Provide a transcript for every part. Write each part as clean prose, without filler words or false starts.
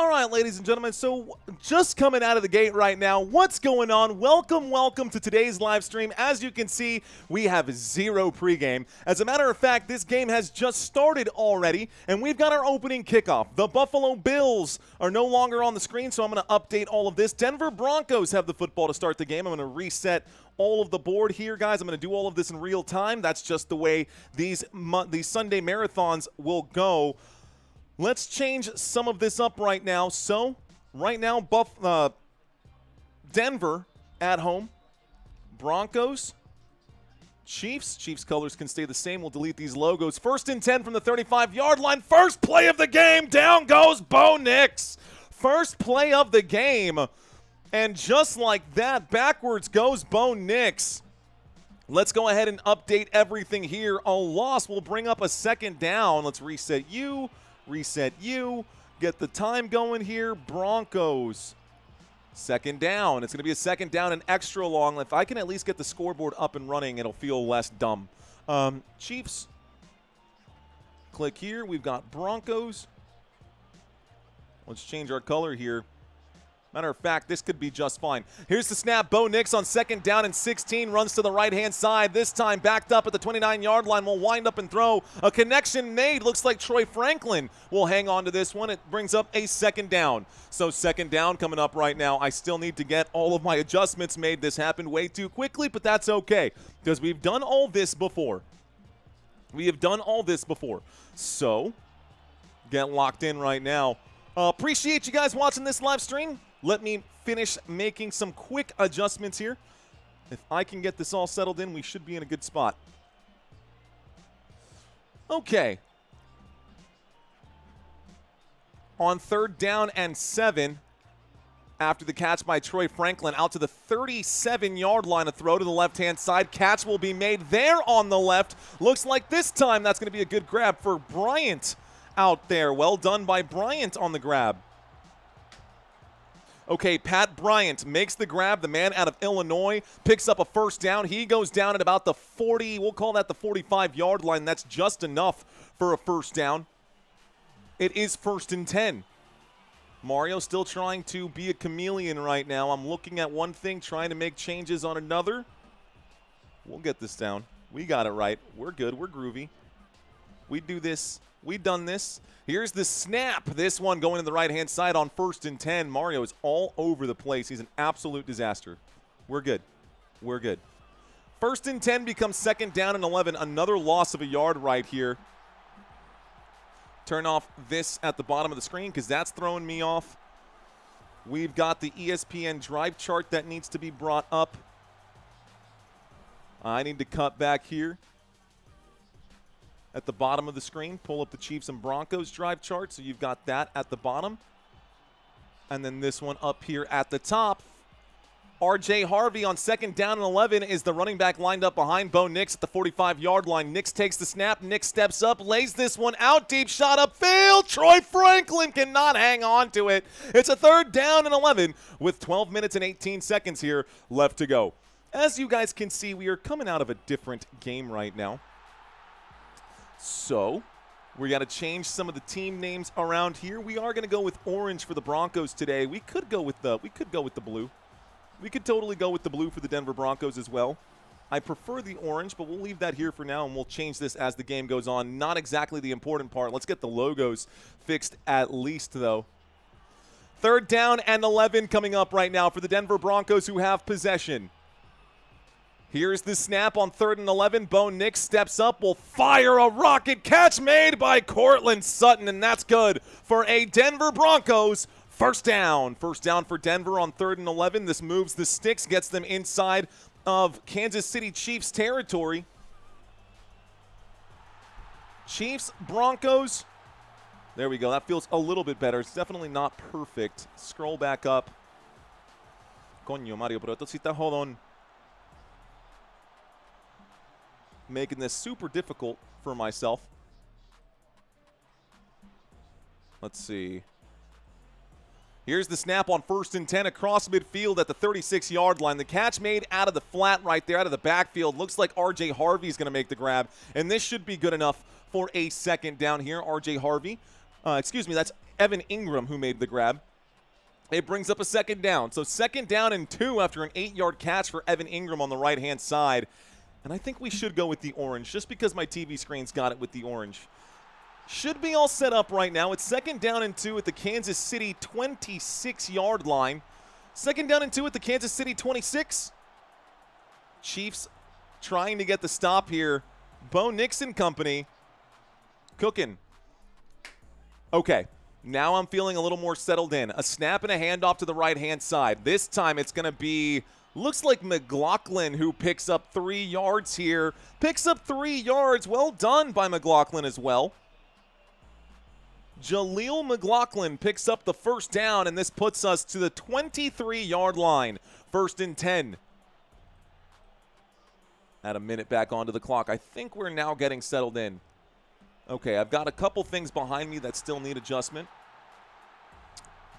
All right, ladies and gentlemen, so just coming out of the gate right now, what's going on? Welcome to today's live stream. As you can see, we have zero pregame. As a matter of fact, this game has just started already, and we've got our opening kickoff. The Buffalo Bills are no longer on the screen, so I'm going to update all of this. Denver Broncos have the football to start the game. I'm going to reset all of the board here, guys. I'm going to do all of this in real time. That's just the way these Sunday marathons will go. Let's change some of this up right now. So, right now, Denver at home. Broncos. Chiefs. Chiefs colors can stay the same. We'll delete these logos. 1st and 10 from the 35-yard line. First play of the game. Down goes Bo Nix. First play of the game. And just like that, backwards goes Bo Nix. Let's go ahead and update everything here. A loss will bring up a second down. Let's reset you. Reset you. Get the time going here. Broncos. Second down. It's going to be a second down and extra long. If I can at least get the scoreboard up and running, it'll feel less dumb. Chiefs. Click here. We've got Broncos. Let's change our color here. Matter of fact, this could be just fine. Here's the snap. Bo Nix on 2nd down and 16 runs to the right-hand side. This time backed up at the 29-yard line. Will wind up and throw. A connection made. Looks like Troy Franklin will hang on to this one. It brings up a second down. So second down coming up right now. I still need to get all of my adjustments made. This happened way too quickly, but that's okay because we've done all this before. We have done all this before. So get locked in right now. Appreciate you guys watching this live stream. Let me finish making some quick adjustments here. If I can get this all settled in, we should be in a good spot. Okay. On 3rd down and 7, after the catch by Troy Franklin, out to the 37-yard line, a throw to the left-hand side. Catch will be made there on the left. Looks like this time that's going to be a good grab for Bryant out there. Well done by Bryant on the grab. Okay, Pat Bryant makes the grab. The man out of Illinois picks up a first down. He goes down at about the 40, we'll call that the 45-yard line. That's just enough for a first down. It is 1st and 10. Mario still trying to be a chameleon right now. I'm looking at one thing, trying to make changes on another. We'll get this down. We got it right. We're good. We're groovy. We do this. We've done this. Here's the snap. This one going to the right-hand side on 1st and 10. Mario is all over the place. He's an absolute disaster. We're good. We're good. 1st and 10 becomes 2nd down and 11. Another loss of a yard right here. Turn off this at the bottom of the screen because that's throwing me off. We've got the ESPN drive chart that needs to be brought up. I need to cut back here. At the bottom of the screen, pull up the Chiefs and Broncos drive chart. So you've got that at the bottom. And then this one up here at the top. R.J. Harvey on 2nd down and 11 is the running back lined up behind Bo Nix at the 45-yard line. Nix takes the snap. Nix steps up, lays this one out. Deep shot upfield. Troy Franklin cannot hang on to it. It's a 3rd down and 11 with 12 minutes and 18 seconds here left to go. As you guys can see, we are coming out of a different game right now. So, we got to change some of the team names around here. We are going to go with orange for the Broncos today. We could go with the blue. We could totally go with the blue for the Denver Broncos as well. I prefer the orange, but we'll leave that here for now, and we'll change this as the game goes on. Not exactly the important part. Let's get the logos fixed at least, though. 3rd down and 11 coming up right now for the Denver Broncos, who have possession. Here's the snap on 3rd and 11. Bo Nix steps up, will fire a rocket. Catch made by Cortland Sutton, and that's good for a Denver Broncos first down. First down for Denver on 3rd and 11. This moves the sticks, gets them inside of Kansas City Chiefs territory. Chiefs, Broncos. There we go. That feels a little bit better. It's definitely not perfect. Scroll back up. Coño, Mario, pero esto sí está jodón. Making this super difficult for myself. Let's see. Here's the snap on 1st and 10 across midfield at the 36-yard line. The catch made out of the flat right there, out of the backfield. Looks like R.J. Harvey is going to make the grab, and this should be good enough for a second down here. R.J. Harvey Excuse me, that's Evan Ingram who made the grab. It brings up a second down. So 2nd down and 2 after an 8-yard catch for Evan Ingram on the right-hand side. And I think we should go with the orange just because my TV screen's got it with the orange. Should be all set up right now. It's 2nd down and 2 at the Kansas City 26-yard line. 2nd down and 2 at the Kansas City 26. Chiefs trying to get the stop here. Bo Nix and company cooking. Okay. Now I'm feeling a little more settled in. A snap and a handoff to the right-hand side. This time it's going to be, looks like McLaughlin who picks up 3 yards here. Picks up 3 yards. Well done by McLaughlin as well. Jaleel McLaughlin picks up the 1st down, and this puts us to the 23-yard line. 1st and 10. Add a minute back onto the clock. I think we're now getting settled in. Okay, I've got a couple things behind me that still need adjustment.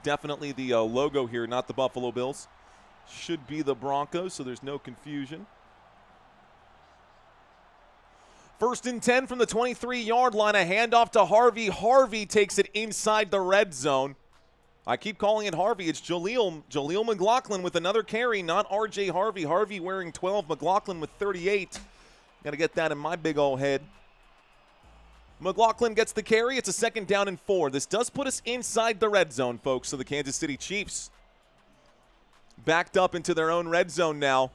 Definitely the logo here, not the Buffalo Bills. Should be the Broncos, so there's no confusion. 1st and 10 from the 23-yard line. A handoff to Harvey. Harvey takes it inside the red zone. I keep calling it Harvey. It's Jaleel McLaughlin with another carry, not R.J. Harvey. Harvey wearing 12, McLaughlin with 38. Got to get that in my big old head. McLaughlin gets the carry. It's a 2nd down and 4. This does put us inside the red zone, folks, so the Kansas City Chiefs backed up into their own red zone now.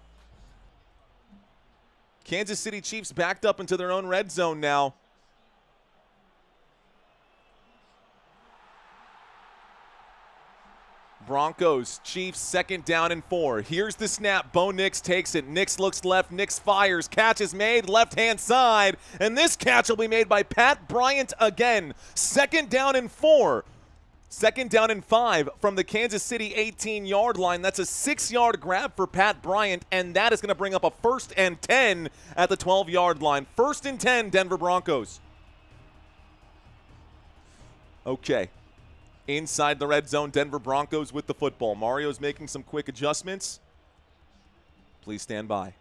Kansas City Chiefs backed up into their own red zone now. Broncos, Chiefs, 2nd down and 4. Here's the snap. Bo Nix takes it. Nix looks left. Nix fires. Catch is made left-hand side. And this catch will be made by Pat Bryant again. 2nd down and 4. 2nd down and 5 from the Kansas City 18-yard line. That's a 6-yard grab for Pat Bryant, and that is going to bring up a 1st and 10 at the 12-yard line. 1st and 10, Denver Broncos. Okay. Inside the red zone, Denver Broncos with the football. Mario's making some quick adjustments. Please stand by.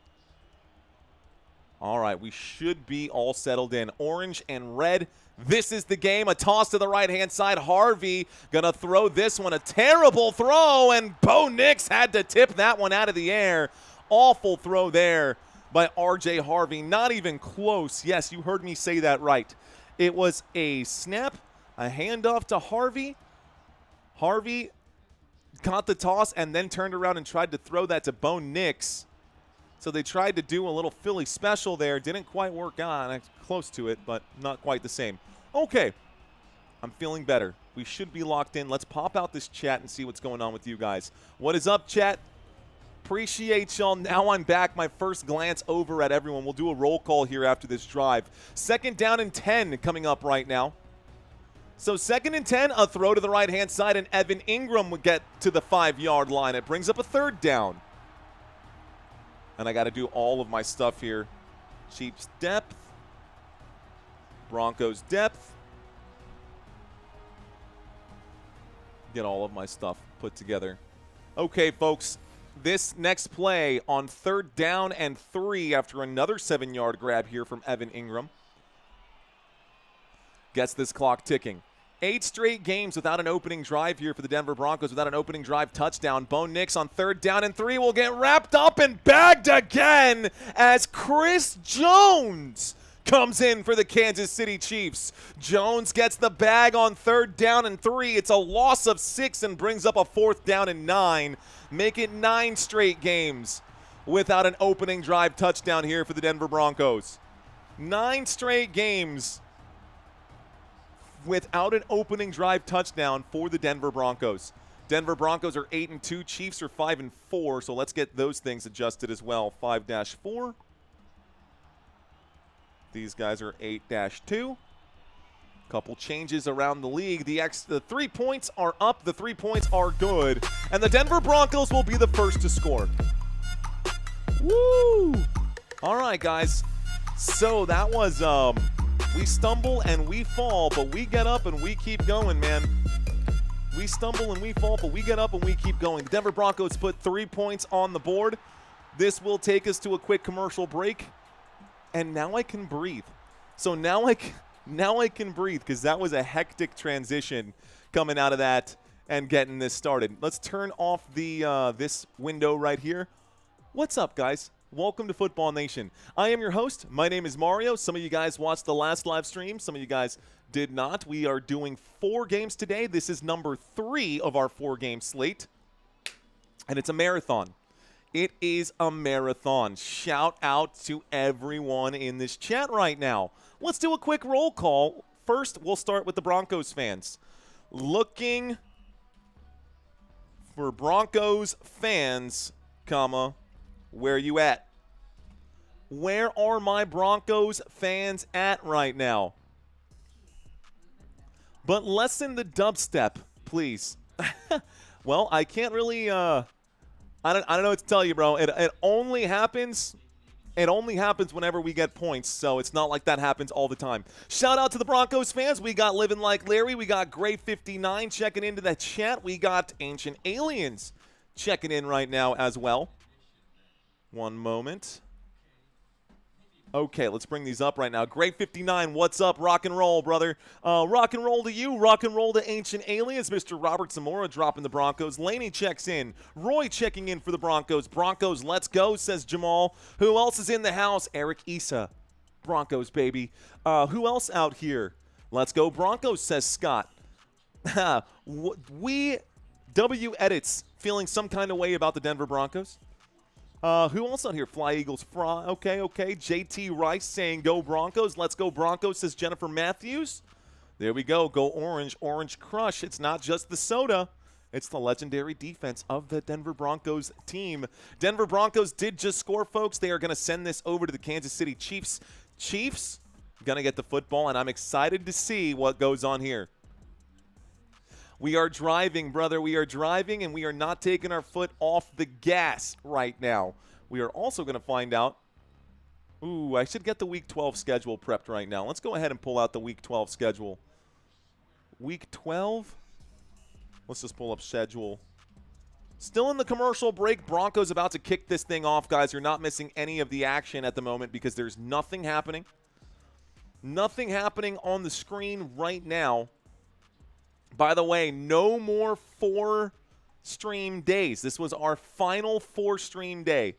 All right, we should be all settled in. Orange and red. This is the game. A toss to the right-hand side. Harvey going to throw this one. A terrible throw, and Bo Nix had to tip that one out of the air. Awful throw there by R.J. Harvey. Not even close. Yes, you heard me say that right. It was a snap, a handoff to Harvey. Harvey got the toss and then turned around and tried to throw that to Bo Nix. So they tried to do a little Philly special there. Didn't quite work out. Close to it, but not quite the same. Okay. I'm feeling better. We should be locked in. Let's pop out this chat and see what's going on with you guys. What is up, chat? Appreciate y'all. Now I'm back. My first glance over at everyone. We'll do a roll call here after this drive. 2nd down and 10 coming up right now. So 2nd and 10, a throw to the right-hand side, and Evan Ingram would get to the 5-yard line. It brings up a 3rd down. And I got to do all of my stuff here. Chiefs depth. Broncos depth. Get all of my stuff put together. Okay, folks. This next play on 3rd down and 3 after another 7-yard grab here from Evan Ingram gets this clock ticking. 8 straight games without an opening drive here for the Denver Broncos, without an opening drive touchdown. Bo Nix on 3rd down and 3 will get wrapped up and bagged again as Chris Jones comes in for the Kansas City Chiefs. Jones gets the bag on 3rd down and 3. It's a loss of 6 and brings up a 4th down and 9. Make it 9 straight games without an opening drive touchdown here for the Denver Broncos. 9 straight games without an opening drive touchdown for the Denver Broncos. Denver Broncos are 8-2. Chiefs are 5-4. So let's get those things adjusted as well. 5-4. These guys are 8-2. Couple changes around the league. The 3 points are up. The 3 points are good. And the Denver Broncos will be the first to score. Woo! All right, guys. So that was we stumble and we fall, but we get up and we keep going, man. We stumble and we fall, but we get up and we keep going. The Denver Broncos put 3 points on the board. This will take us to a quick commercial break. And now I can breathe. So now Now I can breathe because that was a hectic transition coming out of that and getting this started. Let's turn off the this window right here. What's up, guys? Welcome to Football Nation. I am your host. My name is Mario. Some of you guys watched the last live stream. Some of you guys did not. We are doing 4 games today. This is number 3 of our 4-game slate, and it's a marathon. It is a marathon. Shout out to everyone in this chat right now. Let's do a quick roll call. First, we'll start with the Broncos fans. Looking for Broncos fans, comma, where you at? Where are my Broncos fans at right now? But lessen the dubstep, please. Well, I can't really I don't know what to tell you, bro. It only happens whenever we get points, so it's not like that happens all the time. Shout out to the Broncos fans. We got Living Like Larry. We got Gray59 checking into that chat. We got Ancient Aliens checking in right now as well. One moment. Okay, let's bring these up right now. Gray59, what's up? Rock and roll, brother. Rock and roll to you. Rock and roll to Ancient Aliens. Mr. Robert Zamora dropping the Broncos. Laney checks in. Roy checking in for the Broncos. Broncos, let's go, says Jamal. Who else is in the house? Eric Issa. Broncos, baby. Who else out here? Let's go Broncos, says Scott. W Edits feeling some kind of way about the Denver Broncos. Who else out here? Fly Eagles. Okay. JT Rice saying go Broncos. Let's go Broncos, says Jennifer Matthews. There we go. Go Orange. Orange Crush. It's not just the soda. It's the legendary defense of the Denver Broncos team. Denver Broncos did just score, folks. They are going to send this over to the Kansas City Chiefs. Chiefs going to get the football, and I'm excited to see what goes on here. We are driving, brother. We are driving, and we are not taking our foot off the gas right now. We are also going to find out. Ooh, I should get the Week 12 schedule prepped right now. Let's go ahead and pull out the Week 12 schedule. Week 12? Let's just pull up schedule. Still in the commercial break. Broncos about to kick this thing off, guys. You're not missing any of the action at the moment because there's nothing happening. Nothing happening on the screen right now. By the way, no more 4-stream days. This was our final 4-stream day.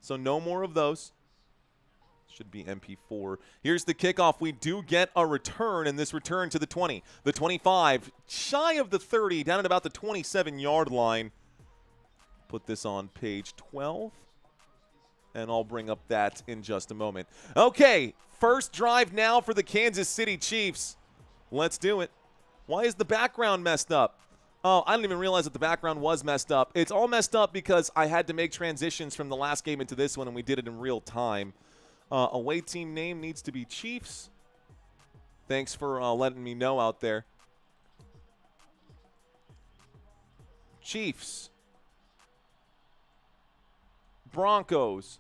So no more of those. Should be MP4. Here's the kickoff. We do get a return, and this return to the 20, the 25, shy of the 30, down at about the 27-yard line. Put this on page 12, and I'll bring up that in just a moment. Okay, first drive now for the Kansas City Chiefs. Let's do it. Why is the background messed up? Oh, I didn't even realize that the background was messed up. It's all messed up because I had to make transitions from the last game into this one, and we did it in real time. Away team name needs to be Chiefs. Thanks for letting me know out there. Chiefs. Broncos.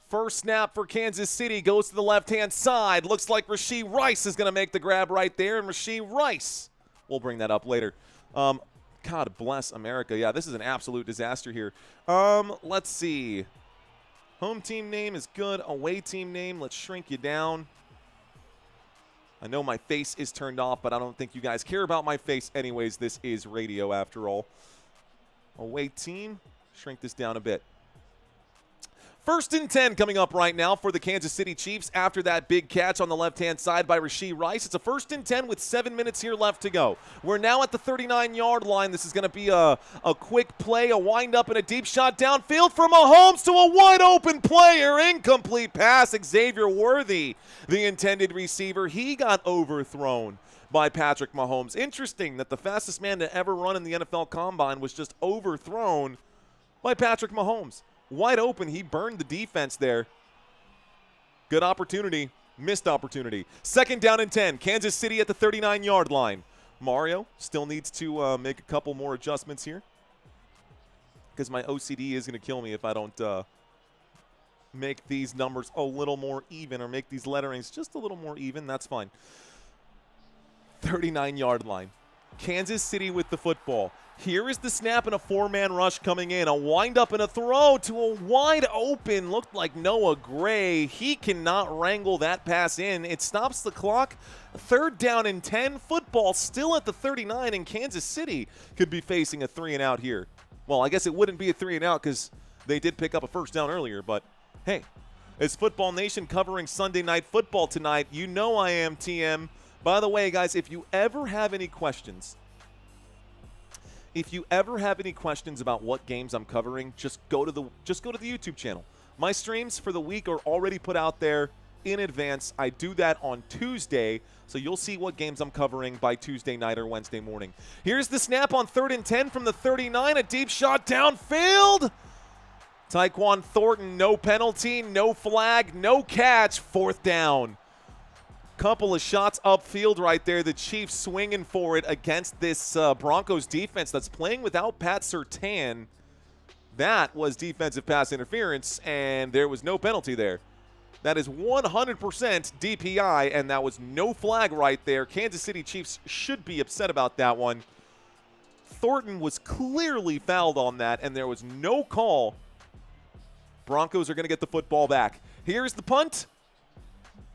First snap for Kansas City goes to the left-hand side. Looks like Rashee Rice is going to make the grab right there, and Rashee Rice. We'll bring that up later. God bless America. Yeah, this is an absolute disaster here. Let's see. Home team name is good. Away team name, let's shrink you down. I know my face is turned off, but I don't think you guys care about my face anyways. This is radio after all. Away team, shrink this down a bit. First and 10 coming up right now for the Kansas City Chiefs after that big catch on the left-hand side by Rashee Rice. It's a first and 10 with 7 minutes here left to go. We're now at the 39-yard line. This is going to be a quick play, a wind-up, and a deep shot downfield for Mahomes to a wide-open player. Incomplete pass. Xavier Worthy, the intended receiver. He got overthrown by Patrick Mahomes. Interesting that the fastest man to ever run in the NFL Combine was just overthrown by Patrick Mahomes. Wide open, he burned the defense there. Good opportunity, missed opportunity. Second down and 10, Kansas City at the 39-yard line. Mario still needs to make a couple more adjustments here because my OCD is going to kill me if I don't make these numbers a little more even or make these letterings just a little more even. That's fine. 39-yard line. Kansas City with the football. Here is the snap and a four-man rush coming in. A wind-up and a throw to a wide open, looked like Noah Gray. He cannot wrangle that pass in. It stops the clock. 3rd down and 10. Football still at the 39, and Kansas City could be facing a 3-and-out here. Well, I guess it wouldn't be a 3-and-out because they did pick up a first down earlier, but hey, it's Football Nation covering Sunday Night Football tonight. You know I am TM. By the way, guys, if you ever have any questions about what games I'm covering, just go to the YouTube channel. My streams for the week are already put out there in advance. I do that on Tuesday, so you'll see what games I'm covering by Tuesday night or Wednesday morning. Here's the snap on 3rd and 10 from the 39, a deep shot downfield. Tyquan Thornton, no penalty, no flag, no catch, 4th down. Couple of shots upfield right there. The Chiefs swinging for it against this Broncos defense that's playing without Pat Surtain. That was defensive pass interference, and there was no penalty there. That is 100% DPI, and that was no flag right there. Kansas City Chiefs should be upset about that one. Thornton was clearly fouled on that, and there was no call. Broncos are going to get the football back. Here's the punt.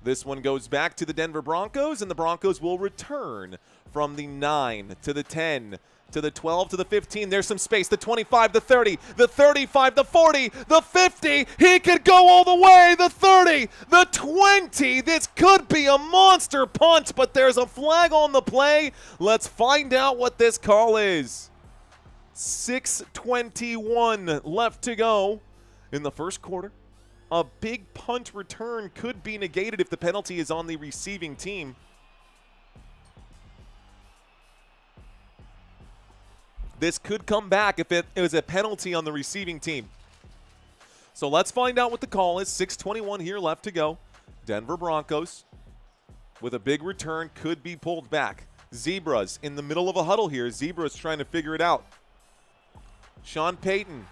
This one goes back to the Denver Broncos, and the Broncos will return from the 9 to the 10 to the 12 to the 15. There's some space. The 25, the 30, the 35, the 40, the 50. He could go all the way. The 30, the 20. This could be a monster punt, but there's a flag on the play. Let's find out what this call is. 6:21 left to go in the first quarter. A big punt return could be negated if the penalty is on the receiving team. This could come back if it was a penalty on the receiving team. So let's find out what the call is. 6:21 here left to go. Denver Broncos with a big return could be pulled back. Zebras in the middle of a huddle here. Zebras trying to figure it out. Sean Payton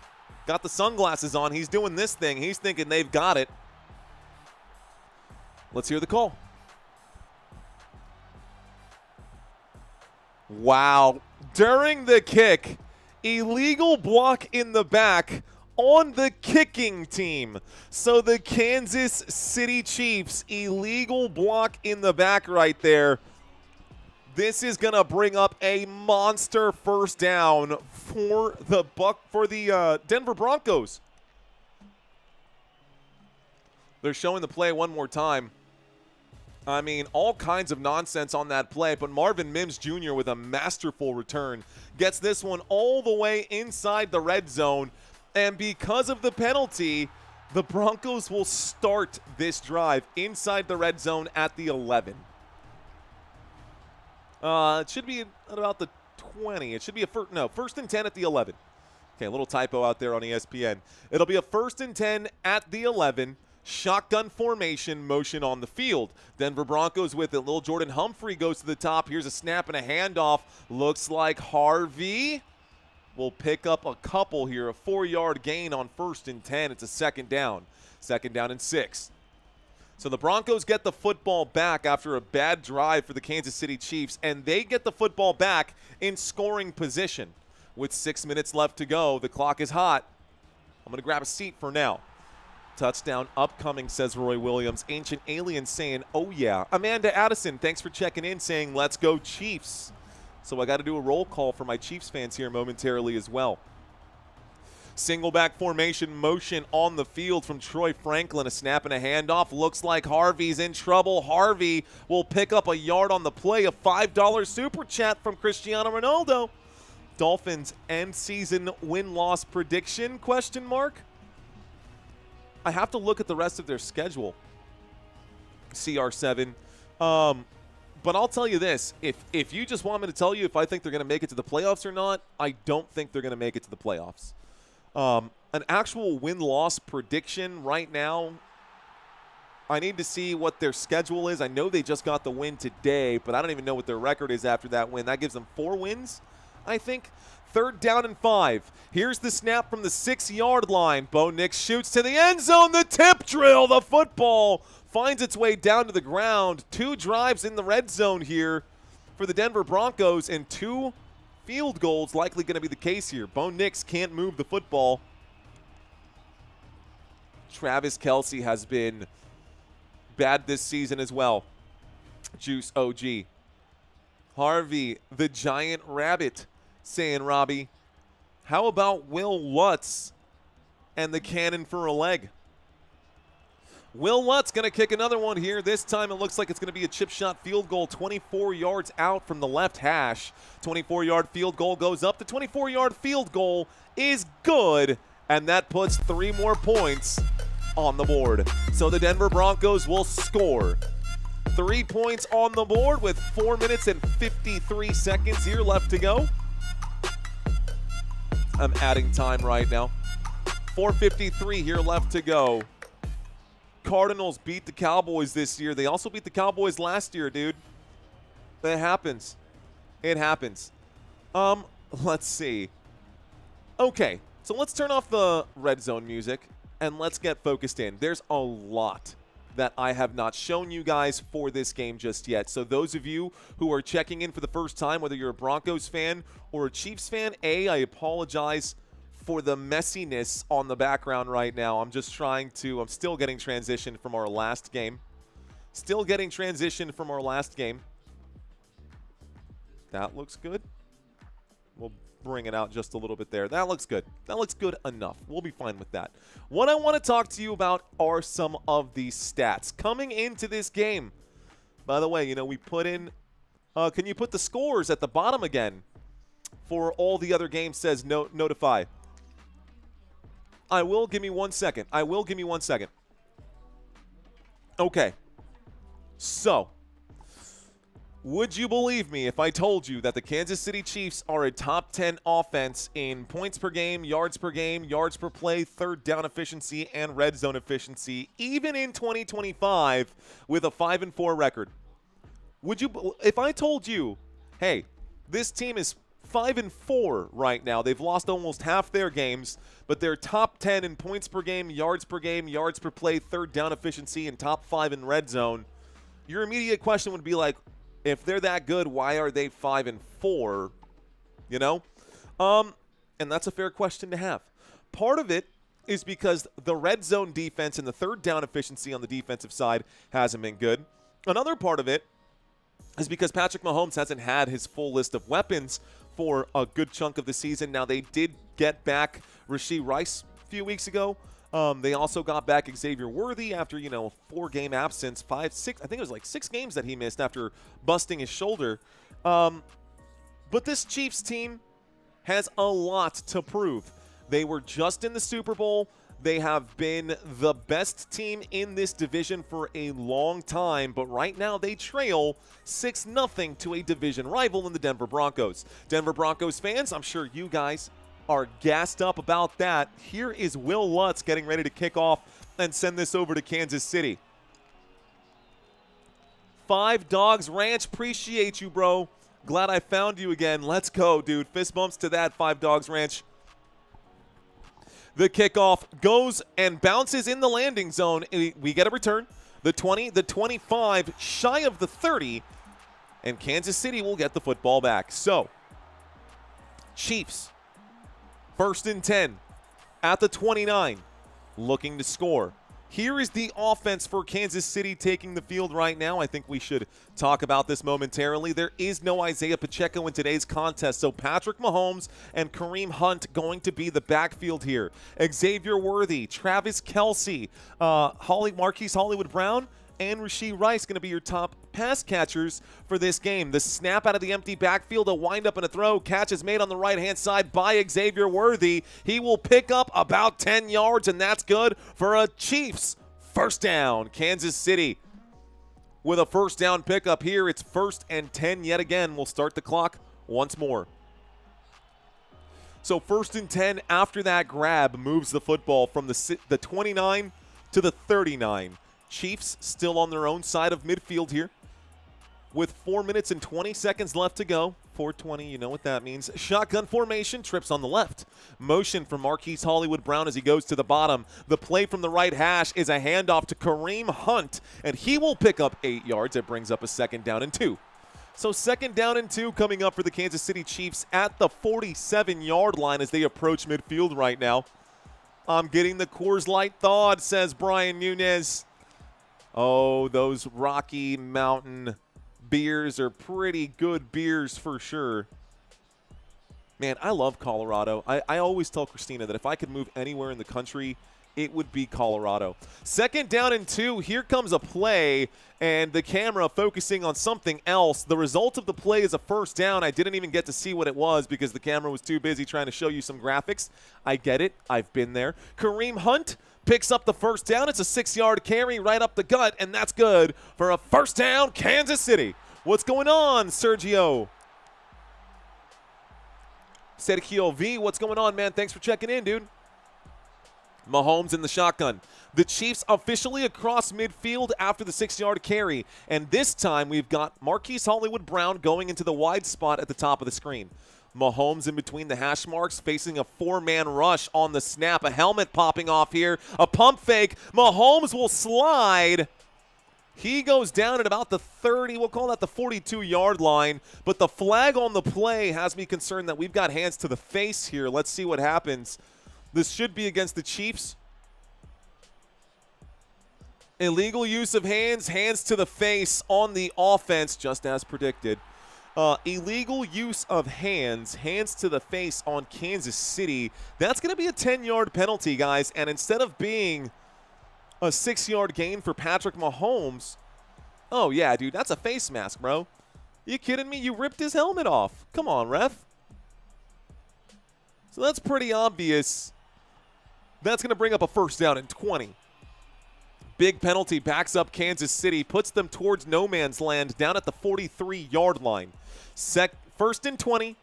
got the sunglasses on. He's doing this thing. He's thinking they've got it. Let's hear the call. Wow. During the kick, illegal block in the back on the kicking team. So the Kansas City Chiefs, illegal block in the back right there. This is going to bring up a monster first down for the Denver Broncos. They're showing the play one more time. I mean, all kinds of nonsense on that play, but Marvin Mims Jr. with a masterful return gets this one all the way inside the red zone. And because of the penalty, the Broncos will start this drive inside the red zone at the 11. It should be at about the 20. It should be first and 10 at the 11. Okay, a little typo out there on ESPN. It'll be a 1st and 10 at the 11. Shotgun formation, motion on the field. Denver Broncos with it. Little Jordan Humphrey goes to the top. Here's a snap and a handoff. Looks like Harvey will pick up a couple here. A 4-yard gain on 1st and 10. It's a 2nd down. 2nd down and 6. So the Broncos get the football back after a bad drive for the Kansas City Chiefs, and they get the football back in scoring position. With 6 minutes left to go, the clock is hot. I'm going to grab a seat for now. Touchdown upcoming, says Roy Williams. Ancient Alien saying, oh yeah. Amanda Addison, thanks for checking in, saying, let's go Chiefs. So I got to do a roll call for my Chiefs fans here momentarily as well. Single back formation motion on the field from Troy Franklin. A snap and a handoff. Looks like Harvey's in trouble. Harvey will pick up a yard on the play. A $5 super chat from Cristiano Ronaldo. Dolphins end season win-loss prediction, question mark? I have to look at the rest of their schedule. CR7. But I'll tell you this. If you just want me to tell you if I think they're going to make it to the playoffs or not, I don't think they're going to make it to the playoffs. An actual win-loss prediction right now, I need to see what their schedule is. I know they just got the win today, but I don't even know what their record is after that win. That gives them 4 wins, I think. 3rd down and 5. Here's the snap from the 6-yard line. Bo Nix shoots to the end zone. The tip drill. The football finds its way down to the ground. 2 drives in the red zone here for the Denver Broncos, and 2 field goals likely going to be the case here. Bo Nix can't move the football. Travis Kelce has been bad this season as well. Juice OG. Harvey, the giant rabbit, saying, Robbie, how about Will Lutz and the cannon for a leg? Will Lutz going to kick another one here. This time it looks like it's going to be a chip shot field goal 24 yards out from the left hash. 24-yard field goal goes up. The 24-yard field goal is good, and that puts 3 more points on the board. So the Denver Broncos will score 3 points on the board with 4 minutes and 53 seconds here left to go. I'm adding time right now. 4:53 here left to go. Cardinals beat the Cowboys this year. They also beat the Cowboys last year, dude. That happens. It happens. Let's see. Okay, so let's turn off the red zone music and let's get focused in. There's a lot that I have not shown you guys for this game just yet. So those of you who are checking in for the first time, whether you're a Broncos fan or a Chiefs fan, I apologize for the messiness on the background right now. I'm still getting transition from our last game. That looks good. We'll bring it out just a little bit there. That looks good. That looks good enough. We'll be fine with that. What I want to talk to you about are some of these stats coming into this game. By the way, we put in, can you put the scores at the bottom again for all the other games? Says notify. I will. Give me 1 second. Okay. So, would you believe me if I told you that the Kansas City Chiefs are a top 10 offense in points per game, yards per play, third down efficiency, and red zone efficiency, even in 2025 with a 5-4 record? If I told you, hey, this team is 5-4 right now. They've lost almost half their games, but they're top 10 in points per game, yards per play, third down efficiency, and top 5 in red zone. Your immediate question would be like, if they're that good, why are they 5-4? And that's a fair question to have. Part of it is because the red zone defense and the third down efficiency on the defensive side hasn't been good. Another part of it is because Patrick Mahomes hasn't had his full list of weapons for a good chunk of the season. Now, they did get back Rashee Rice a few weeks ago. They also got back Xavier Worthy after, a 4-game absence, 5, 6, I think it was like 6 games that he missed after busting his shoulder. But this Chiefs team has a lot to prove. They were just in the Super Bowl. They have been the best team in this division for a long time, but right now they trail 6-0 to a division rival in the Denver Broncos. Denver Broncos fans, I'm sure you guys are gassed up about that. Here is Will Lutz getting ready to kick off and send this over to Kansas City. 5 Dogs Ranch, appreciate you, bro. Glad I found you again. Let's go, dude. Fist bumps to that, 5 Dogs Ranch. The kickoff goes and bounces in the landing zone. We get a return. The 20, the 25, shy of the 30, and Kansas City will get the football back. So, Chiefs, 1st and 10 at the 29, looking to score. Here is the offense for Kansas City taking the field right now. I think we should talk about this momentarily. There is no Isaiah Pacheco in today's contest, so Patrick Mahomes and Kareem Hunt going to be the backfield here. Xavier Worthy, Travis Kelce, Marquise Hollywood Brown, and Rashee Rice going to be your top pass catchers for this game. The snap out of the empty backfield, a wind-up and a throw. Catch is made on the right-hand side by Xavier Worthy. He will pick up about 10 yards, and that's good for a Chiefs first down. Kansas City with a first down pickup here. It's 1st and 10 yet again. We'll start the clock once more. So 1st and 10 after that grab moves the football from the 29 to the 39. Chiefs still on their own side of midfield here with 4 minutes and 20 seconds left to go. 4:20, you know what that means. Shotgun formation, trips on the left. Motion from Marquise Hollywood Brown as he goes to the bottom. The play from the right hash is a handoff to Kareem Hunt, and he will pick up 8 yards. It brings up a 2nd down and 2. So 2nd down and 2 coming up for the Kansas City Chiefs at the 47-yard line as they approach midfield right now. I'm getting the Coors Light thawed, says Brian Nunez. Oh, those Rocky Mountain beers are pretty good beers for sure. Man, I love Colorado. I always tell Christina that if I could move anywhere in the country, it would be Colorado. 2nd down and 2. Here comes a play, and the camera focusing on something else. The result of the play is a 1st down. I didn't even get to see what it was because the camera was too busy trying to show you some graphics. I get it. I've been there. Kareem Hunt picks up the 1st down. It's a 6-yard carry right up the gut, and that's good for a 1st down, Kansas City. What's going on, Sergio? Sergio V, what's going on, man? Thanks for checking in, dude. Mahomes in the shotgun. The Chiefs officially across midfield after the 6-yard carry. And this time we've got Marquise Hollywood Brown going into the wide spot at the top of the screen. Mahomes in between the hash marks facing a 4-man rush on the snap. A helmet popping off here. A pump fake. Mahomes will slide. He goes down at about the 30, we'll call that the 42-yard line. But the flag on the play has me concerned that we've got hands to the face here. Let's see what happens. This should be against the Chiefs. Illegal use of hands, hands to the face on the offense, just as predicted. Illegal use of hands, hands to the face on Kansas City. That's going to be a 10-yard penalty, guys. And instead of being a 6-yard gain for Patrick Mahomes, oh, yeah, dude, that's a face mask, bro. You kidding me? You ripped his helmet off. Come on, ref. So that's pretty obvious. That's going to bring up a 1st down and 20. Big penalty backs up Kansas City, puts them towards no man's land down at the 43-yard line. 1st and 20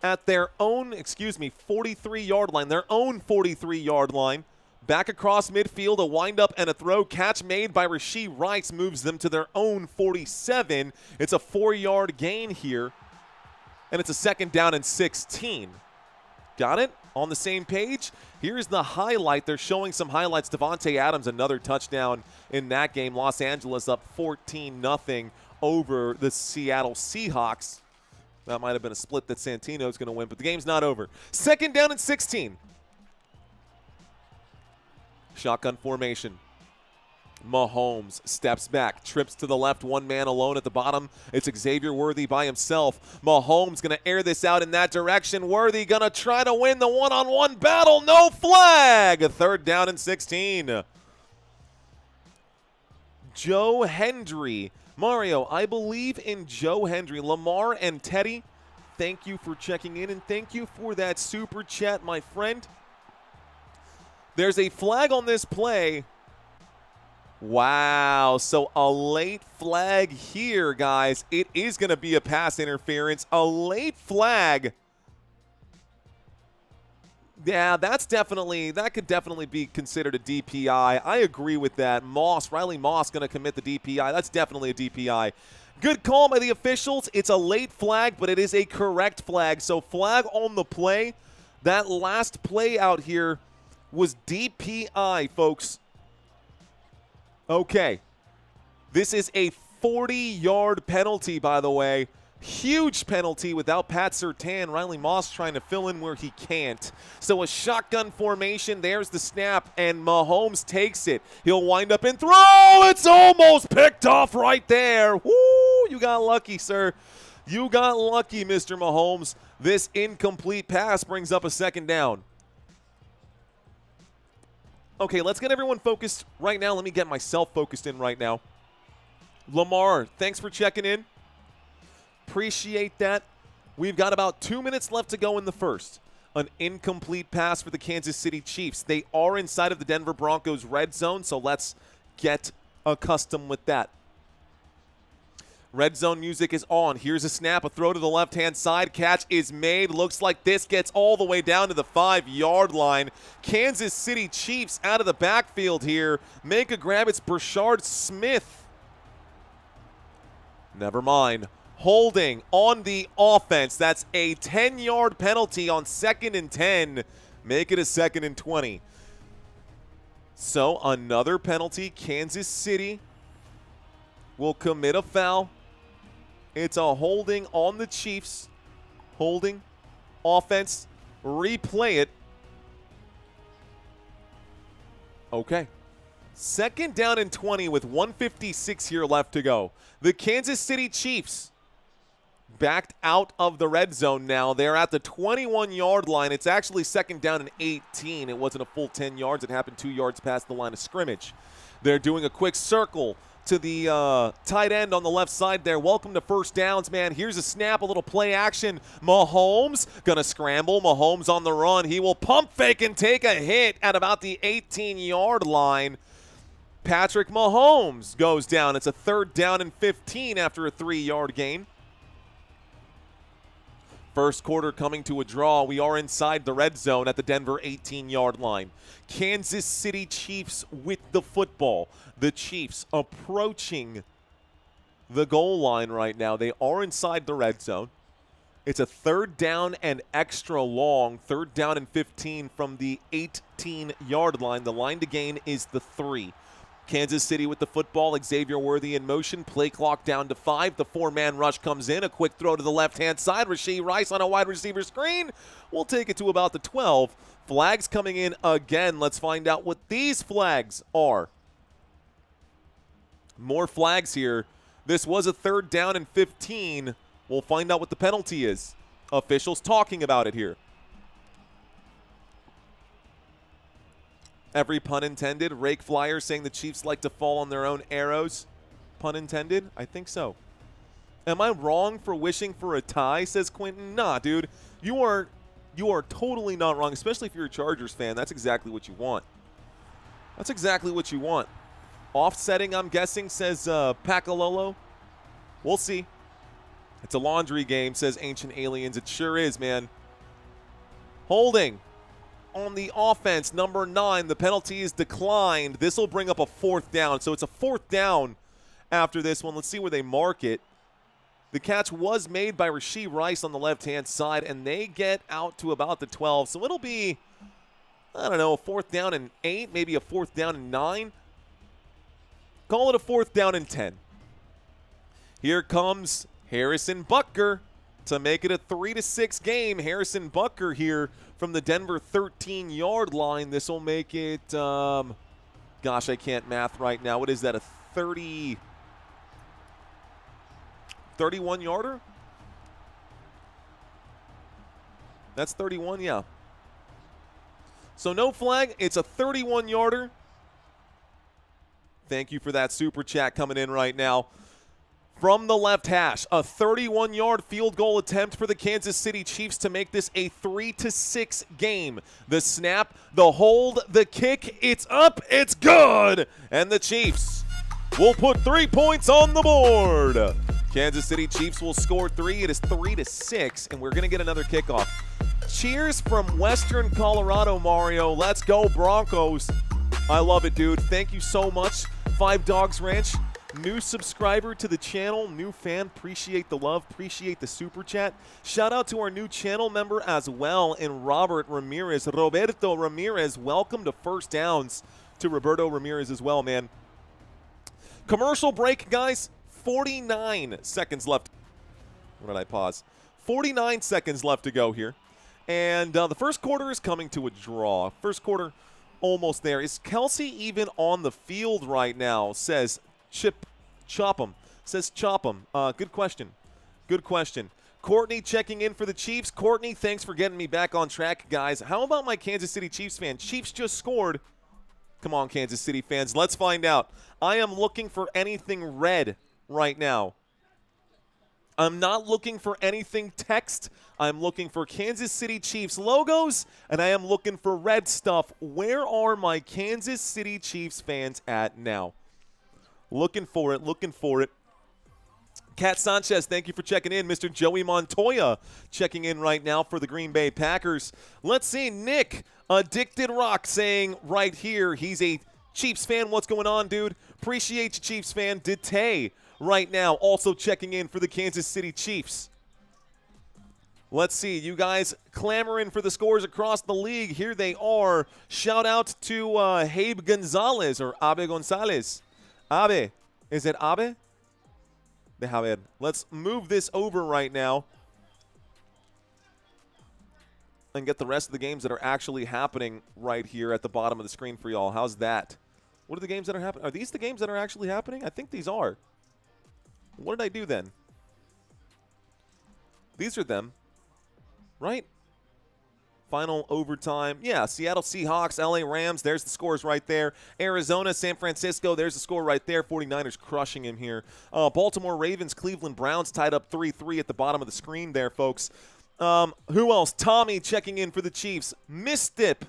at their own, 43-yard line, their own 43-yard line. Back across midfield, a windup and a throw. Catch made by Rashee Rice moves them to their own 47. It's a 4-yard gain here, and it's a 2nd down and 16. Got it? On the same page? Here's the highlight. They're showing some highlights. Devontae Adams, another touchdown in that game. Los Angeles up 14-0 over the Seattle Seahawks. That might have been a split that Santino's going to win, but the game's not over. 2nd down and 16. Shotgun formation. Mahomes steps back, trips to the left, 1 man alone at the bottom. It's Xavier Worthy by himself. Mahomes going to air this out in that direction. Worthy going to try to win the one-on-one battle. No flag. 3rd down and 16. Joe Hendry. Mario, I believe in Joe Hendry. Lamar and Teddy, thank you for checking in, and thank you for that super chat, my friend. There's a flag on this play. Wow, so a late flag here, guys. It is going to be a pass interference. A late flag. Yeah, that could definitely be considered a DPI. I agree with that. Riley Moss going to commit the DPI. That's definitely a DPI. Good call by the officials. It's a late flag, but it is a correct flag. So flag on the play. That last play out here was DPI, folks. Okay. This is a 40-yard penalty, by the way. Huge penalty without Pat Surtain. Riley Moss trying to fill in where he can't. So a shotgun formation. There's the snap, and Mahomes takes it. He'll wind up and throw. It's almost picked off right there. Woo! You got lucky, sir. You got lucky, Mr. Mahomes. This incomplete pass brings up a 2nd down. Okay, let's get everyone focused right now. Let me get myself focused in right now. Lamar, thanks for checking in. Appreciate that. We've got about 2 minutes left to go in the first. An incomplete pass for the Kansas City Chiefs. They are inside of the Denver Broncos red zone, so let's get accustomed with that. Red zone music is on. Here's a snap, a throw to the left-hand side. Catch is made. Looks like this gets all the way down to the 5-yard line. Kansas City Chiefs out of the backfield here. Make a grab. It's Brashard Smith. Never mind. Holding on the offense. That's a 10-yard penalty on 2nd and 10. Make it a 2nd and 20. So another penalty. Kansas City will commit a foul. It's a holding on the Chiefs. Holding. Offense. Replay it. Okay. 2nd down and 20 with 1:56 here left to go. The Kansas City Chiefs backed out of the red zone now. They're at the 21-yard line. It's actually 2nd down and 18. It wasn't a full 10 yards. It happened 2 yards past the line of scrimmage. They're doing a quick circle to the tight end on the left side there. Welcome to first downs, man. Here's a snap, a little play action. Mahomes gonna scramble. Mahomes on the run. He will pump fake and take a hit at about the 18-yard line. Patrick Mahomes goes down. It's a 3rd down and 15 after a 3-yard gain. First quarter coming to a draw. We are inside the red zone at the Denver 18-yard line. Kansas City Chiefs with the football. The Chiefs approaching the goal line right now. They are inside the red zone. It's a 3rd down and extra long. 3rd down and 15 from the 18-yard line. The line to gain is the 3. Kansas City with the football. Xavier Worthy in motion. Play clock down to 5. The 4-man rush comes in. A quick throw to the left-hand side. Rashee Rice on a wide receiver screen. We'll take it to about the 12. Flags coming in again. Let's find out what these flags are. More flags here. This was a 3rd down and 15. We'll find out what the penalty is. Officials talking about it here. Every pun intended. Rake Flyer saying the Chiefs like to fall on their own arrows. Pun intended? I think so. Am I wrong for wishing for a tie, says Quentin? Nah, dude. You are totally not wrong, especially if you're a Chargers fan. That's exactly what you want. That's exactly what you want. Offsetting, I'm guessing, says Pacalolo. We'll see. It's a laundry game, says Ancient Aliens. It sure is, man. Holding on the offense, number 9. The penalty is declined. This will bring up a 4th down. So it's a 4th down after this one. Let's see where they mark it. The catch was made by Rashee Rice on the left-hand side, and they get out to about the 12. So it'll be, I don't know, a 4th down and 8, maybe a 4th down and 9. Call it a 4th down and 10. Here comes Harrison Butker to make it a 3-6 game. Harrison Butker here from the Denver 13-yard line. This will make it, gosh, I can't math right now. What is that, a 31-yarder? That's 31, yeah. So no flag. It's a 31-yarder. Thank you for that super chat coming in right now. From the left hash, a 31-yard field goal attempt for the Kansas City Chiefs to make this a 3-6 game. The snap, the hold, the kick, it's up, it's good. And the Chiefs will put 3 points on the board. Kansas City Chiefs will score 3. It is 3-6, and we're going to get another kickoff. Cheers from Western Colorado, Mario. Let's go, Broncos. I love it, dude. Thank you so much. 5 Dogs Ranch. New subscriber to the channel, new fan. Appreciate the love, appreciate the super chat. Shout out to our new channel member as well, and Roberto Ramirez. Welcome to First Downs to Roberto Ramirez as well, man. Commercial break, guys. 49 seconds left. Where did I pause? 49 seconds left to go here. And the first quarter is coming to a draw. First quarter almost there. Is Kelce even on the field right now, says Chop 'em. Says Chop 'em. Good question. Good question. Courtney checking in for the Chiefs. Courtney, thanks for getting me back on track, guys. How about my Kansas City Chiefs fan? Chiefs just scored. Come on, Kansas City fans. Let's find out. I am looking for anything red right now. I'm not looking for anything text. I'm looking for Kansas City Chiefs logos, and I am looking for red stuff. Where are my Kansas City Chiefs fans at now? Looking for it, looking for it. Kat Sanchez, thank you for checking in. Mr. Joey Montoya checking in right now for the Green Bay Packers. Let's see, Nick, Addicted Rock, saying right here he's a Chiefs fan. What's going on, dude? Appreciate you, Chiefs fan. Detay right now also checking in for the Kansas City Chiefs. Let's see, you guys clamoring for the scores across the league. Here they are. Shout out to Habe Gonzalez or Abe Gonzalez. Abe. Is it Abe? Let's move this over right now and get the rest of the games that are actually happening right here at the bottom of the screen for y'all. How's that? What are the games that are happening? Are these the games that are actually happening? I think these are. What did I do then? These are them, right? Final overtime. Yeah, Seattle Seahawks, LA Rams. There's the scores right there. Arizona, San Francisco. There's the score right there. 49ers crushing him here. Baltimore Ravens, Cleveland Browns tied up 3-3 at the bottom of the screen there, folks. Who else? Tommy checking in for the Chiefs. Mistip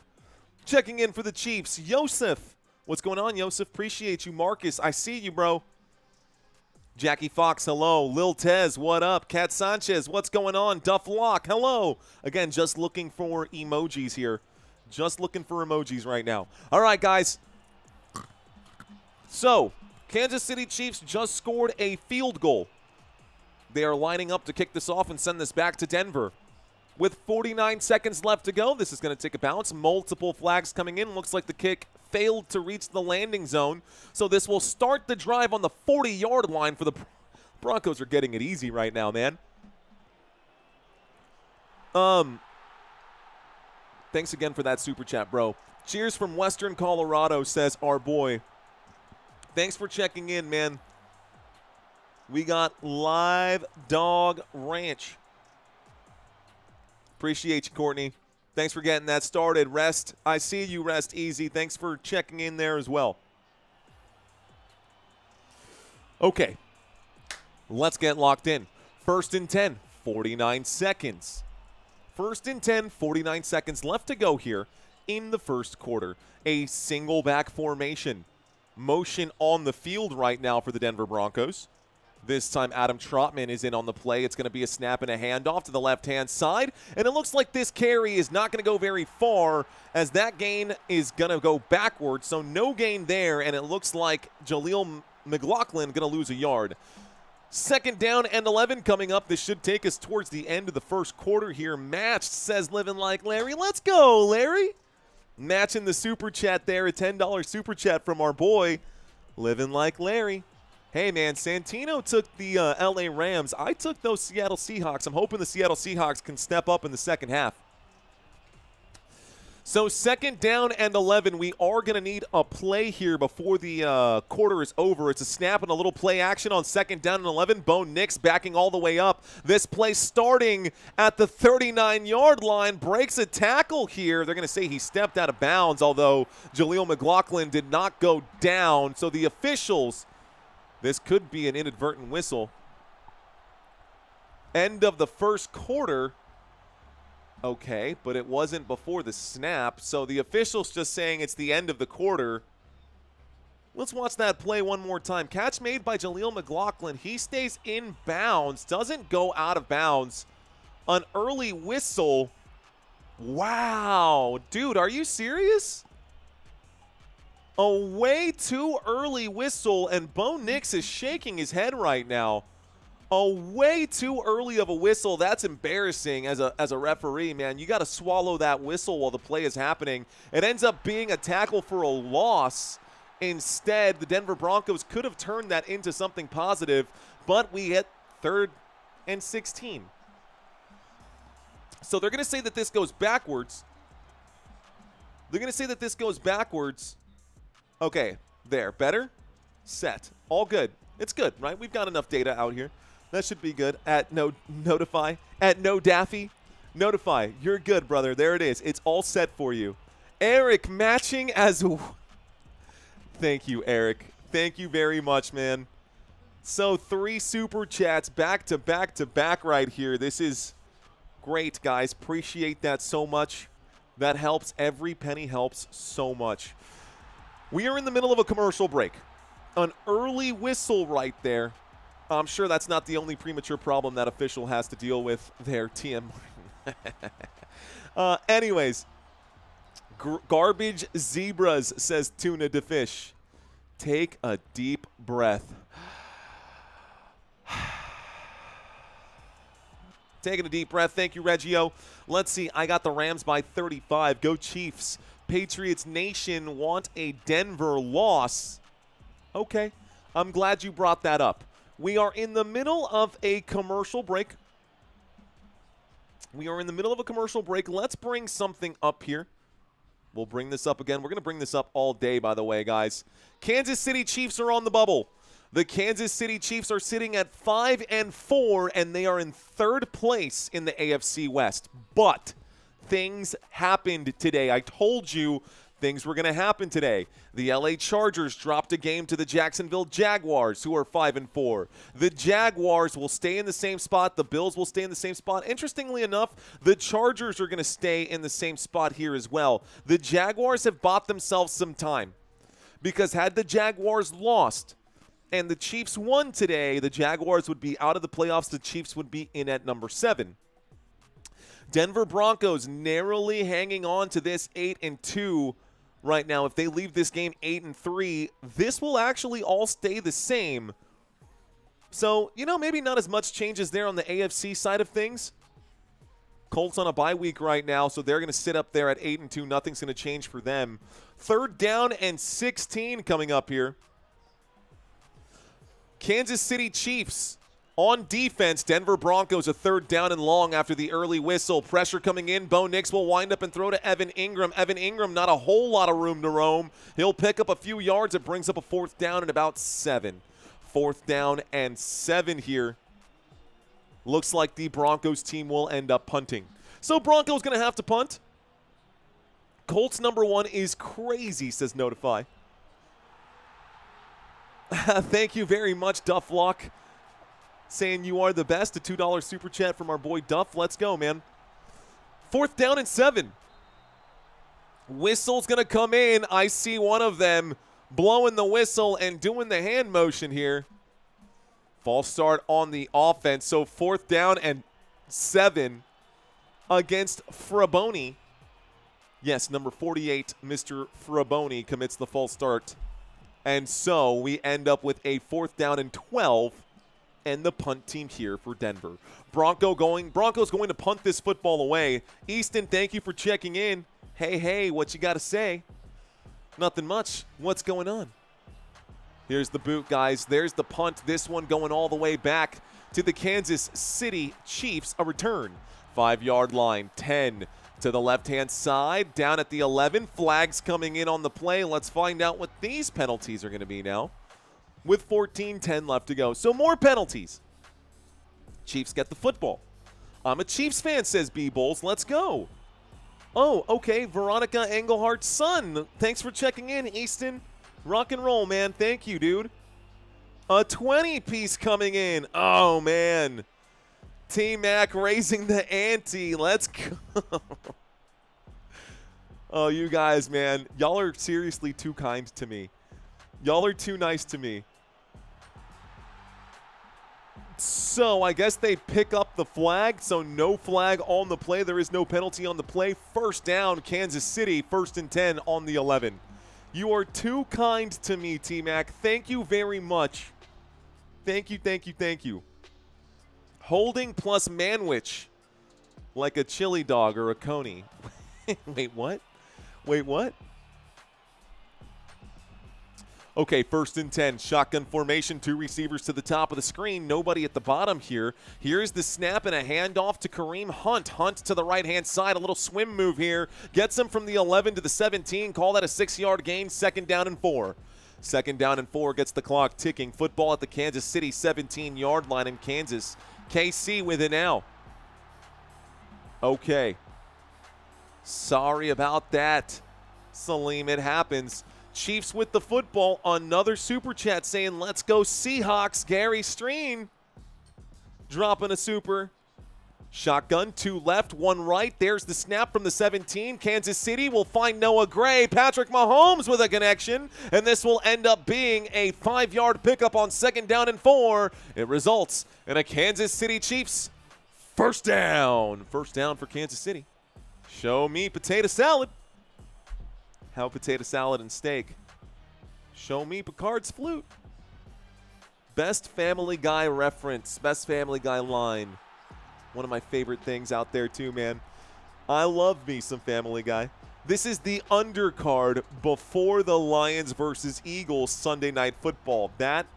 checking in for the Chiefs. Yosef. What's going on, Yosef? Appreciate you. Marcus, I see you, bro. Jackie Fox, hello. Lil Tez, what up? Kat Sanchez, what's going on? Duff Lock, hello. Again, just looking for emojis here. Just looking for emojis right now. All right, guys. So, Kansas City Chiefs just scored a field goal. They are lining up to kick this off and send this back to Denver. With 49 seconds left to go, this is going to take a bounce. Multiple flags coming in. Looks like the kick failed to reach the landing zone. So this will start the drive on the 40-yard line for the Broncos. Are getting it easy right now, man. Thanks again for that super chat, bro. Cheers from Western Colorado, says our boy. Thanks for checking in, man. We got Live Dog Ranch. Appreciate you, Courtney. Thanks for getting that started. Rest, I see you, Rest Easy. Thanks for checking in there as well. Okay, let's get locked in. 1st and 10, 49 seconds. 1st and 10, 49 seconds left to go here in the first quarter. A single back formation. Motion on the field right now for the Denver Broncos. This time Adam Trotman is in on the play. It's going to be a snap and a handoff to the left-hand side. And it looks like this carry is not going to go very far as that gain is going to go backwards. So no gain there, and it looks like Jaleel McLaughlin going to lose a yard. 2nd down and 11 coming up. This should take us towards the end of the first quarter here. Matched says living like Larry. Let's go, Larry. Matching the super chat there, a $10 super chat from our boy, living like Larry. Hey, man, Santino took the LA Rams. I took those Seattle Seahawks. I'm hoping the Seattle Seahawks can step up in the second half. So 2nd down and 11. We are going to need a play here before the quarter is over. It's a snap and a little play action on 2nd down and 11. Bo Nix backing all the way up. This play starting at the 39-yard line. Breaks a tackle here. They're going to say he stepped out of bounds, although Jaleel McLaughlin did not go down. So the officials... This could be an inadvertent whistle. End of the first quarter. Okay, but it wasn't before the snap. So the official's just saying it's the end of the quarter. Let's watch that play one more time. Catch made by Jaleel McLaughlin. He stays in bounds, doesn't go out of bounds. An early whistle. Wow. Dude, are you serious? A way too early whistle, and Bo Nix is shaking his head right now. A way too early of a whistle. That's embarrassing as a referee, man. You got to swallow that whistle while the play is happening. It ends up being a tackle for a loss. Instead, the Denver Broncos could have turned that into something positive, but we hit 3rd and 16. So they're going to say that this goes backwards. They're going to say that this goes backwards. Okay, there. Better? Set. All good. It's good, right? We've got enough data out here. That should be good. At Notify. At No Daffy. Notify. You're good, brother. There it is. It's all set for you. Eric matching as... Thank you, Eric. Thank you very much, man. So 3 super chats back to back to back right here. This is great, guys. Appreciate that so much. That helps. Every penny helps so much. We are in the middle of a commercial break. An early whistle right there. I'm sure that's not the only premature problem that official has to deal with there, TM. Anyways, Garbage Zebras says tuna to fish. Take a deep breath. Taking a deep breath. Thank you, Reggio. Let's see. I got the Rams by 35. Go Chiefs. Patriots Nation want a Denver loss. Okay. I'm glad you brought that up. We are in the middle of a commercial break. Let's bring something up here. We'll bring this up again. We're going to bring this up all day, by the way, guys. Kansas City Chiefs are on the bubble. The Kansas City Chiefs are sitting at 5-4, and they are in third place in the AFC West. But things happened today. I told you things were going to happen today. The LA Chargers dropped a game to the Jacksonville Jaguars, who are 5-4. The Jaguars will stay in the same spot. The Bills will stay in the same spot. Interestingly enough, the Chargers are going to stay in the same spot here as well. The Jaguars have bought themselves some time, because had the Jaguars lost and the Chiefs won today, the Jaguars would be out of the playoffs. The Chiefs would be in at number 7. Denver Broncos narrowly hanging on to this 8-2 right now. If they leave this game 8-3, this will actually all stay the same. So, maybe not as much changes there on the AFC side of things. Colts on a bye week right now, so they're going to sit up there at 8-2. Nothing's going to change for them. 3rd down and 16 coming up here. Kansas City Chiefs on defense. Denver Broncos a 3rd down and long after the early whistle. Pressure coming in. Bo Nix will wind up and throw to Evan Ingram. Evan Ingram, not a whole lot of room to roam. He'll pick up a few yards. It brings up a 4th down and about 7. 4th down and 7 here. Looks like the Broncos team will end up punting. So Broncos going to have to punt. Colts number 1 is crazy, says Notify. Thank you very much, Duff Lock. Saying you are the best. A $2 super chat from our boy Duff. Let's go, man. 4th down and 7. Whistle's going to come in. I see one of them blowing the whistle and doing the hand motion here. False start on the offense. So 4th down and 7 against Fraboni. Yes, number 48, Mr. Fraboni, commits the false start. And so we end up with a 4th down and 12 and the punt team here for Denver. Broncos going to punt this football away. Easton, thank you for checking in. Hey, what you got to say? Nothing much. What's going on? Here's the boot, guys. There's the punt. This one going all the way back to the Kansas City Chiefs. A return. 5-yard line. 10 to the left-hand side. Down at the 11. Flags coming in on the play. Let's find out what these penalties are going to be now, with 14:10 left to go. So more penalties. Chiefs get the football. I'm a Chiefs fan, says B-Bulls. Let's go. Oh, okay. Veronica Englehart's son. Thanks for checking in, Easton. Rock and roll, man. Thank you, dude. A 20-piece coming in. Oh, man. T-Mac raising the ante. Let's go. Oh, you guys, man. Y'all are seriously too kind to me. Y'all are too nice to me. So I guess they pick up the flag. So no flag on the play. There is no penalty on the play. 1st down, Kansas City. 1st and 10 on the 11. You are too kind to me, T-Mac. Thank you very much. Thank you. Holding plus Manwich. Like a chili dog or a coney. Wait, what? Okay, 1st and 10. Shotgun formation. 2 receivers to the top of the screen. Nobody at the bottom here. Here's the snap and a handoff to Kareem Hunt. Hunt to the right-hand side. A little swim move here. Gets him from the 11 to the 17. Call that a 6-yard gain. 2nd down and 4. 2nd down and 4 gets the clock ticking. Football at the Kansas City 17-yard line in Kansas. KC with it now. Okay. Sorry about that, Salim. It happens. Chiefs with the football. Another super chat saying, let's go Seahawks. Gary Streen dropping a super. Shotgun, 2 left, 1 right. There's the snap from the 17. Kansas City will find Noah Gray. Patrick Mahomes with a connection. And this will end up being a 5-yard pickup on 2nd down and 4. It results in a Kansas City Chiefs 1st down. 1st down for Kansas City. Show me potato salad. How potato salad and steak. Show me Picard's flute. Best Family Guy reference. Best Family Guy line. One of my favorite things out there too, man. I love me some Family Guy. This is the undercard before the Lions versus Eagles Sunday Night Football. That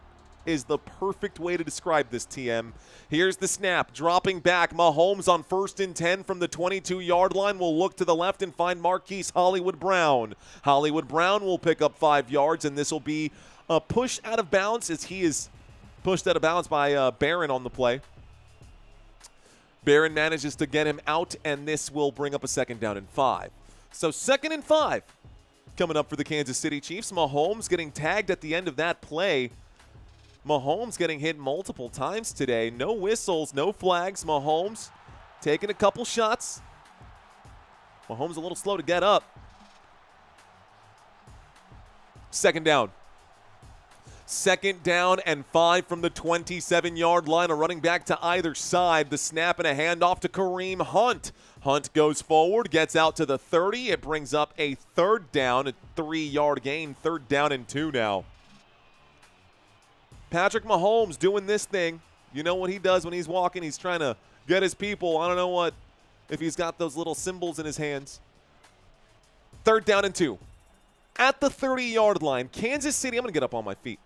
is the perfect way to describe this, TM. Here's the snap, dropping back. Mahomes on 1st and 10 from the 22-yard line will look to the left and find Marquise Hollywood Brown. Hollywood Brown will pick up 5 yards, and this will be a push out of bounds as he is pushed out of bounds by Barron on the play. Barron manages to get him out, and this will bring up a 2nd down and 5. So 2nd and 5 coming up for the Kansas City Chiefs. Mahomes getting tagged at the end of that play. Mahomes getting hit multiple times today. No whistles, no flags. Mahomes taking a couple shots. Mahomes a little slow to get up. 2nd down. 2nd down and 5 from the 27-yard line. A running back to either side. The snap and a handoff to Kareem Hunt. Hunt goes forward, gets out to the 30. It brings up a 3rd down, a 3-yard gain. 3rd down and 2 now. Patrick Mahomes doing this thing. You know what he does when he's walking? He's trying to get his people. I don't know if he's got those little symbols in his hands. 3rd down and 2. At the 30-yard line, Kansas City. I'm going to get up on my feet.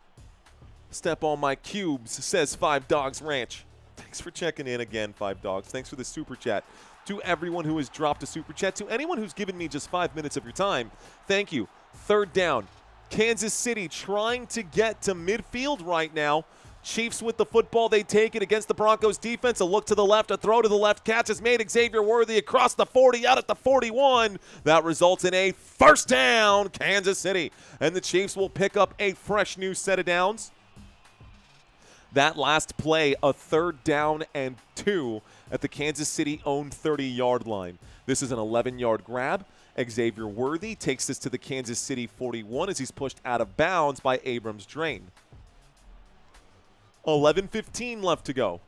Step on my cubes, says 5 Dogs Ranch. Thanks for checking in again, 5 Dogs. Thanks for the super chat. To everyone who has dropped a super chat, to anyone who's given me just 5 minutes of your time, thank you. 3rd down. Kansas City trying to get to midfield right now. Chiefs with the football. They take it against the Broncos defense. A look to the left, a throw to the left. Catch is made. Xavier Worthy across the 40, out at the 41. That results in a 1st down, Kansas City. And the Chiefs will pick up a fresh new set of downs. That last play, a 3rd down and 2 at the Kansas City-owned 30-yard line. This is an 11-yard grab. Xavier Worthy takes this to the Kansas City 41 as he's pushed out of bounds by Abrams Drain. 11:15 left to go.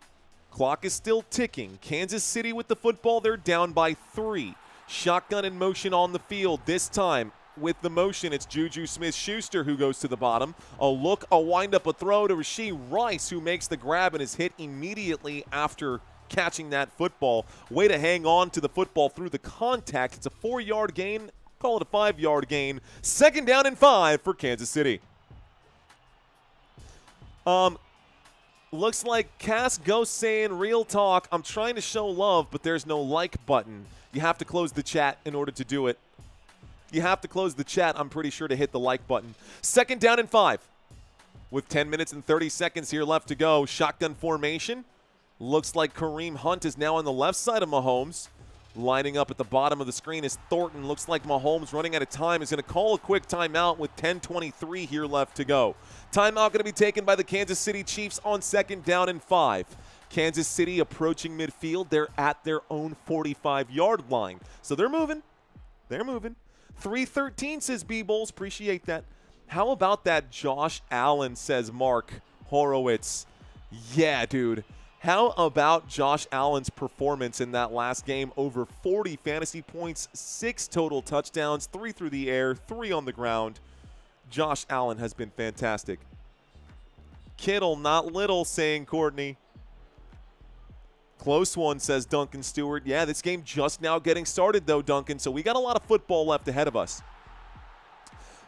Clock is still ticking. Kansas City with the football. They're down by 3. Shotgun in motion on the field. This time with the motion, it's JuJu Smith-Schuster who goes to the bottom. A look, a windup, a throw to Rashee Rice, who makes the grab and is hit immediately after catching that football. Way to hang on to the football through the contact. It's a 4-yard gain. Call it a 5-yard gain. 2nd down and 5 for Kansas City. Looks like Cass Ghost saying, real talk, I'm trying to show love, but there's no like button. You have to close the chat in order to do it. You have to close the chat, I'm pretty sure, to hit the like button. 2nd down and 5. With 10 minutes and 30 seconds here left to go. Shotgun formation. Looks like Kareem Hunt is now on the left side of Mahomes. Lining up at the bottom of the screen is Thornton. Looks like Mahomes, running out of time, is going to call a quick timeout with 10:23 here left to go. Timeout going to be taken by the Kansas City Chiefs on 2nd down and 5. Kansas City approaching midfield. They're at their own 45-yard line. So they're moving. They're moving. 3:13 says B-Bowls. Appreciate that. How about that Josh Allen, says Mark Horowitz. Yeah, dude. How about Josh Allen's performance in that last game? Over 40 fantasy points, 6 total touchdowns, 3 through the air, 3 on the ground. Josh Allen has been fantastic. Kittle, not little, saying Courtney. Close one, says Duncan Stewart. Yeah, this game just now getting started, though, Duncan, so we got a lot of football left ahead of us.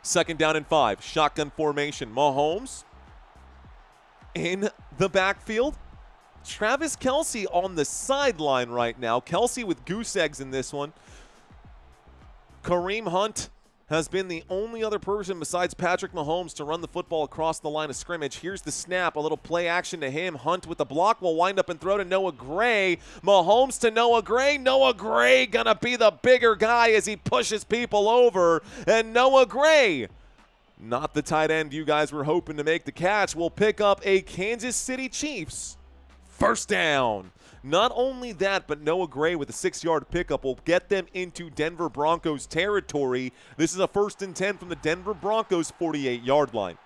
2nd down and 5. Shotgun formation. Mahomes in the backfield. Travis Kelce on the sideline right now. Kelce with goose eggs in this one. Kareem Hunt has been the only other person besides Patrick Mahomes to run the football across the line of scrimmage. Here's the snap, a little play action to him. Hunt with the block will wind up and throw to Noah Gray. Mahomes to Noah Gray. Noah Gray gonna be the bigger guy as he pushes people over. And Noah Gray, not the tight end you guys were hoping to make the catch, will pick up a Kansas City Chiefs 1st down. Not only that, but Noah Gray with a 6-yard pickup will get them into Denver Broncos territory. This is a 1st and 10 from the Denver Broncos 48-yard line.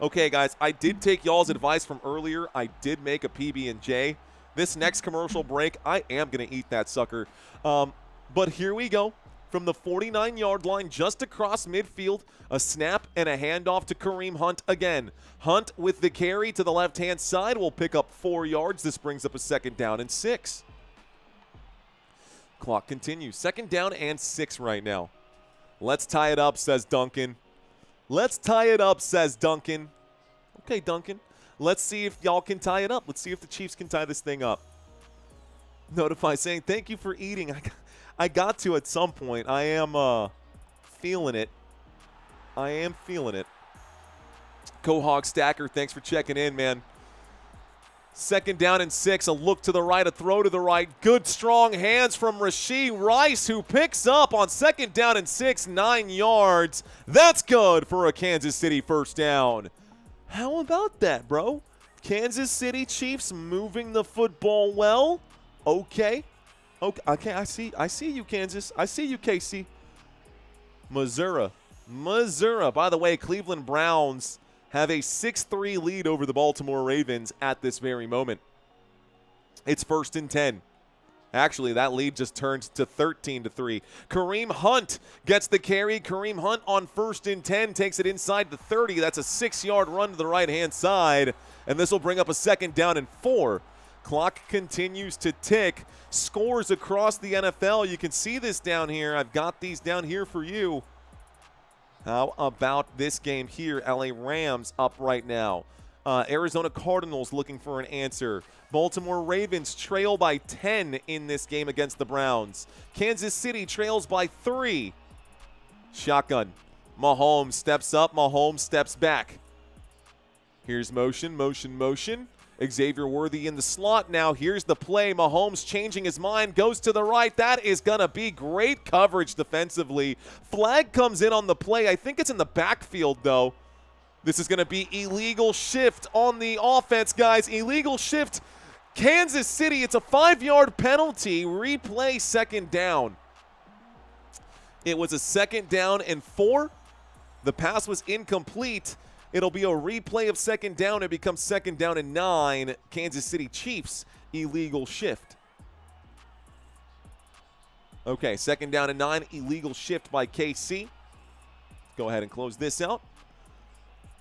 Okay, guys, I did take y'all's advice from earlier. I did make a PB&J. This next commercial break, I am going to eat that sucker. But here we go. From the 49-yard line just across midfield, a snap and a handoff to Kareem Hunt again. Hunt with the carry to the left-hand side will pick up 4 yards. This brings up a 2nd down and 6. Clock continues. 2nd down and 6 right now. Let's tie it up, says Duncan. Let's tie it up, says Duncan. Okay, Duncan. Let's see if y'all can tie it up. Let's see if the Chiefs can tie this thing up. Notify saying, thank you for eating. I got to at some point. I am feeling it. I am feeling it. Cohog Stacker, thanks for checking in, man. 2nd down and 6, a look to the right, a throw to the right. Good, strong hands from Rashee Rice, who picks up on 2nd down and 6, 9 yards. That's good for a Kansas City first down. How about that, bro? Kansas City Chiefs moving the football well. Okay. Okay, I see you, Kansas. I see you, KC. Missouri. By the way, Cleveland Browns have a 6-3 lead over the Baltimore Ravens at this very moment. It's 1st and 10. Actually, that lead just turns to 13-3. Kareem Hunt gets the carry. Kareem Hunt on 1st and 10 takes it inside the 30. That's a 6-yard run to the right-hand side, and this will bring up a 2nd down and 4. Clock continues to tick. Scores across the NFL. You can see this down here. I've got these down here for you. How about this game here? LA Rams up right now. Arizona Cardinals looking for an answer. Baltimore Ravens trail by 10 in this game against the Browns. Kansas City trails by 3. Shotgun. Mahomes steps up. Mahomes steps back. Here's motion. Xavier Worthy in the slot now. Here's the play. Mahomes changing his mind, goes to the right. That is going to be great coverage defensively. Flag comes in on the play. I think it's in the backfield, though. This is going to be illegal shift on the offense, guys. Illegal shift. Kansas City, it's a 5-yard penalty. Replay 2nd down. It was a 2nd down and 4. The pass was incomplete. It'll be a replay of 2nd down. It becomes 2nd down and 9. Kansas City Chiefs, illegal shift. Okay, 2nd down and 9, illegal shift by KC. Go ahead and close this out.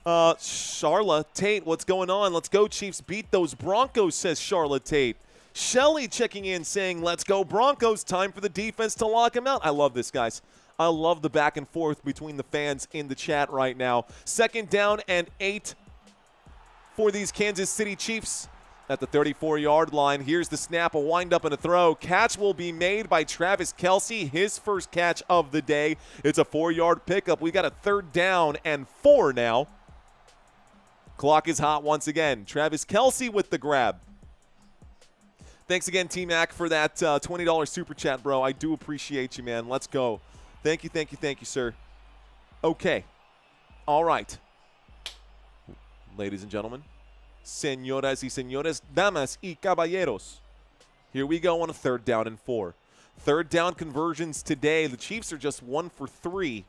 Charla Tate, what's going on? Let's go, Chiefs. Beat those Broncos, says Charlotte Tate. Shelly checking in saying, let's go Broncos. Time for the defense to lock him out. I love this, guys. I love the back and forth between the fans in the chat right now. 2nd down and 8 for these Kansas City Chiefs at the 34-yard line. Here's the snap, a wind-up and a throw. Catch will be made by Travis Kelce, his first catch of the day. It's a 4-yard pickup. We got a 3rd down and 4 now. Clock is hot once again. Travis Kelce with the grab. Thanks again, T-Mac, for that $20 super chat, bro. I do appreciate you, man. Let's go. Thank you, sir. Okay. All right. Ladies and gentlemen, señoras y señores, damas y caballeros. Here we go on a 3rd down and 4. 3rd down conversions today. The Chiefs are just 1 for 3.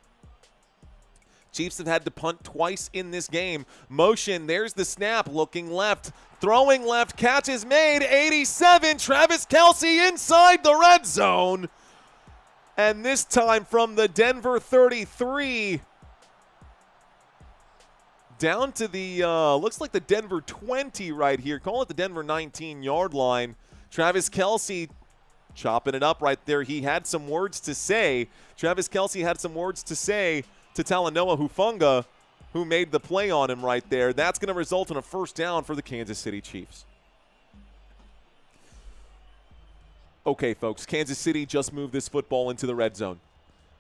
Chiefs have had to punt twice in this game. Motion, there's the snap, looking left, throwing left, catch is made, 87, Travis Kelce inside the red zone. And this time from the Denver 33 down to the, looks like the Denver 20 right here. Call it the Denver 19-yard line. Travis Kelce chopping it up right there. He had some words to say. Travis Kelce had some words to say to Talanoa Hufanga, who made the play on him right there. That's going to result in a 1st down for the Kansas City Chiefs. Okay, folks, Kansas City just moved this football into the red zone.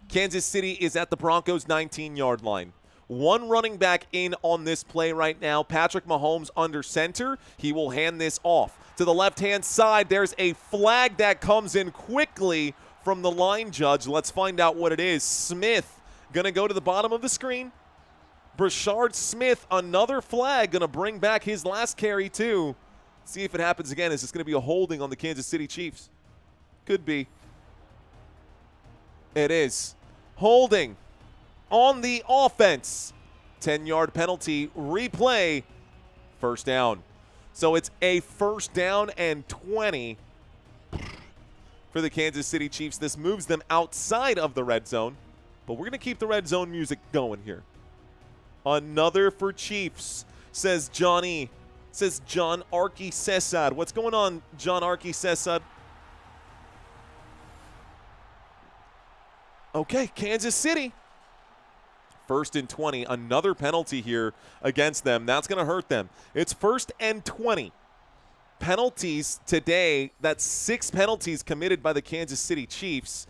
Kansas City is at the Broncos' 19-yard line. 1 running back in on this play right now. Patrick Mahomes under center. He will hand this off. To the left-hand side, there's a flag that comes in quickly from the line judge. Let's find out what it is. Smith going to go to the bottom of the screen. Brashard Smith, another flag, going to bring back his last carry too. See if it happens again. Is this going to be a holding on the Kansas City Chiefs? Could be. It is. Holding on the offense. 10-yard penalty. Replay. 1st down. So it's a 1st down and 20 for the Kansas City Chiefs. This moves them outside of the red zone. But we're going to keep the red zone music going here. Another for Chiefs, says Johnny. Says John Arky Cesar. What's going on, John Arky Cesar? Okay, Kansas City. First and 20, another penalty here against them. That's going to hurt them. It's first and 20. Penalties today, that's 6 penalties committed by the Kansas City Chiefs.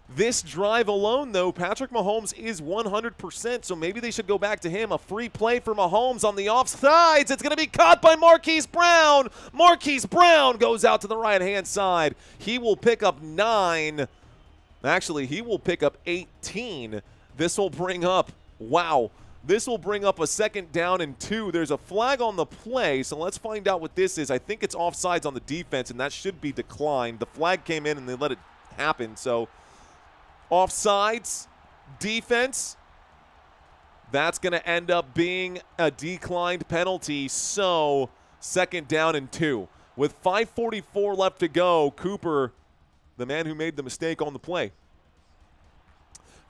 This drive alone, though, Patrick Mahomes is 100%, so maybe they should go back to him. A free play for Mahomes on the offsides. It's going to be caught by Marquise Brown. Marquise Brown goes out to the right-hand side. He will pick up 9. Actually, he will pick up 18. This will bring up, wow, this will bring up a second down and 2. There's a flag on the play, so let's find out what this is. I think it's offsides on the defense, and that should be declined. The flag came in, and they let it happen, so offsides, defense, that's going to end up being a declined penalty. So second down and 2. With 5:44 left to go, Cooper, the man who made the mistake on the play.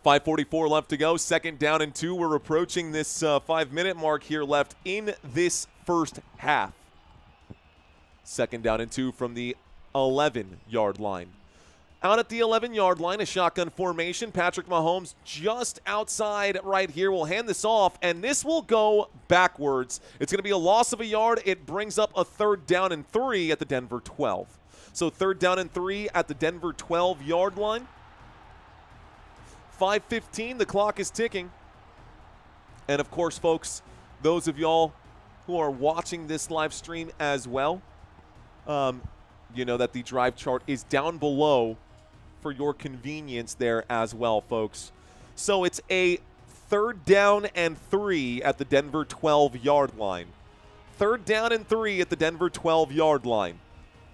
5:44 left to go, second down and 2. We're approaching this 5-minute mark here left in this first half. Second down and 2 from the 11-yard line. Out at the 11-yard line, a shotgun formation. Patrick Mahomes just outside right here will hand this off, and this will go backwards. It's going to be a loss of a yard. It brings up a third down and 3 at the Denver 12. So third down and 3 at the Denver 12-yard line. 5:15, the clock is ticking. And, of course, folks, those of y'all who are watching this live stream as well, you know that the drive chart is down below for your convenience there as well, folks. So it's a third down and 3 at the Denver 12-yard line. Third down and 3 at the Denver 12-yard line.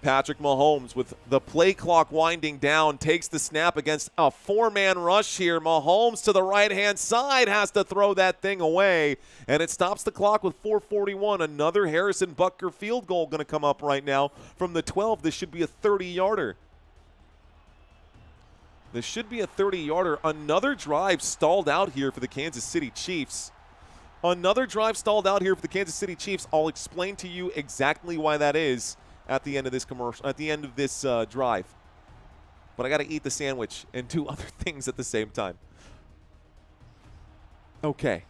Patrick Mahomes, with the play clock winding down, takes the snap against a 4-man rush here. Mahomes to the right-hand side has to throw that thing away, and it stops the clock with 4:41. Another Harrison Butker field goal going to come up right now from the 12. This should be a 30-yarder. This should be a 30-yarder. Another drive stalled out here for the Kansas City Chiefs. Another drive stalled out here for the Kansas City Chiefs. I'll explain to you exactly why that is at the end of this commercial, at the end of this drive. But I got to eat the sandwich and do other things at the same time. Okay.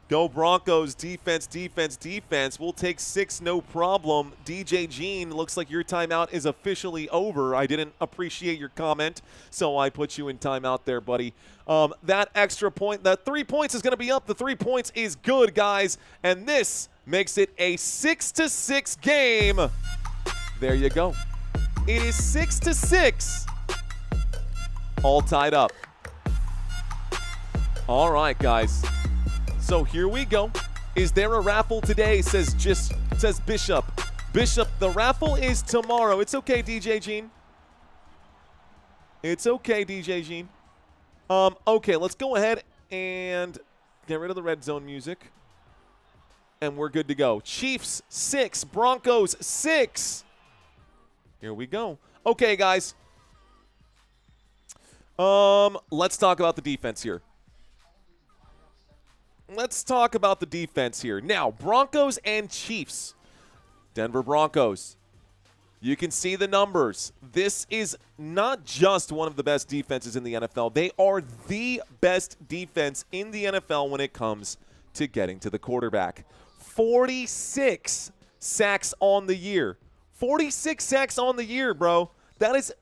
Go Broncos, defense, defense, defense. We'll take 6, no problem. DJ Jean, looks like your timeout is officially over. I didn't appreciate your comment, so I put you in timeout there, buddy. That extra point, that 3 points is going to be up. The 3 points is good, guys, and this makes it a 6-6 game. There you go. It is 6-6. All tied up. All right, guys. So here we go. Is there a raffle today? Says Bishop. Bishop, the raffle is tomorrow. It's okay, DJ Jean. It's okay, DJ Jean. Okay, let's go ahead and get rid of the red zone music. And we're good to go. Chiefs 6, Broncos 6. Here we go. Okay, guys. Let's talk about the defense here. Let's talk about the defense here. Now, Broncos and Chiefs. Denver Broncos. You can see the numbers. This is not just one of the best defenses in the NFL. They are the best defense in the NFL when it comes to getting to the quarterback. 46 sacks on the year. 46 sacks on the year, bro. That is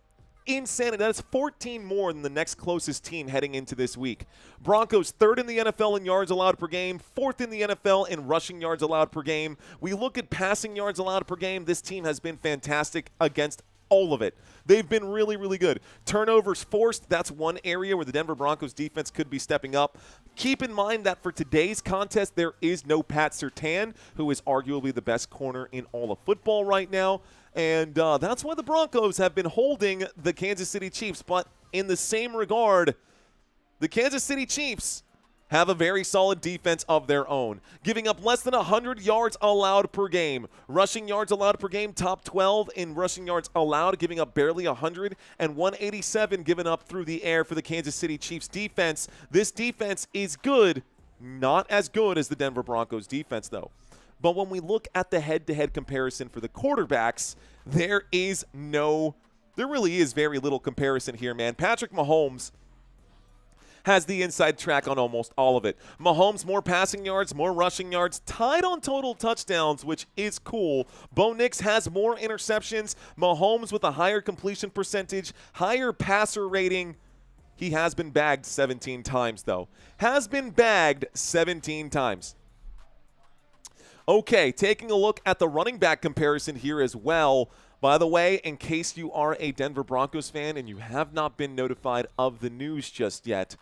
insanity. That is 14 more than the next closest team heading into this week. Broncos 3rd in the NFL in yards allowed per game, 4th in the NFL in rushing yards allowed per game. We look at passing yards allowed per game. This team has been fantastic against all of it. They've been really, really good. Turnovers forced, that's one area where the Denver Broncos defense could be stepping up. Keep in mind that for today's contest, there is no Pat Surtain, who is arguably the best corner in all of football right now. And that's why the Broncos have been holding the Kansas City Chiefs. But in the same regard, the Kansas City Chiefs have a very solid defense of their own, giving up less than 100 yards allowed per game. Rushing yards allowed per game, top 12 in rushing yards allowed, giving up barely 100, and 187 given up through the air for the Kansas City Chiefs defense. This defense is good, not as good as the Denver Broncos defense, though. But when we look at the head-to-head comparison for the quarterbacks, there really is very little comparison here, man. Patrick Mahomes has the inside track on almost all of it. Mahomes, more passing yards, more rushing yards, tied on total touchdowns, which is cool. Bo Nix has more interceptions. Mahomes with a higher completion percentage, higher passer rating. He has been bagged 17 times, though. Has been bagged 17 times. Okay, taking a look at the running back comparison here as well. By the way, in case you are a Denver Broncos fan and you have not been notified of the news just yet,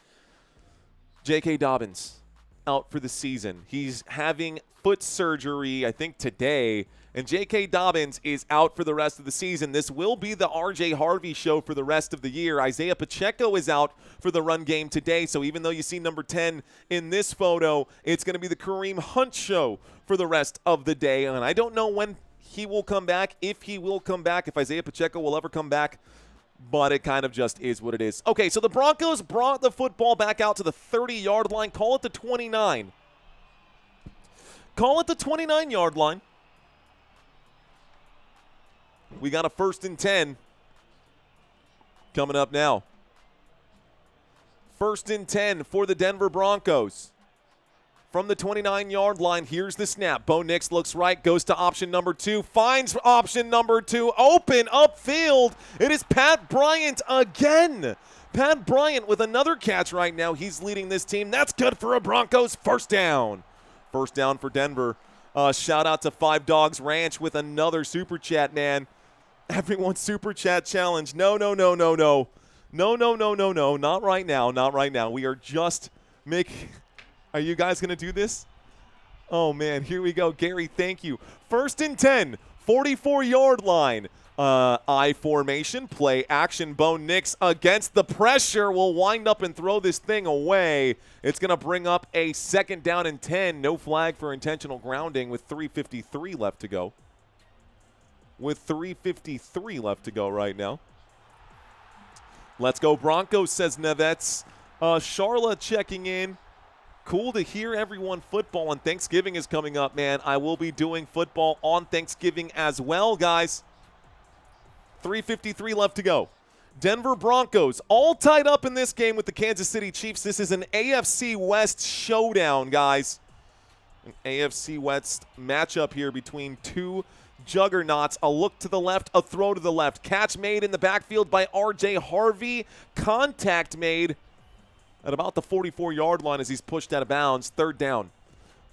J.K. Dobbins out for the season. He's having foot surgery, I think, today, and J.K. Dobbins is out for the rest of the season. This will be the R.J. Harvey show for the rest of the year. Isaiah Pacheco is out for the run game today, so even though you see number 10 in this photo, it's going to be the Kareem Hunt show for the rest of the day, and I don't know when he will come back, if he will come back, if Isaiah Pacheco will ever come back, but it kind of just is what it is. Okay, so the Broncos brought the football back out to the 30-yard line. Call it the 29. Call it the 29-yard line. We got a 1st and 10 coming up now. 1st and 10 for the Denver Broncos. From the 29-yard line, here's the snap. Bo Nix looks right, goes to option number 2, finds option number 2, open upfield. It is Pat Bryant again. Pat Bryant with another catch right now. He's leading this team. That's good for a Broncos 1st down. 1st down for Denver. Shout out to 5 Dogs Ranch with another super chat, man. Everyone super chat challenge. No. No, not right now. Not right now. We are just making... Are you guys going to do this? Oh, man, here we go. Gary, thank you. 1st and 10, 44-yard line. I formation, play action. Bo Nix against the pressure will wind up and throw this thing away. It's going to bring up a 2nd down and 10. No flag for intentional grounding with 3:53 left to go. With 3:53 left to go right now. Let's go Broncos, says Nevets. Charla checking in. Cool to hear everyone. Football on Thanksgiving is coming up, man. I will be doing football on Thanksgiving as well, guys. 3:53 left to go. Denver Broncos all tied up in this game with the Kansas City Chiefs. This is an AFC West showdown, guys. An AFC West matchup here between two juggernauts. A look to the left, a throw to the left. Catch made in the backfield by R.J. Harvey. Contact made at about the 44-yard line as he's pushed out of bounds. 3rd down.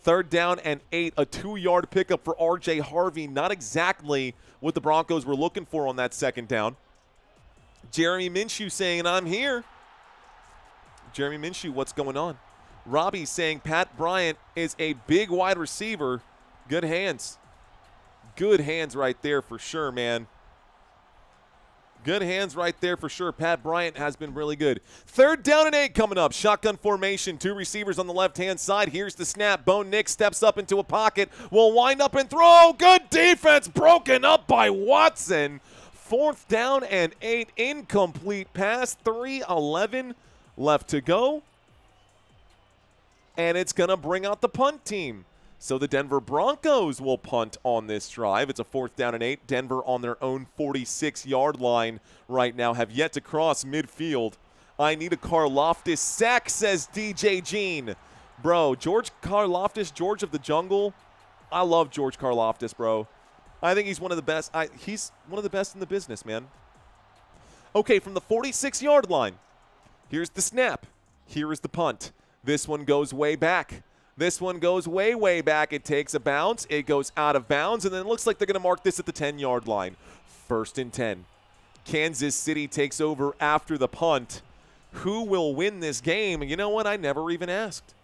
3rd down and 8. A 2-yard pickup for R.J. Harvey. Not exactly what the Broncos were looking for on that 2nd down. Jeremy Minshew saying, I'm here. Jeremy Minshew, what's going on? Robbie saying Pat Bryant is a big wide receiver. Good hands. Good hands right there for sure, man. Good hands right there for sure. Pat Bryant has been really good. 3rd down and 8 coming up. Shotgun formation. 2 receivers on the left-hand side. Here's the snap. Bo Nix steps up into a pocket. Will wind up and throw. Good defense. Broken up by Watson. 4th down and 8. Incomplete pass. 3:11 left to go. And it's going to bring out the punt team. So the Denver Broncos will punt on this drive. It's a 4th down and 8. Denver on their own 46-yard line right now, have yet to cross midfield. I need a Karlaftis sack, says DJ Jean. Bro, George Karlaftis, George of the Jungle. I love George Karlaftis, bro. I think he's one of the best. He's one of the best in the business, man. Okay, from the 46-yard line, here's the snap. Here is the punt. This one goes way back. This one goes way, way back. It takes a bounce. It goes out of bounds, and then it looks like they're going to mark this at the 10-yard line. 1st and 10. Kansas City takes over after the punt. Who will win this game? And you know what? I never even asked.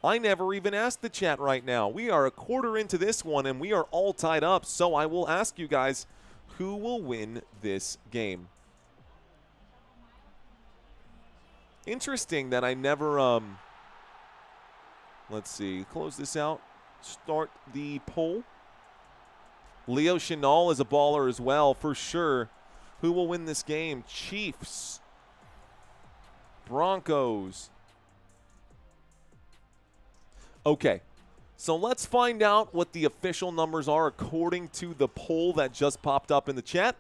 I never even asked the chat right now. We are a quarter into this one, and we are all tied up, so I will ask you guys, who will win this game? Interesting that I never let's see. Close this out. Start the poll. Leo Chenal is a baller as well, for sure. Who will win this game? Chiefs. Broncos. Okay. So let's find out what the official numbers are according to the poll that just popped up in the chat.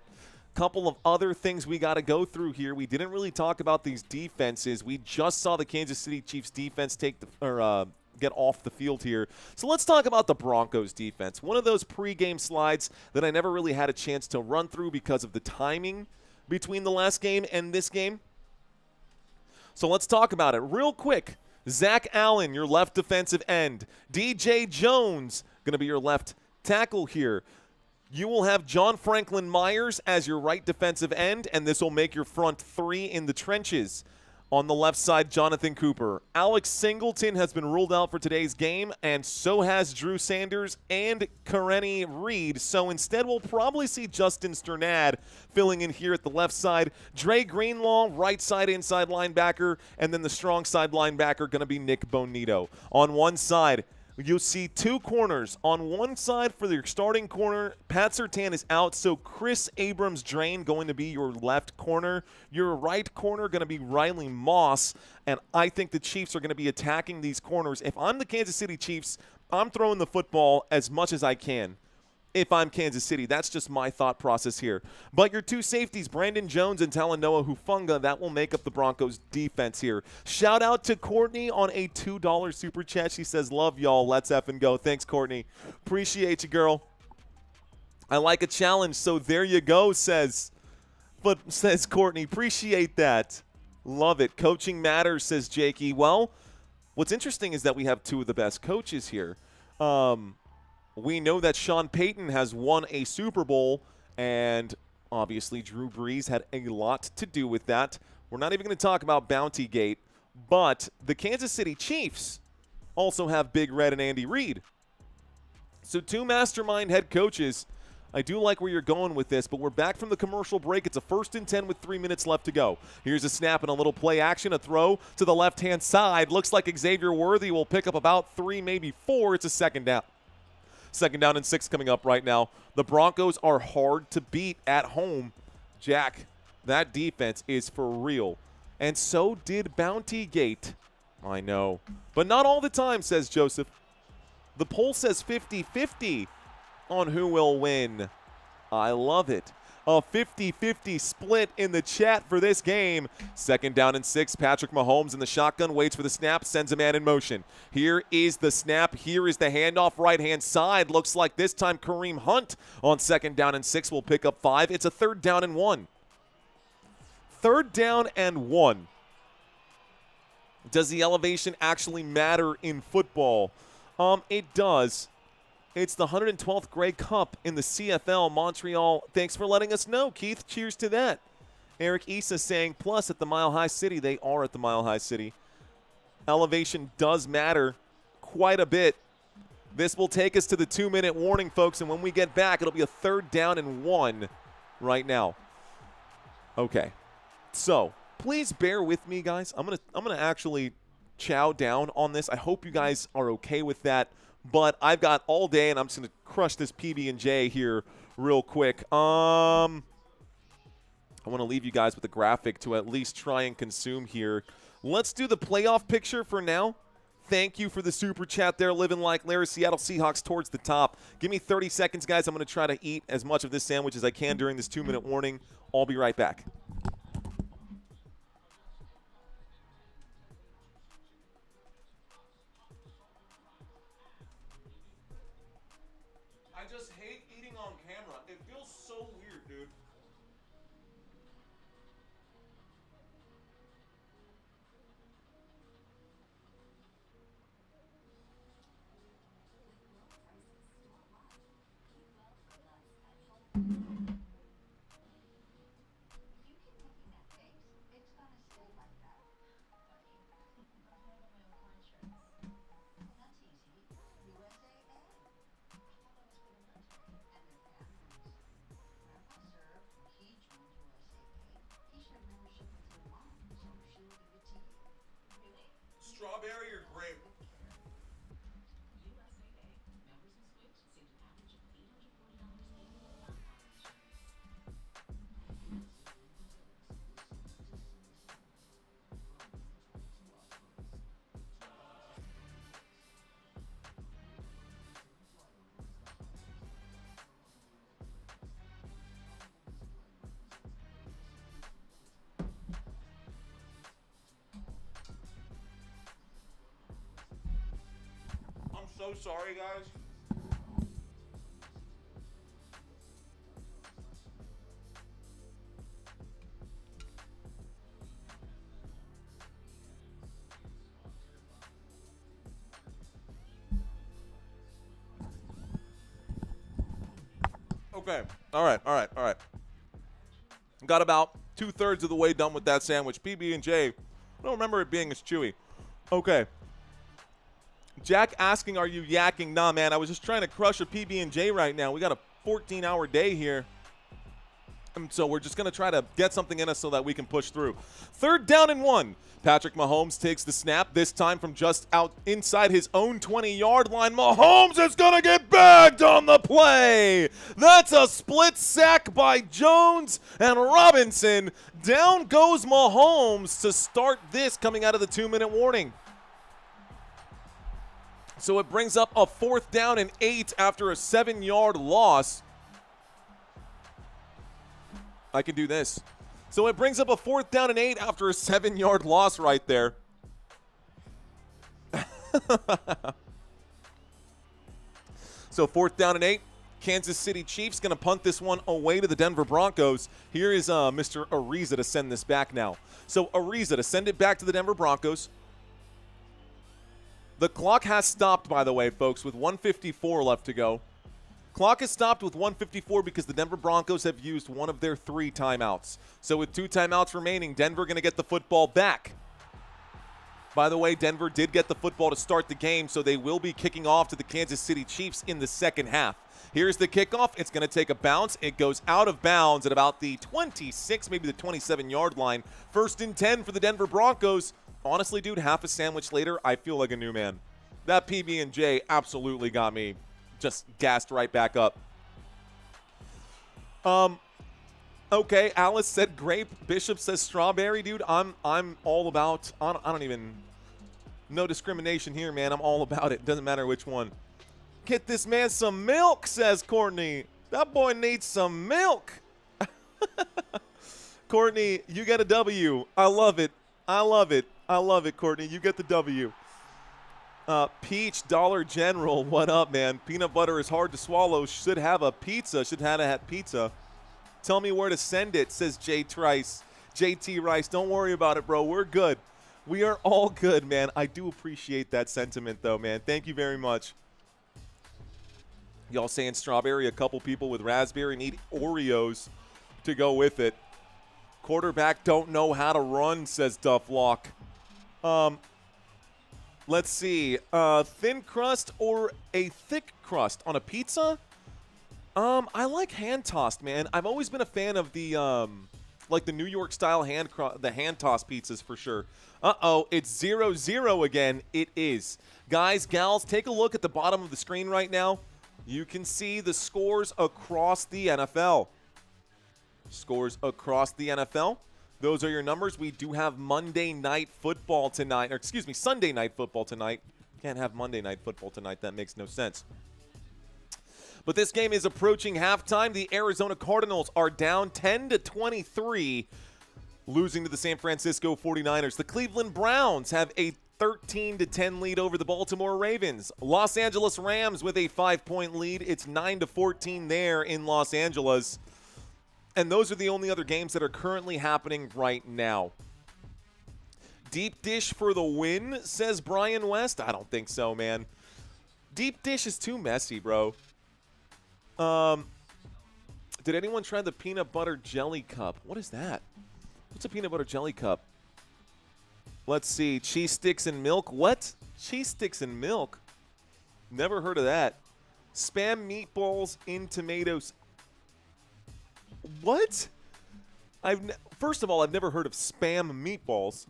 Couple of other things we got to go through here. We didn't really talk about these defenses. We just saw the Kansas City Chiefs defense get off the field here. So let's talk about the Broncos defense. One of those pregame slides that I never really had a chance to run through because of the timing between the last game and this game. So let's talk about it real quick. Zach Allen, your left defensive end. DJ Jones, going to be your left tackle here. You will have John Franklin Myers as your right defensive end, and this will make your front three in the trenches. On the left side, Jonathan Cooper. Alex Singleton has been ruled out for today's game, and so has Drew Sanders and Karene Reed. So instead, we'll probably see Justin Sternad filling in here at the left side. Dre Greenlaw, right side inside linebacker, and then the strong side linebacker going to be Nick Bonito. On one side, you'll see two corners. On one side for your starting corner, Pat Surtain is out, so Chris Abrams-Drain going to be your left corner. Your right corner going to be Riley Moss, and I think the Chiefs are going to be attacking these corners. If I'm the Kansas City Chiefs, I'm throwing the football as much as I can. If I'm Kansas City, that's just my thought process here. But your two safeties, Brandon Jones and Talanoa Hufanga, that will make up the Broncos defense here. Shout out to Courtney on a $2 super chat. She says, love y'all. Let's effing go. Thanks, Courtney. Appreciate you, girl. I like a challenge, so there you go, says Courtney. Appreciate that. Love it. Coaching matters, says Jakey. Well, what's interesting is that we have two of the best coaches here. We know that Sean Payton has won a Super Bowl, and obviously Drew Brees had a lot to do with that. We're not even going to talk about Bounty Gate, but the Kansas City Chiefs also have Big Red and Andy Reid. So two mastermind head coaches. I do like where you're going with this, but we're back from the commercial break. It's a 1st and 10 with 3 minutes left to go. Here's a snap and a little play action, a throw to the left-hand side. Looks like Xavier Worthy will pick up about 3, maybe 4. It's a second down. 2nd down and 6 coming up right now. The Broncos are hard to beat at home. Jack, that defense is for real. And so did Bounty Gate. I know. But not all the time, says Joseph. The poll says 50-50 on who will win. I love it. A 50-50 split in the chat for this game. 2nd down and 6. Patrick Mahomes in the shotgun, waits for the snap, sends a man in motion. Here is the snap. Here is the handoff right-hand side. Looks like this time Kareem Hunt on 2nd down and 6 will pick up 5. It's a 3rd down and 1. 3rd down and 1. Does the elevation actually matter in football? It does. It's the 112th Grey Cup in the CFL. Montreal, thanks for letting us know, Keith. Cheers to that. Eric Issa saying, plus at the Mile High City, they are at the Mile High City. Elevation does matter quite a bit. This will take us to the 2-minute warning, folks, and when we get back, it'll be a 3rd down and 1 right now. Okay, so please bear with me, guys. I'm gonna actually chow down on this. I hope you guys are okay with that. But I've got all day, and I'm just going to crush this PB&J here real quick. I want to leave you guys with a graphic to at least try and consume here. Let's do the playoff picture for now. Thank you for the super chat there, Living Like Larry. Seattle Seahawks towards the top. Give me 30 seconds, guys. I'm going to try to eat as much of this sandwich as I can during this 2-minute warning. I'll be right back. I just hate eating on camera. It feels so weird, dude. Strawberry or grape? so sorry, guys. Okay. All right. Got about 2/3 of the way done with that sandwich. PB&J, I don't remember it being as chewy. Okay. Jack asking, are you yakking? Nah, man, I was just trying to crush a PB&J right now. We got a 14-hour day here. And so we're just going to try to get something in us so that we can push through. 3rd down and 1. Patrick Mahomes takes the snap, this time from just out inside his own 20-yard line. Mahomes is going to get bagged on the play. That's a split sack by Jones and Robinson. Down goes Mahomes to start this coming out of the 2-minute warning. So it brings up a 4th down and 8 after a 7-yard loss. I can do this. So it brings up a 4th down and 8 after a 7-yard loss right there. So 4th down and 8. Kansas City Chiefs going to punt this one away to the Denver Broncos. Here is Mr. Ariza to send this back now. So Ariza to send it back to the Denver Broncos. The clock has stopped, by the way, folks, with 1:54 left to go. Clock is stopped with 1:54 because the Denver Broncos have used one of their 3 timeouts. So with 2 timeouts remaining, Denver going to get the football back. By the way, Denver did get the football to start the game, so they will be kicking off to the Kansas City Chiefs in the second half. Here's the kickoff. It's going to take a bounce. It goes out of bounds at about the 26, maybe the 27-yard line. 1st and 10 for the Denver Broncos. Honestly, dude, half a sandwich later, I feel like a new man. That PB&J absolutely got me just gassed right back up. Okay, Alice said grape. Bishop says strawberry, dude. I'm all about. I don't even. No discrimination here, man. I'm all about it. Doesn't matter which one. Get this man some milk, says Courtney. That boy needs some milk. Courtney, you get a W. I love it. I love it. I love it, Courtney. You get the W. Peach, Dollar General, what up, man? Peanut butter is hard to swallow. Should have a pizza. Should have a pizza. Tell me where to send it, says JT Rice. Don't worry about it, bro. We're good. We are all good, man. I do appreciate that sentiment, though, man. Thank you very much. Y'all saying strawberry. A couple people with raspberry need Oreos to go with it. Quarterback don't know how to run, says Duff Lock. Let's see. Thin crust or a thick crust on a pizza? I like hand tossed, man. I've always been a fan of the like the New York style hand tossed pizzas for sure. It's 0-0 again. It is. Guys, gals, take a look at the bottom of the screen right now. You can see the scores across the NFL. Scores across the NFL. Those are your numbers. We do have Monday Night Football tonight. Or excuse me, Sunday Night Football tonight. Can't have Monday Night Football tonight. That makes no sense. But this game is approaching halftime. The Arizona Cardinals are down 10-23, losing to the San Francisco 49ers. The Cleveland Browns have a 13-10 lead over the Baltimore Ravens. Los Angeles Rams with a 5-point lead. It's 9-14 there in Los Angeles. And those are the only other games that are currently happening right now. Deep dish for the win, says Brian West. I don't think so, man. Deep dish is too messy, bro. Did anyone try the peanut butter jelly cup? What is that? What's a peanut butter jelly cup? Let's see. Cheese sticks and milk. What? Cheese sticks and milk? Never heard of that. Spam meatballs in tomatoes. What? First of all, I've never heard of spam meatballs.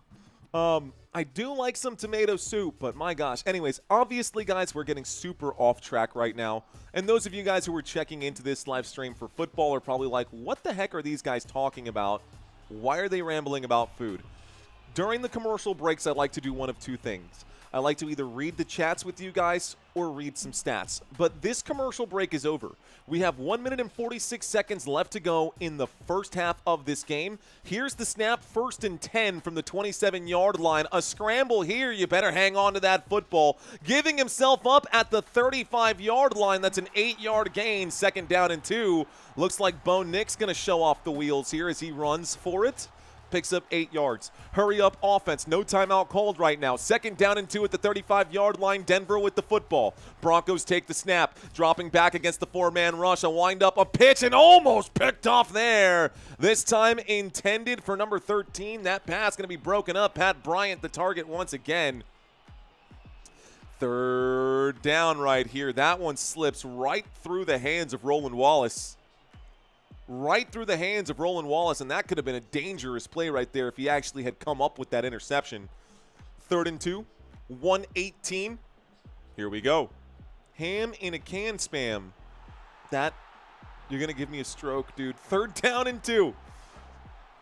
I do like some tomato soup, but my gosh. Anyways, obviously, guys, we're getting super off track right now. And those of you guys who are checking into this live stream for football are probably like, what the heck are these guys talking about? Why are they rambling about food? During the commercial breaks, I like to do one of two things. I like to either read the chats with you guys or read some stats. But this commercial break is over. We have 1 minute and 46 seconds left to go in the first half of this game. Here's the snap, 1st and 10 from the 27-yard line. A scramble here. You better hang on to that football. Giving himself up at the 35-yard line. That's an 8-yard gain. 2nd down and 2. Looks like Bo Nix going to show off the wheels here as he runs for it. Picks up 8 yards. Hurry up offense. No timeout called right now. 2nd down and 2 at the 35-yard line. Denver with the football. Broncos take the snap. Dropping back against the 4-man rush. A wind up, a pitch, and almost picked off there. This time intended for number 13. That pass going to be broken up. Pat Bryant the target once again. 3rd down right here. That one slips right through the hands of Roland Wallace. Right through the hands of Roland Wallace, and that could have been a dangerous play right there if he actually had come up with that interception. 3rd and 2, 1:18. Here we go. Ham in a can spam. That, you're going to give me a stroke, dude. 3rd down and 2.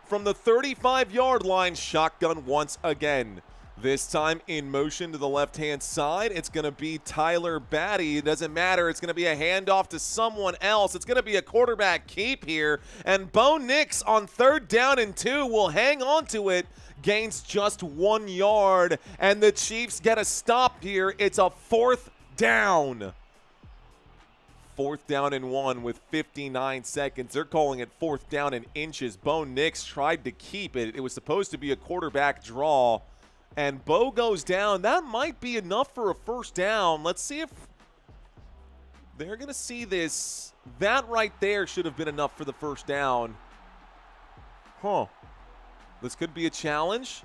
From the 35-yard line, shotgun once again. This time in motion to the left-hand side. It's going to be Tyler Batty. It doesn't matter. It's going to be a handoff to someone else. It's going to be a quarterback keep here. And Bo Nix on 3rd down and 2 will hang on to it. Gains just 1 yard. And the Chiefs get a stop here. It's a 4th down. 4th down and 1 with 59 seconds. They're calling it 4th down and inches. Bo Nix tried to keep it. It was supposed to be a quarterback draw. And Bo goes down. That might be enough for a 1st down. Let's see if they're going to see this. That right there should have been enough for the 1st down. This could be a challenge.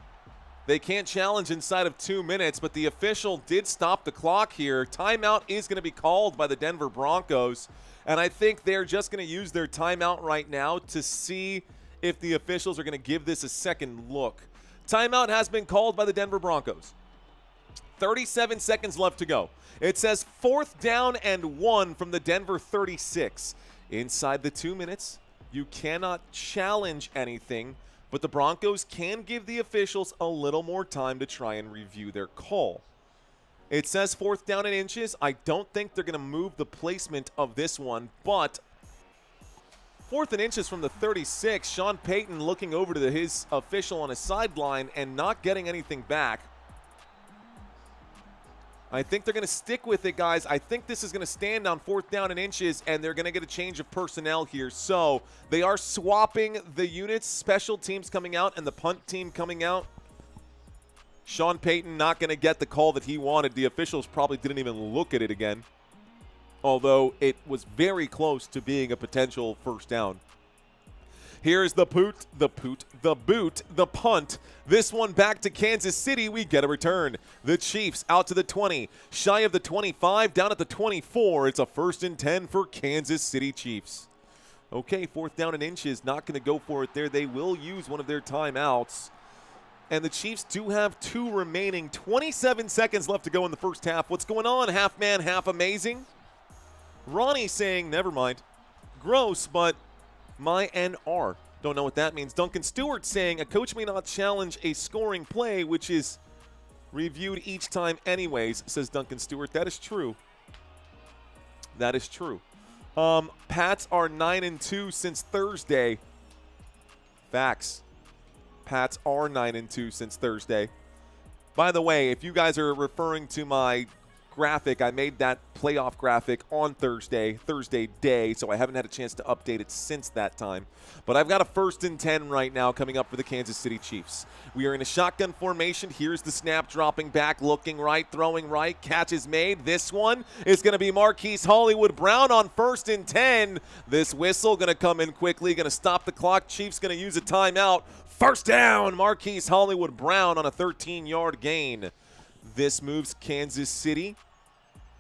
They can't challenge inside of 2 minutes, but the official did stop the clock here. Timeout is going to be called by the Denver Broncos. And I think they're just going to use their timeout right now to see if the officials are going to give this a second look. Timeout has been called by the Denver Broncos. 37 seconds left to go. It says 4th down and 1 from the Denver 36. Inside the 2 minutes, you cannot challenge anything, but the Broncos can give the officials a little more time to try and review their call. It says 4th down and inches. I don't think they're going to move the placement of this one, but 4th and inches from the 36. Sean Payton looking over to his official on his sideline and not getting anything back. I think they're going to stick with it, guys. I think this is going to stand on 4th down and inches, and they're going to get a change of personnel here. So they are swapping the units, special teams coming out and the punt team coming out. Sean Payton not going to get the call that he wanted. The officials probably didn't even look at it again, although it was very close to being a potential 1st down. Here's the boot, the punt. This one back to Kansas City. We get a return. The Chiefs out to the 20, shy of the 25, down at the 24. It's a 1st and 10 for Kansas City Chiefs. Okay, 4th down and inches. Not going to go for it there. They will use one of their timeouts. And the Chiefs do have 2 remaining. 27 seconds left to go in the first half. What's going on? Half man, half amazing. Ronnie saying, never mind. Gross, but my NR. Don't know what that means. Duncan Stewart saying, a coach may not challenge a scoring play, which is reviewed each time anyways, says Duncan Stewart. That is true. That is true. Pats are 9-2 since Thursday. Facts. Pats are 9-2 since Thursday. By the way, if you guys are referring to my graphic, I made that playoff graphic on Thursday day, so I haven't had a chance to update it since that time. But I've got a 1st and 10 right now coming up for the Kansas City Chiefs. We are in a shotgun formation. Here's the snap, dropping back, looking right, throwing right. Catch is made. This one is going to be Marquise Hollywood Brown on 1st and 10. This whistle going to come in quickly, going to stop the clock. Chiefs going to use a timeout. 1st down, Marquise Hollywood Brown on a 13-yard gain. This moves Kansas City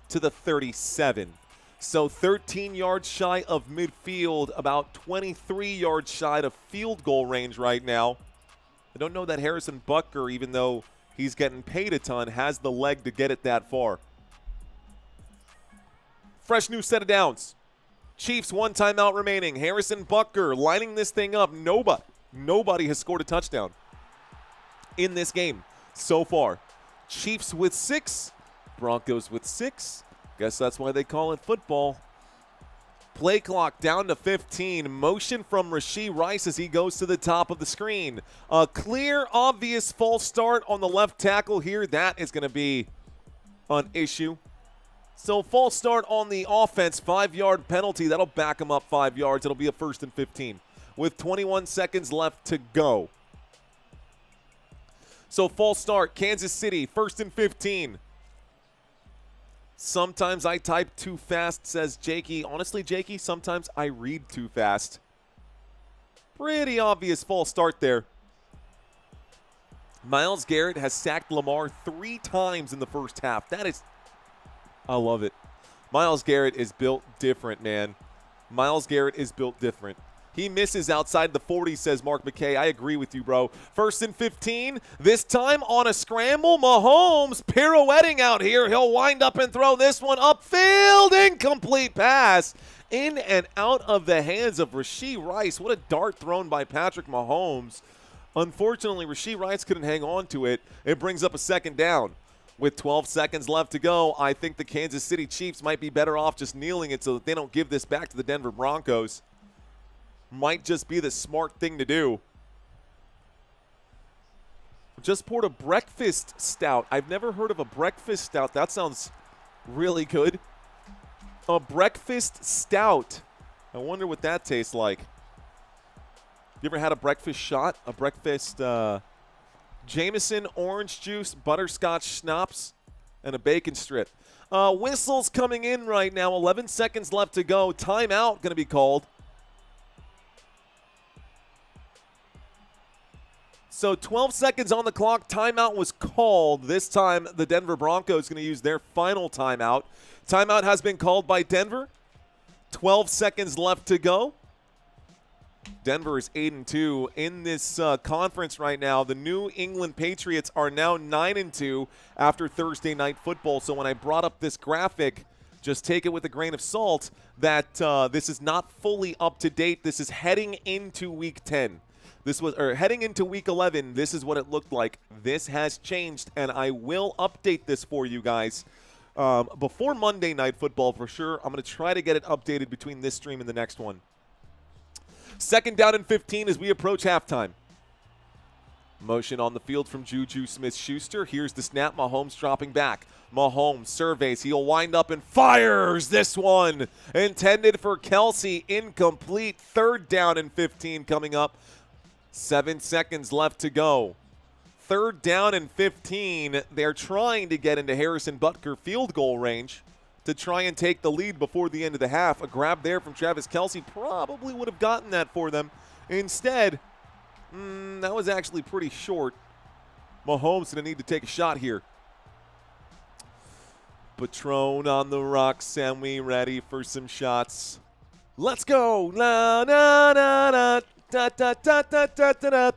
to the 37. So 13 yards shy of midfield, about 23 yards shy of field goal range right now. I don't know that Harrison Butker, even though he's getting paid a ton, has the leg to get it that far. Fresh new set of downs. Chiefs 1 timeout remaining. Harrison Butker lining this thing up. Nobody has scored a touchdown in this game so far. Chiefs with 6. Broncos with 6. Guess that's why they call it football. Play clock down to 15. Motion from Rashee Rice as he goes to the top of the screen. A clear, obvious false start on the left tackle here. That is going to be an issue. So false start on the offense, 5-yard penalty. That'll back him up 5 yards. It'll be a 1st and 15 with 21 seconds left to go. So false start, Kansas City, 1st and 15. Sometimes I type too fast, says Jakey. Honestly, Jakey, sometimes I read too fast. Pretty obvious false start there. Myles Garrett has sacked Lamar 3 times in the first half. That is, I love it. Myles Garrett is built different, man. Myles Garrett is built different. He misses outside the 40, says Mark McKay. I agree with you, bro. 1st and 15. This time on a scramble. Mahomes pirouetting out here. He'll wind up and throw this one upfield. Incomplete pass. In and out of the hands of Rashee Rice. What a dart thrown by Patrick Mahomes. Unfortunately, Rashee Rice couldn't hang on to it. It brings up a 2nd down. With 12 seconds left to go, I think the Kansas City Chiefs might be better off just kneeling it so that they don't give this back to the Denver Broncos. Might just be the smart thing to do. Just poured a breakfast stout. I've never heard of a breakfast stout. That sounds really good. A breakfast stout. I wonder what that tastes like. You ever had a breakfast shot? A breakfast Jameson, orange juice, butterscotch schnapps, and a bacon strip. Whistles coming in right now. 11 seconds left to go. Timeout going to be called. So 12 seconds on the clock. Timeout was called. This time the Denver Broncos going to use their final timeout. Timeout has been called by Denver. 12 seconds left to go. Denver is 8-2 in this conference right now. The New England Patriots are now 9-2 after Thursday Night Football. So when I brought up this graphic, just take it with a grain of salt that this is not fully up to date. This is heading into Week 10. Heading into Week 11, this is what it looked like. This has changed, and I will update this for you guys before Monday Night Football for sure. I'm going to try to get it updated between this stream and the next one. 2nd down and 15 as we approach halftime. Motion on the field from JuJu Smith-Schuster. Here's the snap. Mahomes dropping back. Mahomes surveys. He'll wind up and fires this one. Intended for Kelce. Incomplete. 3rd down and 15 coming up. 7 seconds left to go. 3rd down and 15. They're trying to get into Harrison Butker field goal range to try and take the lead before the end of the half. A grab there from Travis Kelce probably would have gotten that for them. Instead, that was actually pretty short. Mahomes going to need to take a shot here. Patron on the rocks, and we ready for some shots. Let's go. La, na, na, na. Da, da, da, da, da, da, da.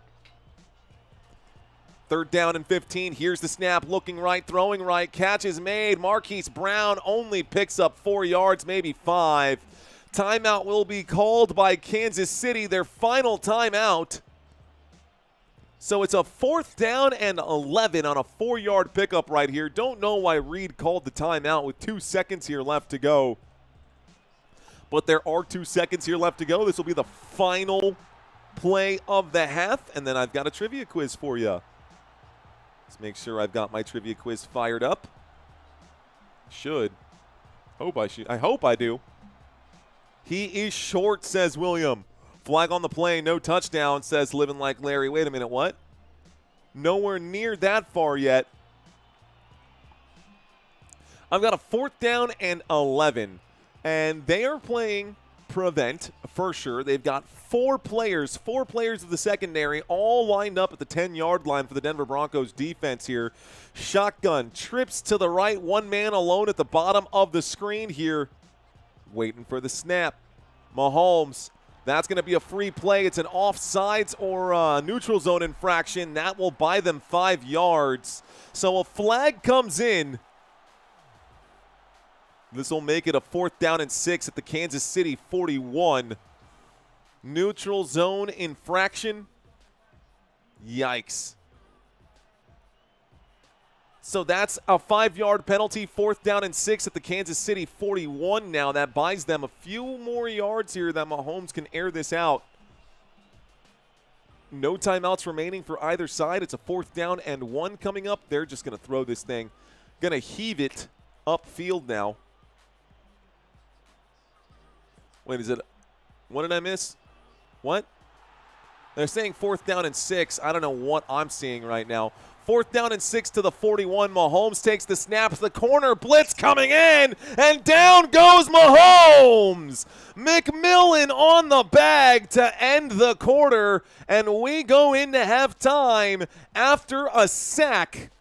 3rd down and 15. Here's the snap. Looking right, throwing right. Catch is made. Marquise Brown only picks up 4 yards, maybe 5. Timeout will be called by Kansas City, their final timeout. So it's a 4th down and 11 on a 4-yard pickup right here. Don't know why Reed called the timeout with 2 seconds here left to go. But there are 2 seconds here left to go. This will be the final play of the half, and then I've got a trivia quiz for you. Let's make sure I've got my trivia quiz fired up. Should. I hope I do. He is short, says William. Flag on the play, no touchdown, says Living Like Larry. Wait a minute, what? Nowhere near that far yet. I've got a 4th down and 11, and they are playing prevent for sure. They've got 4 players of the secondary all lined up at the 10-yard line for the Denver Broncos defense here. Shotgun trips to the right, 1 man alone at the bottom of the screen here, waiting for the snap. Mahomes, that's going to be a free play. It's an offsides or a neutral zone infraction. That will buy them 5 yards. So a flag comes in. This will make it a 4th down and 6 at the Kansas City 41. Neutral zone infraction. Yikes. So that's a 5-yard penalty, 4th down and 6 at the Kansas City 41 now. That buys them a few more yards here that Mahomes can air this out. No timeouts remaining for either side. It's a 4th down and 1 coming up. They're just going to throw this thing. Going to heave it upfield now. Wait, is it? What did I miss? What? They're saying 4th down and 6. I don't know what I'm seeing right now. 4th down and 6 to the 41. Mahomes takes the snap to the corner. Blitz coming in, and down goes Mahomes. McMillan on the bag to end the quarter, and we go into halftime after a sack.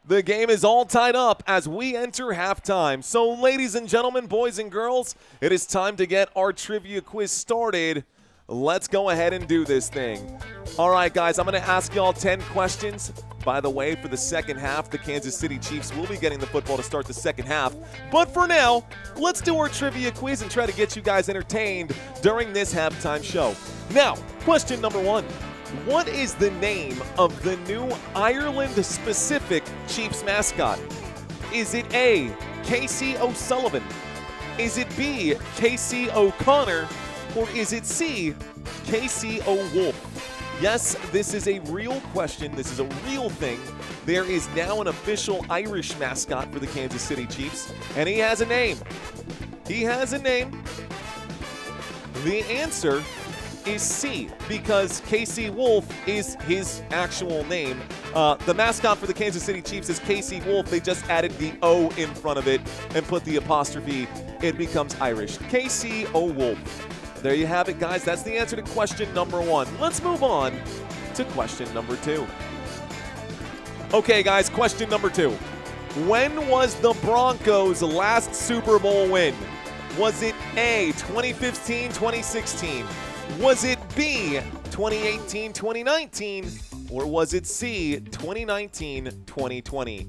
The game is all tied up as we enter halftime. So, ladies and gentlemen, boys and girls, it is time to get our trivia quiz started. Let's go ahead and do this thing. All right, guys, I'm going to ask y'all 10 questions. By the way, for the second half, the Kansas City Chiefs will be getting the football to start the second half. But for now, let's do our trivia quiz and try to get you guys entertained during this halftime show. Now, question number 1. What is the name of the new Ireland-specific Chiefs mascot? Is it A, Casey O'Sullivan? Is it B, Casey O'Connor? Or is it C, Casey O'Wolf? Yes, this is a real question. This is a real thing. There is now an official Irish mascot for the Kansas City Chiefs, and he has a name. He has a name. The answer is C, because Casey Wolf is his actual name. The mascot for the Kansas City Chiefs is Casey Wolf. They just added the O in front of it and put the apostrophe. It becomes Irish. Casey O'Wolf. There you have it, guys. That's the answer to question number 1. Let's move on to question number 2. Okay, guys, question number 2. When was the Broncos' last Super Bowl win? Was it A, 2015-2016? Was it B, 2018-2019? Or was it C, 2019-2020?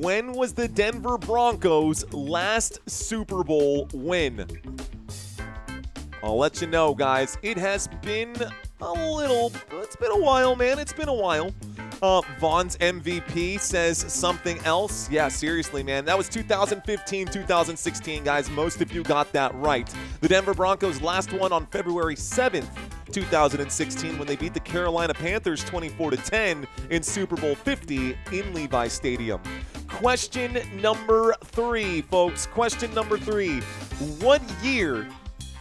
When was the Denver Broncos' last Super Bowl win? I'll let you know, guys. It has been it's been a while, man. It's been a while. Vaughn's MVP says something else. Yeah, seriously, man. That was 2015-2016, guys. Most of you got that right. The Denver Broncos last won on February 7th, 2016, when they beat the Carolina Panthers 24-10 in Super Bowl 50 in Levi Stadium. Question number 3, folks. Question number 3. What year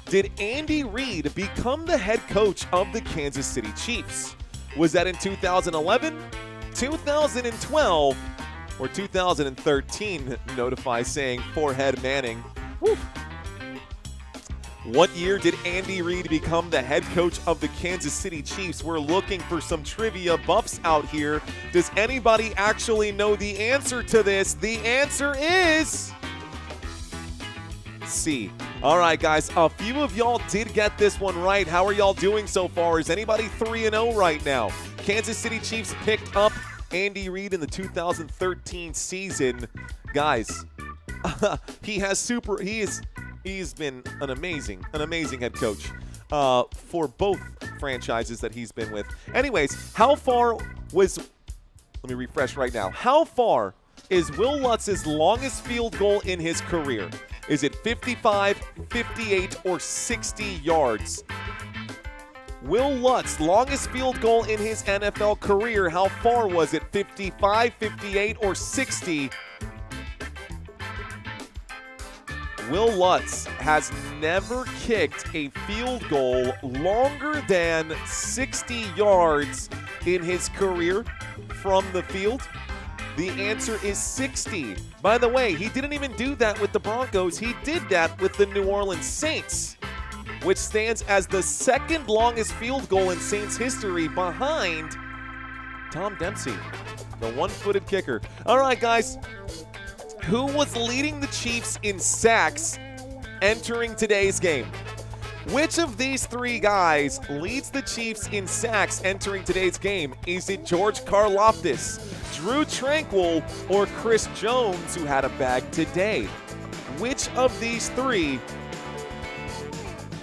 did Andy Reid become the head coach of the Kansas City Chiefs? Was that in 2011, 2012, or 2013? Notify saying forehead Manning. Woo. What year did Andy Reid become the head coach of the Kansas City Chiefs? We're looking for some trivia buffs out here. Does anybody actually know the answer to this? The answer is C. All right, guys, a few of y'all did get this one right. How are y'all doing so far? Is anybody 3-0 right now? Kansas City Chiefs picked up Andy Reid in the 2013 season. Guys, he's been an amazing head coach for both franchises that he's been with. Anyways, let me refresh right now. How far is Will Lutz's longest field goal in his career? Is it 55, 58, or 60 yards? Will Lutz, longest field goal in his NFL career, how far was it? 55, 58, or 60? Will Lutz has never kicked a field goal longer than 60 yards in his career from the field. The answer is 60. By the way, he didn't even do that with the Broncos. He did that with the New Orleans Saints, which stands as the second longest field goal in Saints history behind Tom Dempsey, the one-footed kicker. All right, guys. Who was leading the Chiefs in sacks entering today's game? Which of these 3 guys leads the Chiefs in sacks entering today's game? Is it George Karlaftis, Drew Tranquill, or Chris Jones, who had a bag today? Which of these 3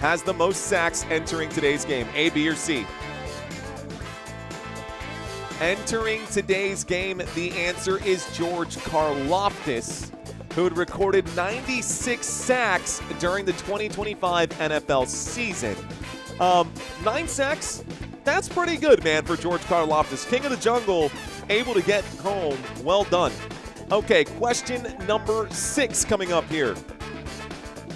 has the most sacks entering today's game? A, B, or C? Entering today's game, the answer is George Karlaftis, who had recorded 96 sacks during the 2025 NFL season. 9 sacks, that's pretty good, man, for George Karlaftis. King of the jungle, able to get home. Well done. Okay, question number 6 coming up here.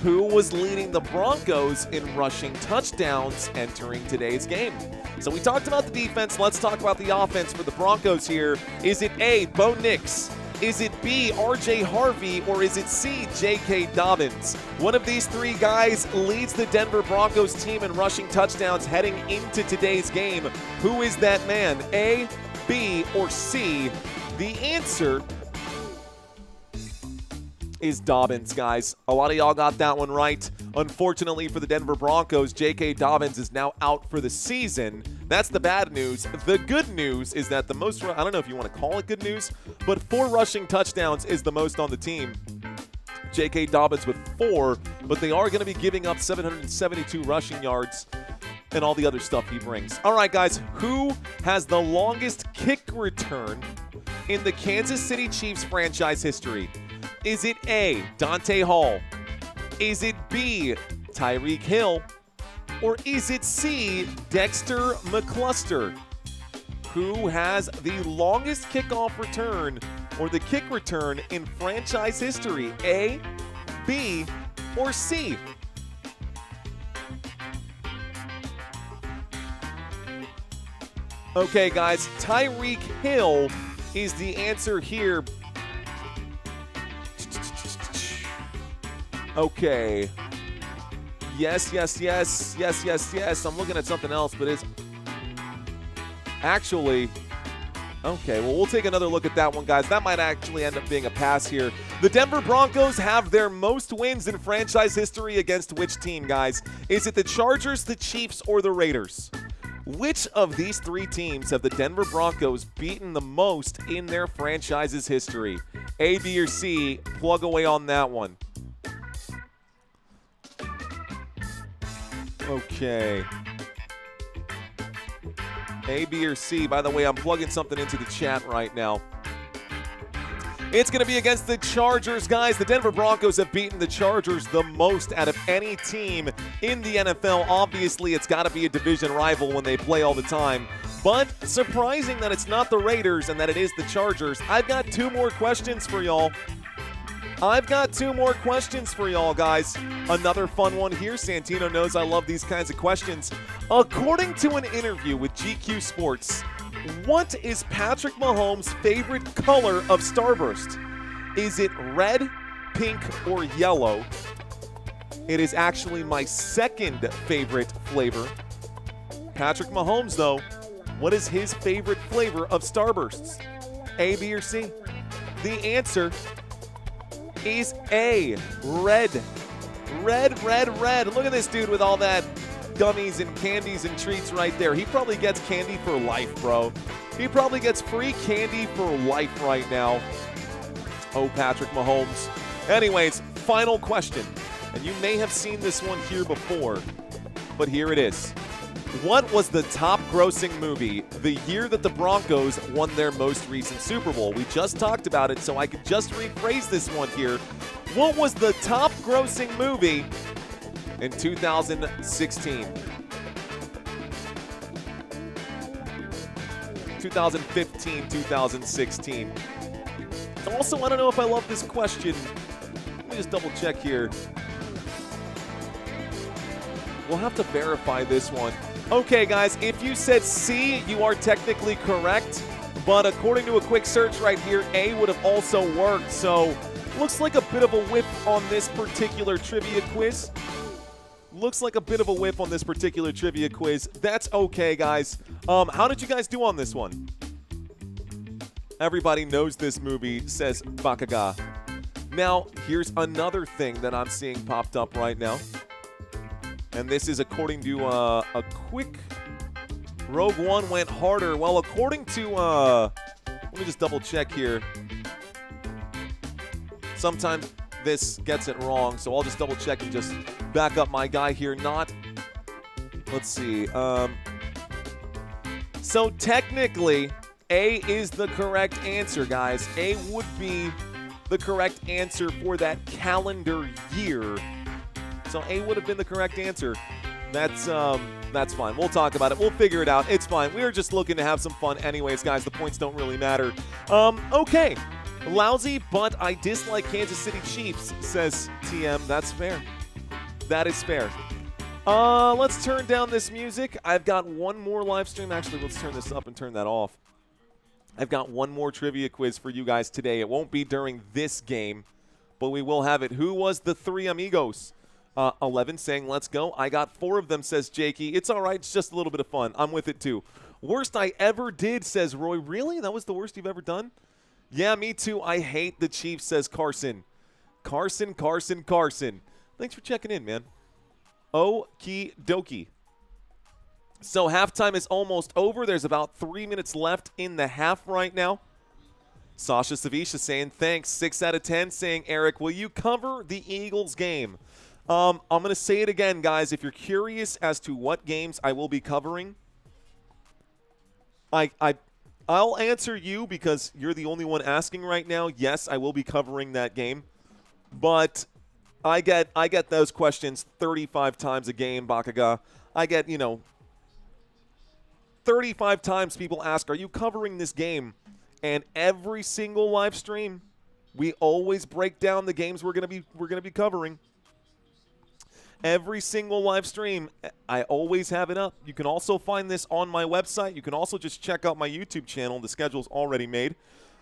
Who was leading the Broncos in rushing touchdowns entering today's game? So we talked about the defense. Let's talk about the offense for the Broncos here. Is it A, Bo Nix? Is it B, R.J. Harvey? Or is it C, J.K. Dobbins? One of these 3 guys leads the Denver Broncos team in rushing touchdowns heading into today's game. Who is that man? A, B, or C? The answer is Dobbins, guys. A lot of y'all got that one right. Unfortunately for the Denver Broncos, J.K. Dobbins is now out for the season. That's the bad news. The good news is that the most, I don't know if you want to call it good news, but 4 rushing touchdowns is the most on the team. J.K. Dobbins with 4, but they are going to be giving up 772 rushing yards and all the other stuff he brings. All right, guys, who has the longest kick return in the Kansas City Chiefs franchise history? Is it A, Dante Hall? Is it B, Tyreek Hill? Or is it C, Dexter McCluster? Who has the longest kickoff return or the kick return in franchise history? A, B, or C? Okay, guys, Tyreek Hill is the answer here. Okay. Yes. I'm looking at something else, but it's actually okay. Well, we'll take another look at that one, guys. That might actually end up being a pass here. The Denver Broncos have their most wins in franchise history against which team, guys? Is it the Chargers, the Chiefs, or the Raiders? Which of these 3 teams have the Denver Broncos beaten the most in their franchise's history? A, B, or C? Plug away on that one. Okay. A, B, or C. By the way, I'm plugging something into the chat right now. It's going to be against the Chargers, guys. The Denver Broncos have beaten the Chargers the most out of any team in the NFL. Obviously, it's got to be a division rival when they play all the time. But surprising that it's not the Raiders and that it is the Chargers. I've got 2 more questions for y'all. Guys. Another fun one here. Santino knows I love these kinds of questions. According to an interview with GQ Sports, what is Patrick Mahomes' favorite color of Starburst? Is it red, pink, or yellow? It is actually my second favorite flavor. Patrick Mahomes, though, what is his favorite flavor of Starbursts? A, B, or C? The answer is A, red. Red. Look at this dude with all that gummies and candies and treats right there. He probably gets candy for life, bro. He probably gets free candy for life right now. Oh, Patrick Mahomes. Anyways, final question. And you may have seen this one here before, but here it is. What was the top grossing movie the year that the Broncos won their most recent Super Bowl? We just talked about it, so I could just rephrase this one here. What was the top grossing movie in 2016? 2015, 2016. Also, I don't know if I love this question. Let me just double check here. We'll have to verify this one. Okay, guys, if you said C, you are technically correct. But according to a quick search right here, A would have also worked. So, looks like a bit of a whiff on this particular trivia quiz. That's okay, guys. How did you guys do on this one? Everybody knows this movie, says Bakaga. Now, here's another thing that I'm seeing popped up right now. And this is according to a quick Rogue One went harder. Well, according to, let me just double check here. Sometimes this gets it wrong, so I'll just double check and just back up my guy here. Let's see. So technically, A is the correct answer, guys. A would be the correct answer for that calendar year. So A would have been the correct answer. That's fine. We'll talk about it. We'll figure it out. It's fine. We're just looking to have some fun anyways, guys. The points don't really matter. Okay. Lousy, but I dislike Kansas City Chiefs, says TM. That's fair. That is fair. Let's turn down this music. I've got one more live stream. Actually, let's turn this up and turn that off. I've got one more trivia quiz for you guys today. It won't be during this game, but we will have it. Who was the three amigos? 11 saying, let's go. I got 4 of them, says Jakey. It's all right. It's just a little bit of fun. I'm with it, too. Worst I ever did, says Roy. Really? That was the worst you've ever done? Yeah, me too. I hate the Chiefs, says Carson. Carson. Thanks for checking in, man. Okie dokie. So halftime is almost over. There's about 3 minutes left in the half right now. Sasha Savisha saying thanks. 6 out of 10 saying, Eric, will you cover the Eagles game? I'm going to say it again, guys. If you're curious as to what games I will be covering, I'll answer you because you're the only one asking right now. Yes, I will be covering that game. But I get those questions 35 times a game, Bakaga. I get, 35 times people ask, are you covering this game? And every single live stream, we always break down the games we're going to be covering. Every single live stream, I always have it up. You can also find this on my website. You can also just check out my YouTube channel. The schedule's already made.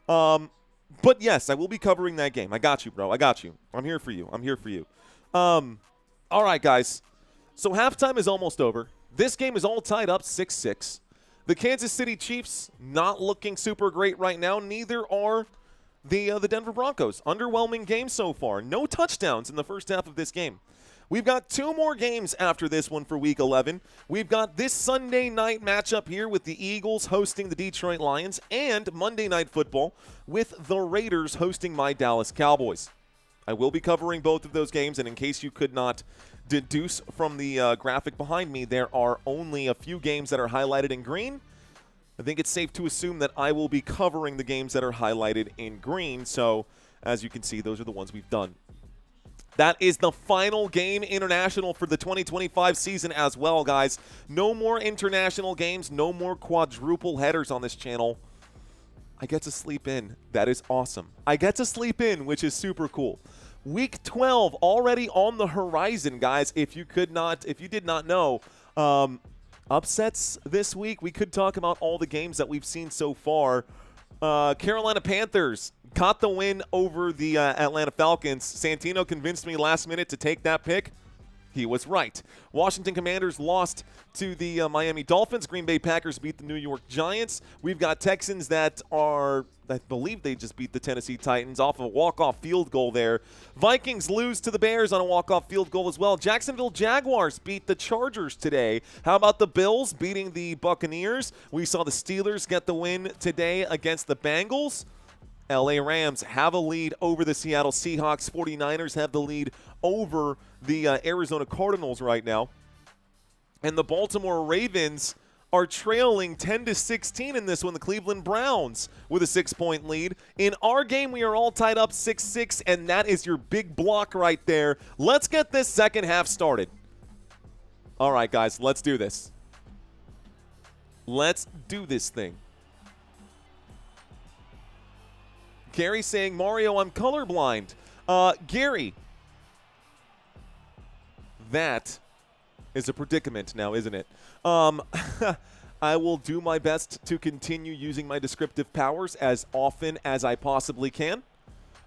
But, yes, I will be covering that game. I got you, bro. I got you. I'm here for you. All right, guys. So halftime is almost over. This game is all tied up 6-6. The Kansas City Chiefs not looking super great right now. Neither are the Denver Broncos. Underwhelming game so far. No touchdowns in the first half of this game. We've got 2 more games after this one for Week 11. We've got this Sunday night matchup here with the Eagles hosting the Detroit Lions and Monday Night Football with the Raiders hosting my Dallas Cowboys. I will be covering both of those games, and in case you could not deduce from the graphic behind me, there are only a few games that are highlighted in green. I think it's safe to assume that I will be covering the games that are highlighted in green. So, as you can see, those are the ones we've done. That is the final game international for the 2025 season as well, guys. No more international games, no more quadruple headers on this channel. I get to sleep in. That is awesome. I get to sleep in, which is super cool. Week 12 already on the horizon, guys. If you did not know, upsets this week. We could talk about all the games that we've seen so far. Carolina Panthers got the win over the Atlanta Falcons. Santino convinced me last minute to take that pick. He was right. Washington Commanders lost to the Miami Dolphins. Green Bay Packers beat the New York Giants. We've got Texans that are, I believe they just beat the Tennessee Titans off of a walk-off field goal there. Vikings lose to the Bears on a walk-off field goal as well. Jacksonville Jaguars beat the Chargers today. How about the Bills beating the Buccaneers? We saw the Steelers get the win today against the Bengals. LA Rams have a lead over the Seattle Seahawks. 49ers have the lead over the Arizona Cardinals right now. And the Baltimore Ravens are trailing 10-16 in this one. The Cleveland Browns with a 6-point lead. In our game, we are all tied up 6-6, and that is your big block right there. Let's get this second half started. All right, guys, let's do this. Let's do this thing. Gary saying, Mario, I'm colorblind. Gary, that is a predicament now, isn't it? I will do my best to continue using my descriptive powers as often as I possibly can.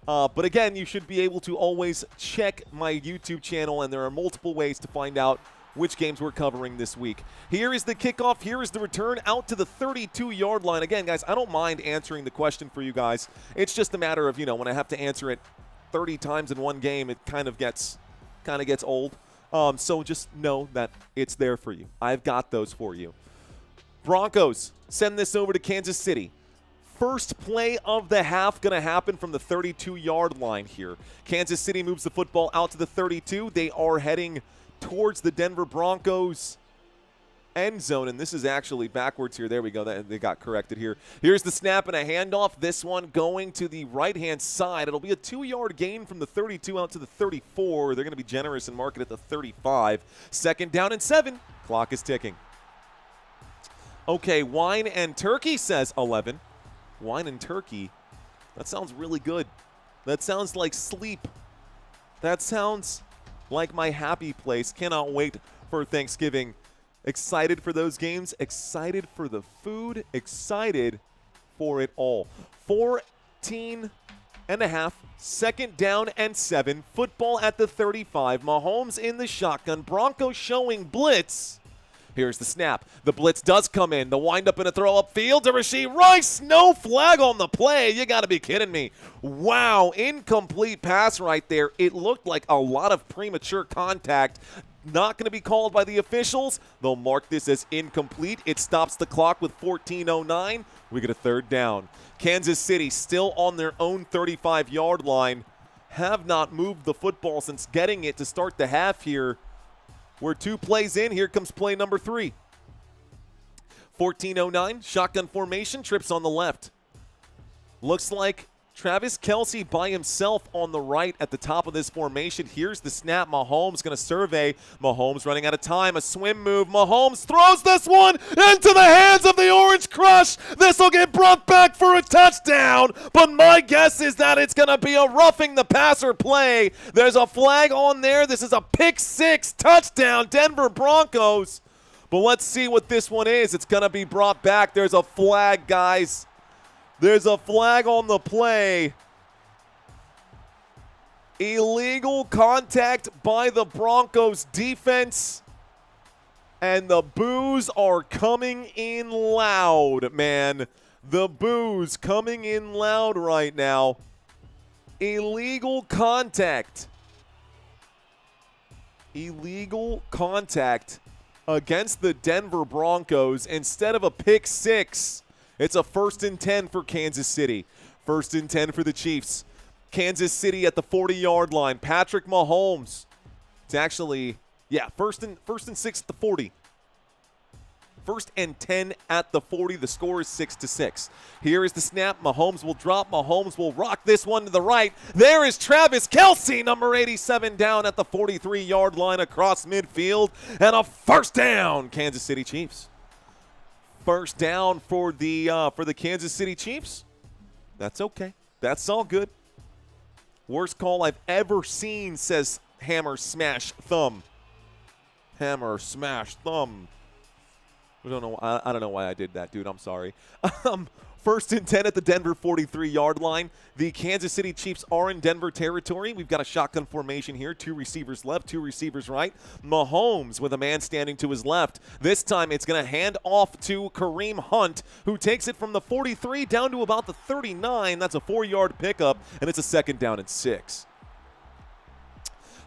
But again, you should be able to always check my YouTube channel, and there are multiple ways to find out which games we're covering this week. Here is the kickoff. Here is the return out to the 32-yard line. Again, guys, I don't mind answering the question for you guys. It's just a matter of, when I have to answer it 30 times in one game, it kind of gets old. So just know that it's there for you. I've got those for you. Broncos send this over to Kansas City. First play of the half going to happen from the 32-yard line here. Kansas City moves the football out to the 32. They are heading towards the Denver Broncos end zone, and this is actually backwards here. There we go. They got corrected here. Here's the snap and a handoff. This one going to the right-hand side. It'll be a 2-yard gain from the 32 out to the 34. They're going to be generous and mark it at the 35. 2nd down and 7. Clock is ticking. Okay, wine and turkey says 11. Wine and turkey. That sounds really good. That sounds like sleep. That sounds like my happy place. Cannot wait for Thanksgiving. Excited for those games. Excited for the food. Excited for it all. 14 and a half. 2nd down and 7. Football at the 35. Mahomes in the shotgun. Broncos showing blitz. Here's the snap. The blitz does come in. The windup and a throw upfield to Rashee Rice. No flag on the play. You got to be kidding me. Wow, incomplete pass right there. It looked like a lot of premature contact. Not going to be called by the officials. They'll mark this as incomplete. It stops the clock with 14:09. We get a 3rd down. Kansas City still on their own 35-yard line. Have not moved the football since getting it to start the half here. We're 2 plays in. Here comes play number 3. 14:09, shotgun formation, trips on the left. Looks like Travis Kelce by himself on the right at the top of this formation. Here's the snap. Mahomes going to survey. Mahomes running out of time. A swim move. Mahomes throws this one into the hands of the Orange Crush. This will get brought back for a touchdown, but my guess is that it's going to be a roughing the passer play. There's a flag on there. This is a pick 6 touchdown, Denver Broncos. But let's see what this one is. It's going to be brought back. There's a flag, guys. There's a flag on the play. Illegal contact by the Broncos defense. And the boos are coming in loud, man. The boos coming in loud right now. Illegal contact. Illegal contact against the Denver Broncos. Instead of a pick 6, it's a 1st and 10 for Kansas City. 1st and 10 for the Chiefs. Kansas City at the 40-yard line. Patrick Mahomes. It's actually, yeah, first and 6 at the 40. 1st and 10 at the 40. The score is 6-6. Here is the snap. Mahomes will drop. Mahomes will rock this one to the right. There is Travis Kelce, number 87, down at the 43-yard line across midfield. And a 1st down, Kansas City Chiefs. 1st down for the Kansas City Chiefs. That's okay. That's all good. Worst call I've ever seen, says Hammer Smash Thumb. Hammer Smash Thumb. I don't know why I did that, dude. I'm sorry. 1st and 10 at the Denver 43-yard line. The Kansas City Chiefs are in Denver territory. We've got a shotgun formation here. 2 receivers left, 2 receivers right. Mahomes with a man standing to his left. This time it's going to hand off to Kareem Hunt, who takes it from the 43 down to about the 39. That's a 4-yard pickup, and it's a 2nd down and 6.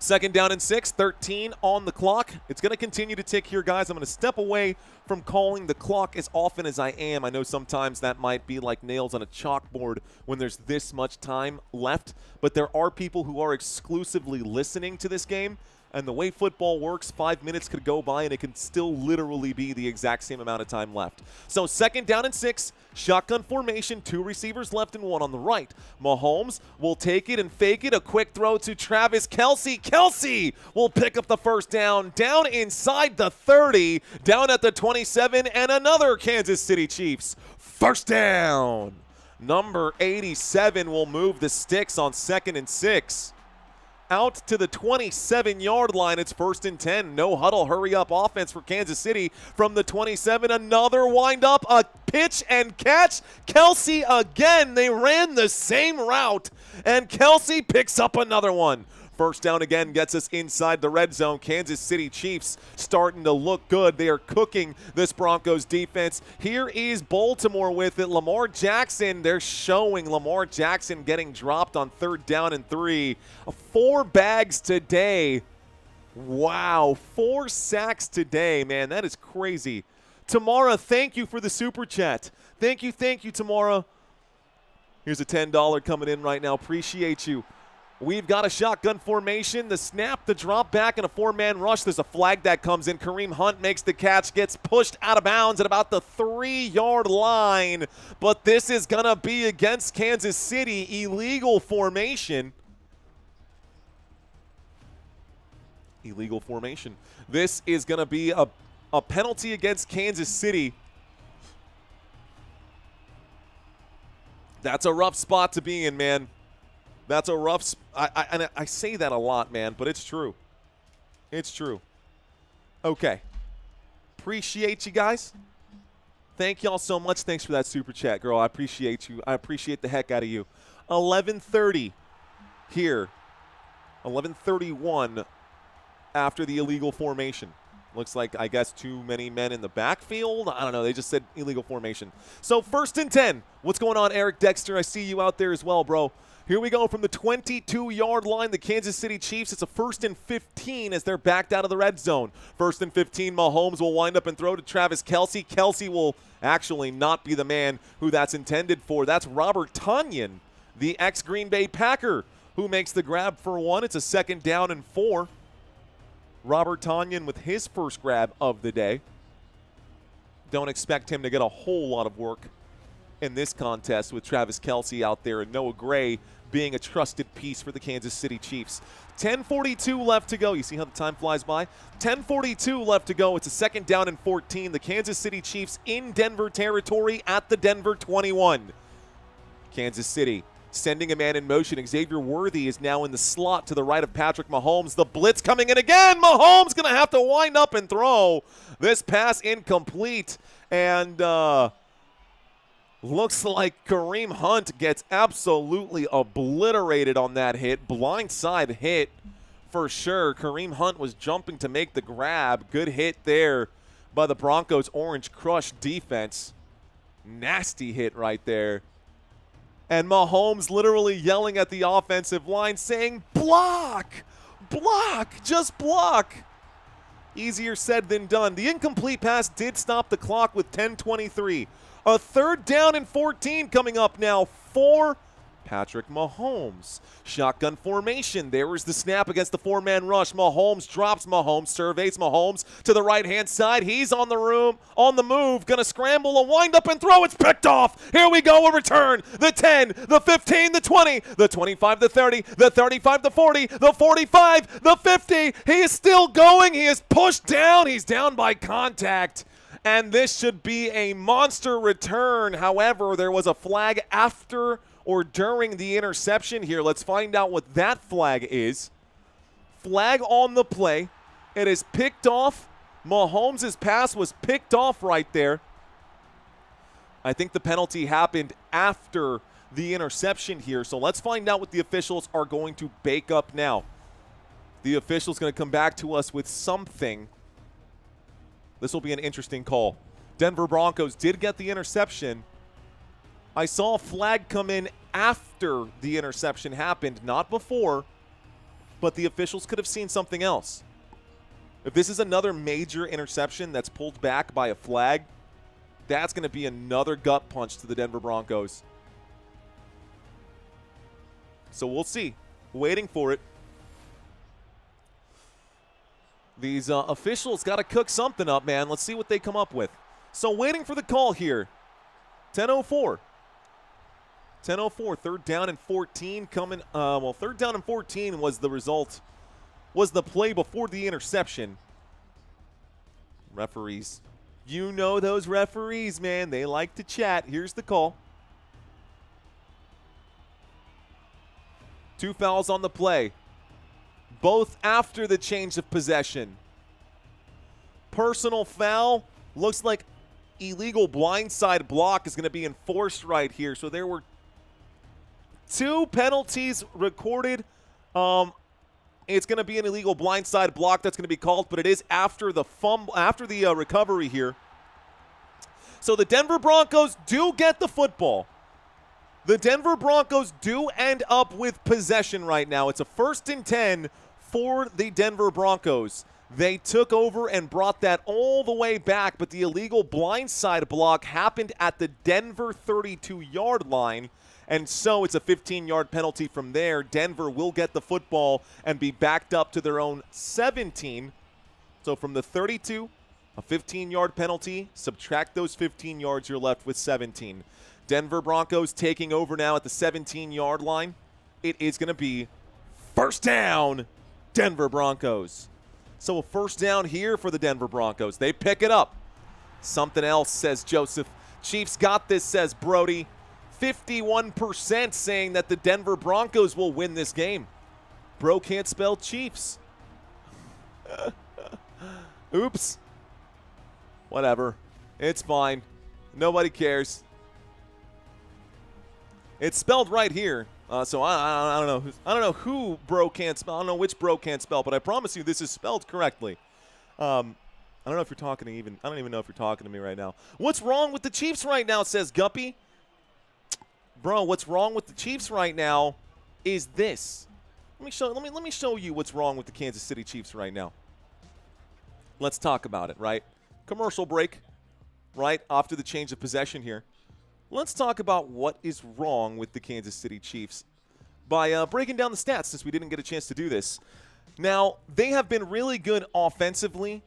2nd down and 6, 13 on the clock. It's going to continue to tick here, guys. I'm going to step away from calling the clock as often as I am. I know sometimes that might be like nails on a chalkboard when there's this much time left, but there are people who are exclusively listening to this game. And the way football works, 5 minutes could go by and it can still literally be the exact same amount of time left. So 2nd down and 6, shotgun formation, 2 receivers left and 1 on the right. Mahomes will take it and fake it. A quick throw to Travis Kelce. Kelce will pick up the 1st down, down inside the 30, down at the 27, and another Kansas City Chiefs 1st down. Number 87 will move the sticks on 2nd and 6. Out to the 27-yard line. It's 1st and 10. No huddle, hurry up offense for Kansas City from the 27. Another wind up, a pitch and catch. Kelce again. They ran the same route, and Kelce picks up another one. 1st down again gets us inside the red zone. Kansas City Chiefs starting to look good. They are cooking this Broncos defense. Here is Baltimore with it. Lamar Jackson, they're showing Lamar Jackson getting dropped on 3rd down and 3. 4 bags today. Wow, 4 sacks today, man. That is crazy. Tamara, thank you for the super chat. Thank you, Tamara. Here's a $10 coming in right now. Appreciate you. We've got a shotgun formation, the snap, the drop back, and a four-man rush. There's a flag that comes in. Kareem Hunt makes the catch, gets pushed out of bounds at about the 3-yard line. But this is going to be against Kansas City. Illegal formation. Illegal formation. This is going to be a penalty against Kansas City. That's a rough spot to be in, man. That's a rough I say that a lot, man, but it's true. It's true. Okay. Appreciate you guys. Thank y'all so much. Thanks for that super chat, girl. I appreciate you. I appreciate the heck out of you. 11:30 here. 11:31 after the illegal formation. Looks like, I guess, too many men in the backfield. I don't know. They just said illegal formation. So 1st and 10. What's going on, Eric Dexter? I see you out there as well, bro. Here we go from the 22-yard line, the Kansas City Chiefs. It's a 1st and 15 as they're backed out of the red zone. 1st and 15, Mahomes will wind up and throw to Travis Kelce. Kelce will actually not be the man who that's intended for. That's Robert Tonyan, the ex-Green Bay Packer, who makes the grab for one. It's a 2nd down and 4. Robert Tonyan with his first grab of the day. Don't expect him to get a whole lot of work in this contest with Travis Kelce out there and Noah Gray being a trusted piece for the Kansas City Chiefs. 10:42 left to go. You see how the time flies by? 10:42 left to go. It's a 2nd down and 14. The Kansas City Chiefs in Denver territory at the Denver 21. Kansas City sending a man in motion. Xavier Worthy is now in the slot to the right of Patrick Mahomes. The blitz coming in again. Mahomes going to have to wind up and throw. This pass incomplete. And looks like Kareem Hunt gets absolutely obliterated on that hit. Blindside hit for sure. Kareem Hunt was jumping to make the grab. Good hit there by the Broncos Orange Crush defense. Nasty hit right there. And Mahomes literally yelling at the offensive line saying, block, block, just block. Easier said than done. The incomplete pass did stop the clock with 10:23. A 3rd down and 14 coming up now for Patrick Mahomes. Shotgun formation. There was the snap against the 4-man rush. Mahomes drops Mahomes, surveys Mahomes to the right-hand side. He's on the move, gonna scramble, a wind up and throw. It's picked off. Here we go, a return. The 10, the 15, the 20, the 25, the 30, the 35, the 40, the 45, the 50. He is still going. He is pushed down. He's down by contact. And this should be a monster return. However, there was a flag after or during the interception here. Let's find out what that flag is. Flag on the play. It is picked off. Mahomes' pass was picked off right there. I think the penalty happened after the interception here. So let's find out what the officials are going to bake up now. The official's going to come back to us with something. This will be an interesting call. Denver Broncos did get the interception. I saw a flag come in after the interception happened, not before, but the officials could have seen something else. If this is another major interception that's pulled back by a flag, that's going to be another gut punch to the Denver Broncos. So we'll see. Waiting for it. These officials got to cook something up, man. Let's see what they come up with. So waiting for the call here. 10:04. 10:04, 3rd down and 14 coming. 3rd down and 14 was the result, was the play before the interception. Referees. You know those referees, man. They like to chat. Here's the call. 2 fouls on the play. Both after the change of possession. Personal foul. Looks like illegal blindside block is going to be enforced right here. So there were 2 penalties recorded. It's going to be an illegal blindside block that's going to be called, but it is after the recovery here. So the Denver Broncos do get the football. The Denver Broncos do end up with possession right now. It's a 1st and 10 for the Denver Broncos. They took over and brought that all the way back, but the illegal blindside block happened at the Denver 32-yard line, and so it's a 15-yard penalty from there. Denver will get the football and be backed up to their own 17. So from the 32, a 15-yard penalty, subtract those 15 yards, you're left with 17. Denver Broncos taking over now at the 17-yard line. It is going to be first down, Denver Broncos. So a first down here for the Denver Broncos. They pick it up. Something else, says Joseph. Chiefs got this, says Brody. 51% saying that the Denver Broncos will win this game. Bro can't spell Chiefs. Oops. Whatever. It's fine. Nobody cares. It's spelled right here. So I don't know who bro can't spell. I don't know which bro can't spell, but I promise you this is spelled correctly. I don't know if you're talking to I don't even know if you're talking to me right now. What's wrong with the Chiefs right now, says Guppy. Bro, what's wrong with the Chiefs right now is this. Let me show you what's wrong with the Kansas City Chiefs right now. Let's talk about it, right? Commercial break, right? After the change of possession here. Let's talk about what is wrong with the Kansas City Chiefs by breaking down the stats, since we didn't get a chance to do this. Now, they have been really good offensively,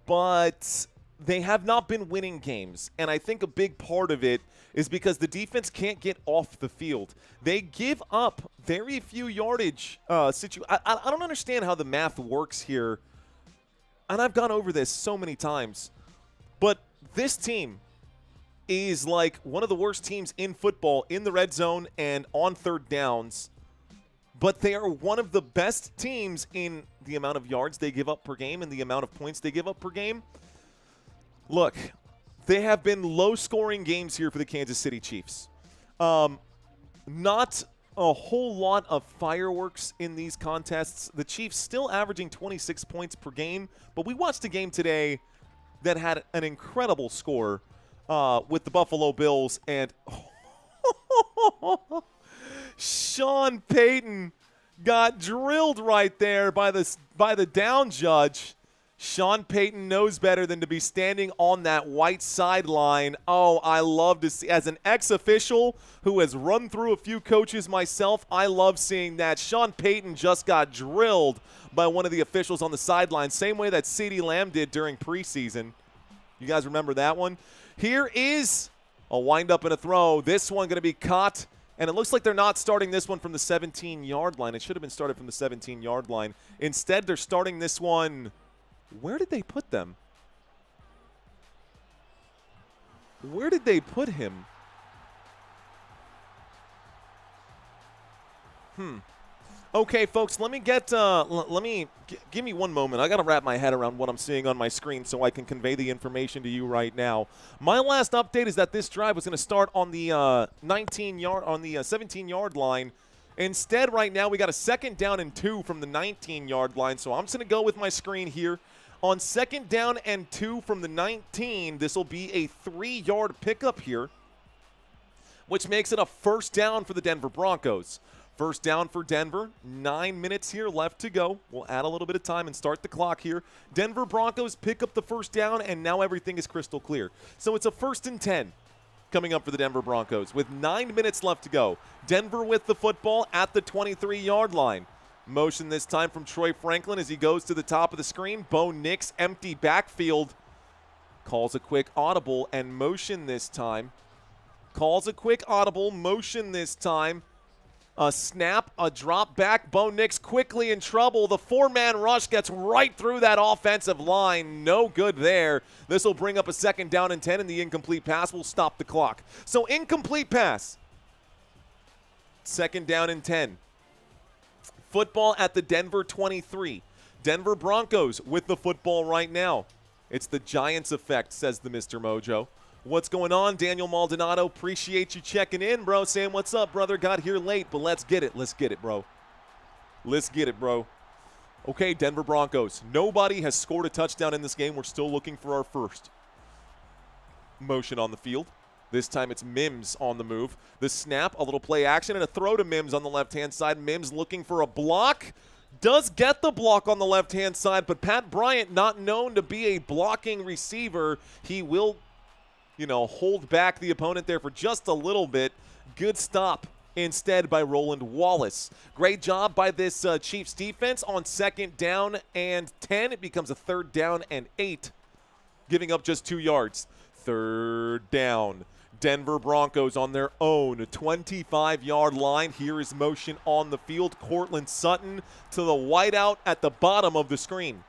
but they have not been winning games. And I think a big part of it is because the defense can't get off the field. They give up very few yardage. I don't understand how the math works here. And I've gone over this so many times. But this team is like one of the worst teams in football in the red zone and on third downs. But they are one of the best teams in the amount of yards they give up per game and the amount of points they give up per game. Look, they have been low-scoring games here for the Kansas City Chiefs. Not a whole lot of fireworks in these contests. The Chiefs still averaging 26 points per game, but we watched a game today that had an incredible score with the Buffalo Bills, and Sean Payton got drilled right there by the down judge. Sean Payton knows better than to be standing on that white sideline. Oh, I love to see, as an ex-official who has run through a few coaches myself, I love seeing that. Sean Payton just got drilled by one of the officials on the sideline, same way that CeeDee Lamb did during preseason. You guys remember that one? Here is a wind-up and a throw. This one going to be caught, and it looks like they're not starting this one from the 17-yard line. It should have been started from the 17-yard line. Instead, they're starting this one. Where did they put them? Where did they put him? Okay, folks, let me get give me one moment. I got to wrap my head around what I'm seeing on my screen so I can convey the information to you right now. My last update is that this drive was going to start on the 17-yard line. Instead, right now, we got a 2nd down and 2 from the 19-yard line. So I'm just going to go with my screen here. On 2nd down and 2 from the 19, this will be a 3-yard pickup here, which makes it a first down for the Denver Broncos. First down for Denver. 9 minutes here left to go. We'll add a little bit of time and start the clock here. Denver Broncos pick up the first down, and now everything is crystal clear. So it's a 1st and 10 coming up for the Denver Broncos with 9 minutes left to go. Denver with the football at the 23-yard line. Motion this time from Troy Franklin as he goes to the top of the screen. Bo Nix, empty backfield. Calls a quick audible and motion this time. Calls a quick audible, motion this time. A snap, a drop back. Bo Nix quickly in trouble. The 4-man rush gets right through that offensive line. No good there. This will bring up a 2nd down and 10, and the incomplete pass will stop the clock. So incomplete pass. 2nd down and 10. Football at the Denver 23. Denver Broncos with the football right now. It's the Giants effect, says the Mr. Mojo. What's going on, Daniel Maldonado? Appreciate you checking in, bro. Saying, what's up, brother? Got here late, but let's get it. Let's get it, bro. Let's get it, bro. Okay, Denver Broncos. Nobody has scored a touchdown in this game. We're still looking for our first. Motion on the field. This time it's Mims on the move. The snap, a little play action, and a throw to Mims on the left-hand side. Mims looking for a block. Does get the block on the left-hand side, but Pat Bryant, not known to be a blocking receiver, he will, hold back the opponent there for just a little bit. Good stop instead by Roland Wallace. Great job by this Chiefs defense on 2nd down and 10. It becomes a 3rd down and 8, giving up just 2 yards. 3rd down. Denver Broncos on their own 25-yard line. Here is motion on the field. Cortland Sutton to the wideout at the bottom of the screen.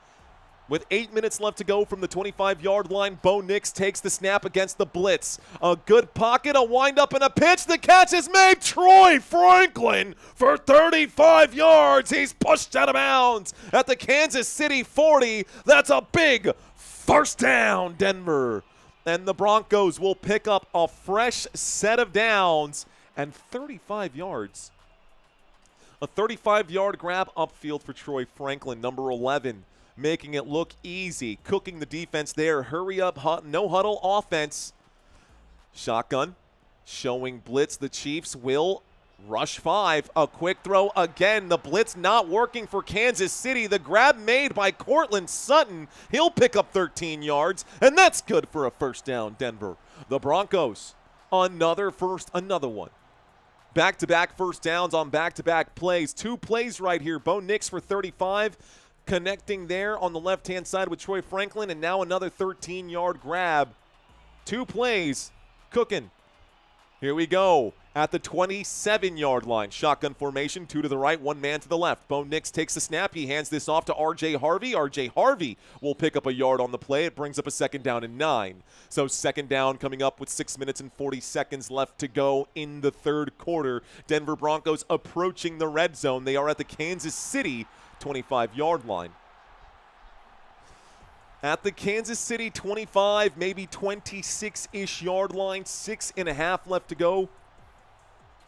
With 8 minutes left to go from the 25-yard line, Bo Nix takes the snap against the blitz. A good pocket, a windup, and a pitch. The catch is made. Troy Franklin for 35 yards. He's pushed out of bounds at the Kansas City 40. That's a big 1st down, Denver. And the Broncos will pick up a fresh set of downs and 35 yards. A 35-yard grab upfield for Troy Franklin, number 11, making it look easy, cooking the defense there. Hurry up, no huddle offense. Shotgun, showing blitz. The Chiefs will rush 5. A quick throw again. The blitz not working for Kansas City. The grab made by Cortland Sutton. He'll pick up 13 yards, and that's good for a 1st down, Denver. The Broncos, another one. Back-to-back 1st downs on back-to-back plays. 2 plays right here. Bo Nix for 35, connecting there on the left-hand side with Troy Franklin, and now another 13-yard grab. 2 plays, cooking. Here we go. At the 27-yard line, shotgun formation, 2 to the right, 1 man to the left. Bo Nix takes the snap. He hands this off to R.J. Harvey. R.J. Harvey will pick up a yard on the play. It brings up a 2nd down and 9. So 2nd down coming up with 6 minutes and 40 seconds left to go in the 3rd quarter. Denver Broncos approaching the red zone. They are at the Kansas City 25-yard line. At the Kansas City 25, maybe 26-ish yard line, 6.5 left to go.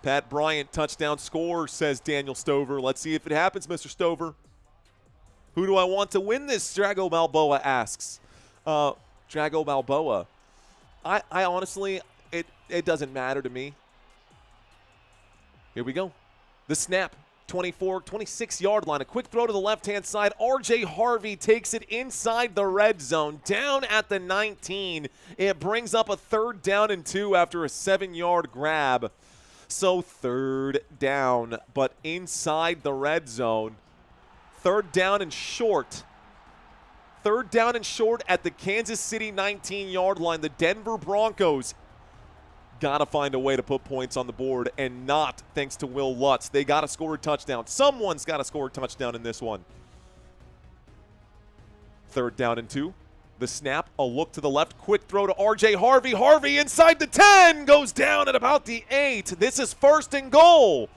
Pat Bryant, touchdown score, says Daniel Stover. Let's see if it happens, Mr. Stover. Who do I want to win this? Drago Balboa asks. Drago Balboa. I honestly, it doesn't matter to me. Here we go. The snap, 26-yard line. A quick throw to the left-hand side. R.J. Harvey takes it inside the red zone, down at the 19. It brings up a 3rd down and 2 after a 7-yard grab. So 3rd down, but inside the red zone. 3rd down and short. 3rd down and short at the Kansas City 19-yard line. The Denver Broncos got to find a way to put points on the board, and not thanks to Will Lutz. They got to score a touchdown. Someone's got to score a touchdown in this one. 3rd down and 2. The snap, a look to the left, quick throw to R.J. Harvey. Harvey inside the 10, goes down at about the 8. This is 1st and goal.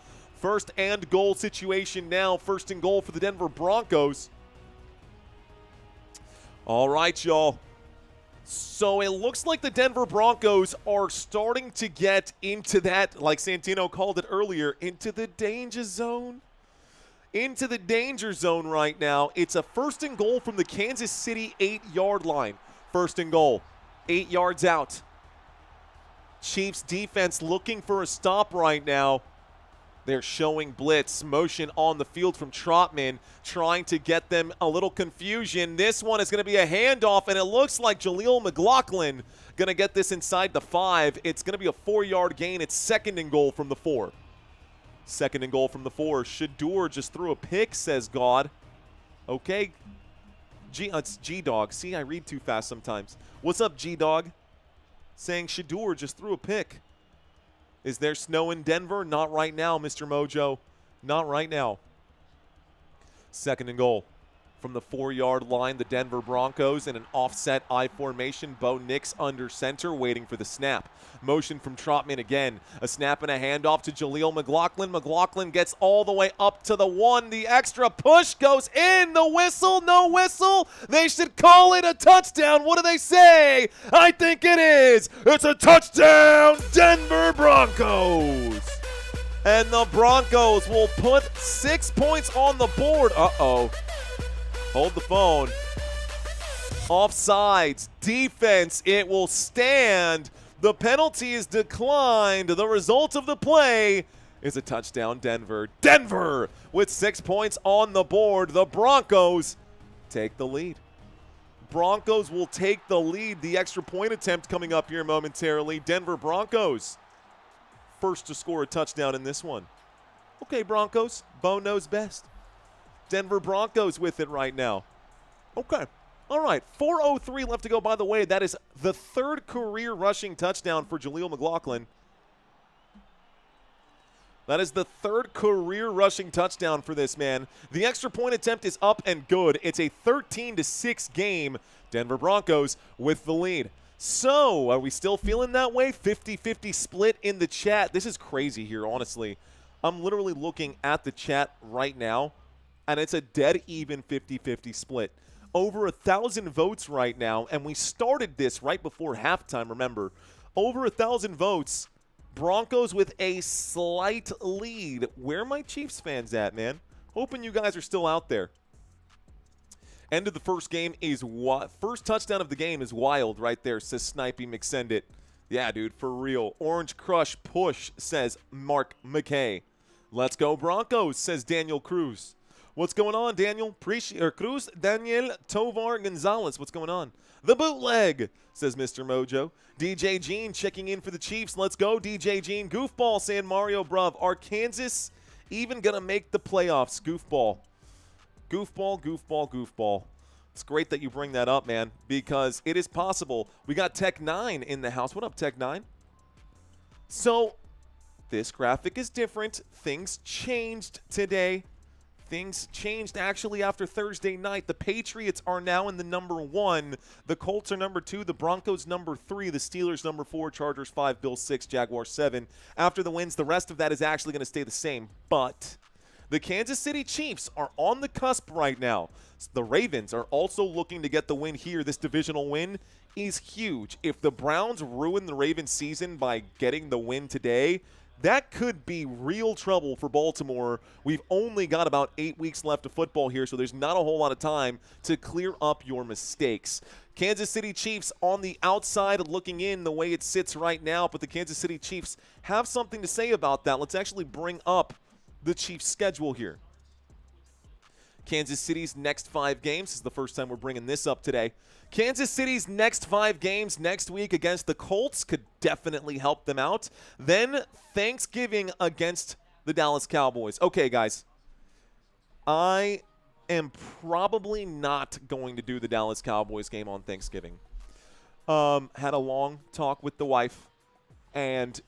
1st and goal situation now. 1st and goal for the Denver Broncos. All right, y'all. So it looks like the Denver Broncos are starting to get into that, like Santino called it earlier, into the danger zone. Into the danger zone right now. It's a 1st and goal from the Kansas City 8-yard line. 1st and goal, 8 yards out. Chiefs defense looking for a stop right now. They're showing blitz, motion on the field from Trotman, trying to get them a little confusion. This one is going to be a handoff, and it looks like Jaleel McLaughlin going to get this inside the 5. It's going to be a 4-yard gain. It's 2nd and goal from the 4. 2nd and goal from the 4. Shedeur just threw a pick, says God. Okay. It's G-Dog. See, I read too fast sometimes. What's up, G-Dog? Saying Shedeur just threw a pick. Is there snow in Denver? Not right now, Mr. Mojo. Not right now. 2nd and goal. From the 4-yard line, the Denver Broncos in an offset I formation. Bo Nix under center, waiting for the snap. Motion from Trotman again. A snap and a handoff to Jaleel McLaughlin. McLaughlin gets all the way up to the 1. The extra push goes in. The whistle, no whistle. They should call it a touchdown. What do they say? I think it is. It's a touchdown, Denver Broncos. And the Broncos will put 6 points on the board. Uh-oh. Hold the phone. Offsides. Defense. It will stand. The penalty is declined. The result of the play, is a touchdown, Denver. Denver with 6 points on the board. The Broncos take the lead. Broncos will take the lead. The extra point attempt coming up here momentarily. Denver Broncos first to score a touchdown in this one. Okay, Broncos, Bo knows best. Denver Broncos with it right now. Okay. All right, 4:03 left to go. By the way, that is the 3rd career rushing touchdown for Jaleel McLaughlin. That is the 3rd career rushing touchdown for this man. The extra point attempt is up and good. It's a 13-6 game. Denver Broncos with the lead. So, are we still feeling that way? 50-50 split in the chat. This is crazy here, honestly. I'm literally looking at the chat right now, and it's a dead even 50-50 split. Over 1,000 votes right now, and we started this right before halftime, remember. Over 1,000 votes. Broncos with a slight lead. Where are my Chiefs fans at, man? Hoping you guys are still out there. End of the first game is first touchdown of the game is wild right there, says Snipey McSendit. Yeah, dude, for real. Orange Crush push, says Mark McKay. Let's go Broncos, says Daniel Cruz. What's going on, Daniel? Cruz, Daniel Tovar Gonzalez. What's going on? The bootleg, says Mr. Mojo. DJ Gene checking in for the Chiefs. Let's go, DJ Gene. Goofball saying Mario Bruv. Are Kansas even going to make the playoffs? Goofball. Goofball, goofball, goofball. It's great that you bring that up, man, because it is possible. We got Tech 9 in the house. What up, Tech 9? So, this graphic is different. Things changed today. Things changed actually after Thursday night. The Patriots are now in the number 1. The Colts are number 2. The Broncos number 3. The Steelers number 4. Chargers 5. Bills 6. Jaguars 7. After the wins, the rest of that is actually going to stay the same. But the Kansas City Chiefs are on the cusp right now. The Ravens are also looking to get the win here. This divisional win is huge. If the Browns ruin the Ravens season by getting the win today, that could be real trouble for Baltimore. We've only got about 8 weeks left of football here, so there's not a whole lot of time to clear up your mistakes. Kansas City Chiefs on the outside looking in the way it sits right now, but the Kansas City Chiefs have something to say about that. Let's actually bring up the Chiefs' schedule here. Kansas City's next 5 games. This is the first time we're bringing this up today. Kansas City's next 5 games next week against the Colts could definitely help them out. Then Thanksgiving against the Dallas Cowboys. Okay, guys. I am probably not going to do the Dallas Cowboys game on Thanksgiving. Had a long talk with the wife, and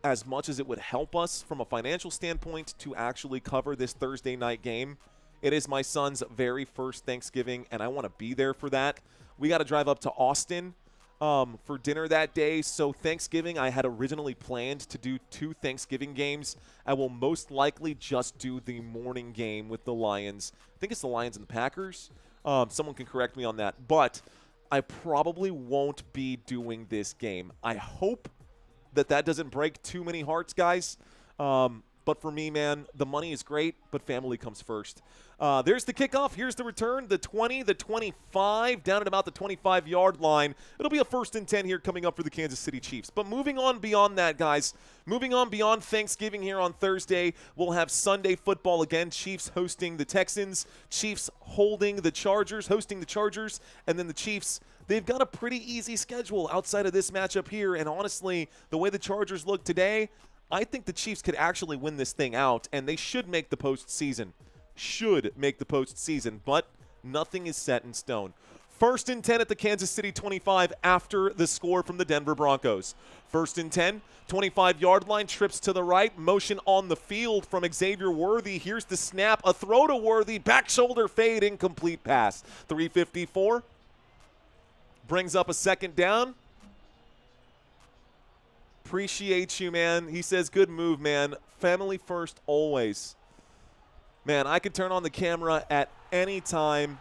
as much as it would help us from a financial standpoint to actually cover this Thursday night game, it is my son's very first Thanksgiving, and I want to be there for that. We got to drive up to Austin for dinner that day. So Thanksgiving, I had originally planned to do 2 Thanksgiving games. I will most likely just do the morning game with the Lions. I think it's the Lions and the Packers. Someone can correct me on that. But I probably won't be doing this game. I hope that doesn't break too many hearts, guys. But for me, man, the money is great, but family comes first. There's the kickoff. Here's the return, the 20, the 25, down at about the 25-yard line. It'll be a 1st and 10 here coming up for the Kansas City Chiefs. But moving on beyond that, guys, moving on beyond Thanksgiving here on Thursday, we'll have Sunday football again. Chiefs hosting the Texans, Chiefs holding the Chargers, hosting the Chargers, and then the Chiefs. They've got a pretty easy schedule outside of this matchup here, and honestly, the way the Chargers look today, I think the Chiefs could actually win this thing out, and they should make the postseason. But nothing is set in stone. 1st and 10 at the Kansas City 25 after the score from the Denver Broncos. 1st and 10, 25-yard line, trips to the right, motion on the field from Xavier Worthy. Here's the snap, a throw to Worthy, back shoulder fade, incomplete pass. 354 brings up a 2nd down. Appreciate you, man. He says, good move, man. Family first always. Man, I could turn on the camera at any time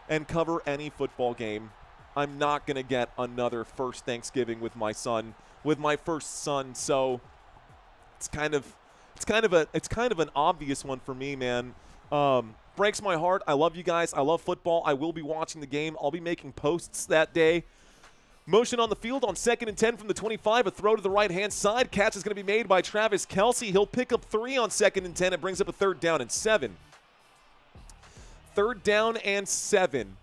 and cover any football game. I'm not going to get another first Thanksgiving with my son, with my first son. So it's kind of an obvious one for me, man. Breaks my heart. I love you guys. I love football. I will be watching the game. I'll be making posts that day. Motion on the field on 2nd and 10 from the 25. A throw to the right-hand side. Catch is going to be made by Travis Kelce. He'll pick up 3 on 2nd and 10. It brings up a 3rd down and 7. 3rd down and 7.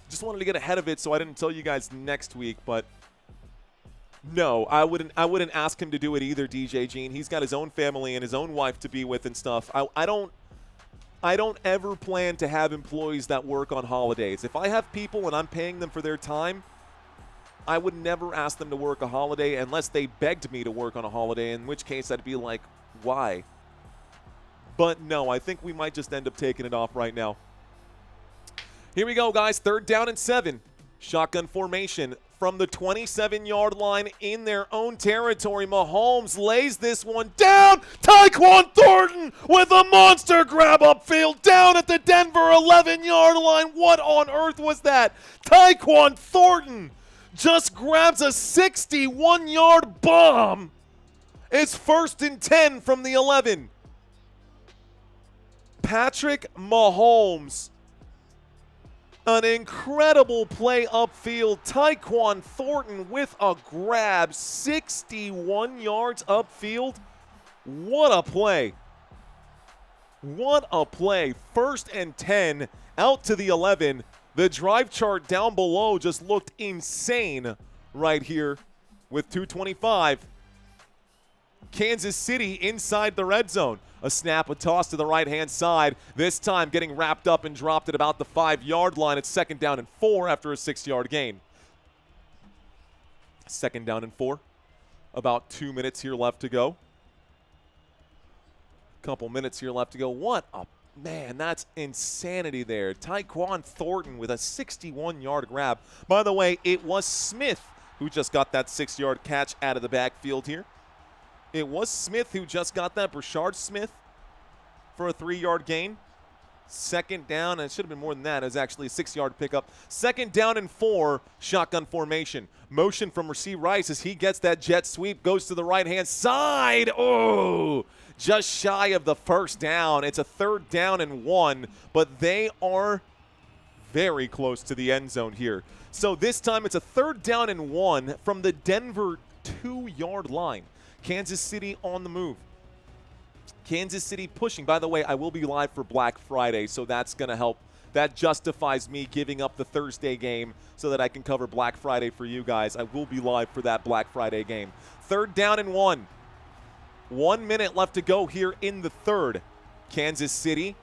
Just wanted to get ahead of it so I didn't tell you guys next week, but no, I wouldn't ask him to do it either, DJ Gene. He's got his own family and his own wife to be with and stuff. I don't ever plan to have employees that work on holidays. If I have people and I'm paying them for their time, I would never ask them to work a holiday unless they begged me to work on a holiday, in which case I'd be like, why? But no, I think we might just end up taking it off right now. Here we go, guys. 3rd down and 7. Shotgun formation from the 27-yard line in their own territory. Mahomes lays this one down. Tyquan Thornton with a monster grab upfield down at the Denver 11-yard line. What on earth was that? Tyquan Thornton just grabs a 61-yard bomb. It's 1st and 10 from the 11. Patrick Mahomes. An incredible play upfield. Tyquan Thornton with a grab. 61 yards upfield. What a play. What a play. 1st and 10 out to the 11. The drive chart down below just looked insane right here with 2:25. Kansas City inside the red zone. A snap, a toss to the right-hand side. This time getting wrapped up and dropped at about the 5-yard line. It's 2nd down and 4 after a 6-yard gain. 2nd down and 4. About 2 minutes here left to go. Couple minutes here left to go. What a man, that's insanity there. Tyquan Thornton with a 61-yard grab. By the way, it was Smith who just got that 6-yard catch out of the backfield here. It was Smith who just got that. Rashee Smith for a 3-yard gain. 2nd down, and it should have been more than that. It was actually a 6-yard pickup. 2nd down and 4, shotgun formation. Motion from Rashee Rice as he gets that jet sweep, goes to the right-hand side. Oh, just shy of the 1st down. It's a 3rd down and 1, but they are very close to the end zone here. So this time it's a 3rd down and 1 from the Denver 2-yard line. Kansas City on the move. Kansas City pushing. By the way, I will be live for Black Friday, so that's going to help. That justifies me giving up the Thursday game so that I can cover Black Friday for you guys. I will be live for that Black Friday game. 3rd down and 1. 1 minute left to go here in the 3rd. Kansas City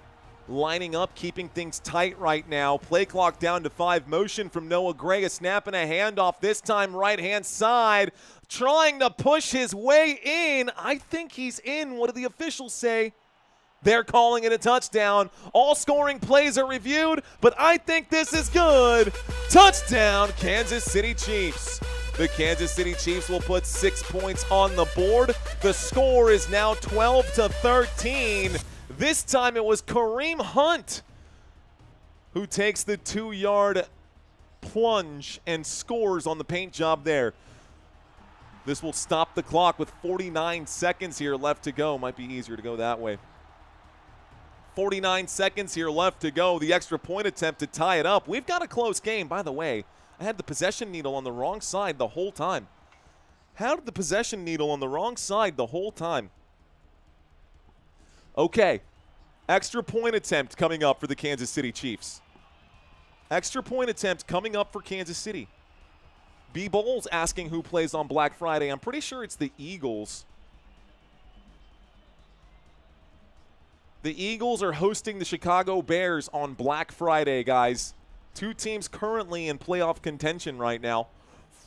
lining up, keeping things tight right now. Play clock down to 5. Motion from Noah Gray. A snap and a handoff. This time right-hand side. Trying to push his way in. I think he's in. What do the officials say? They're calling it a touchdown. All scoring plays are reviewed, but I think this is good. Touchdown, Kansas City Chiefs. The Kansas City Chiefs will put 6 points on the board. The score is now 12-13. This time it was Kareem Hunt who takes the 2-yard plunge and scores on the paint job there. This will stop the clock with 49 seconds here left to go. Might be easier to go that way. 49 seconds here left to go. The extra point attempt to tie it up. We've got a close game. By the way, I had the possession needle on the wrong side the whole time. Had the possession needle on the wrong side the whole time. Okay. Extra point attempt coming up for the Kansas City Chiefs. Extra point attempt coming up for Kansas City. B. Bowles asking who plays on Black Friday. I'm pretty sure it's the Eagles. The Eagles are hosting the Chicago Bears on Black Friday, guys. 2 teams currently in playoff contention right now.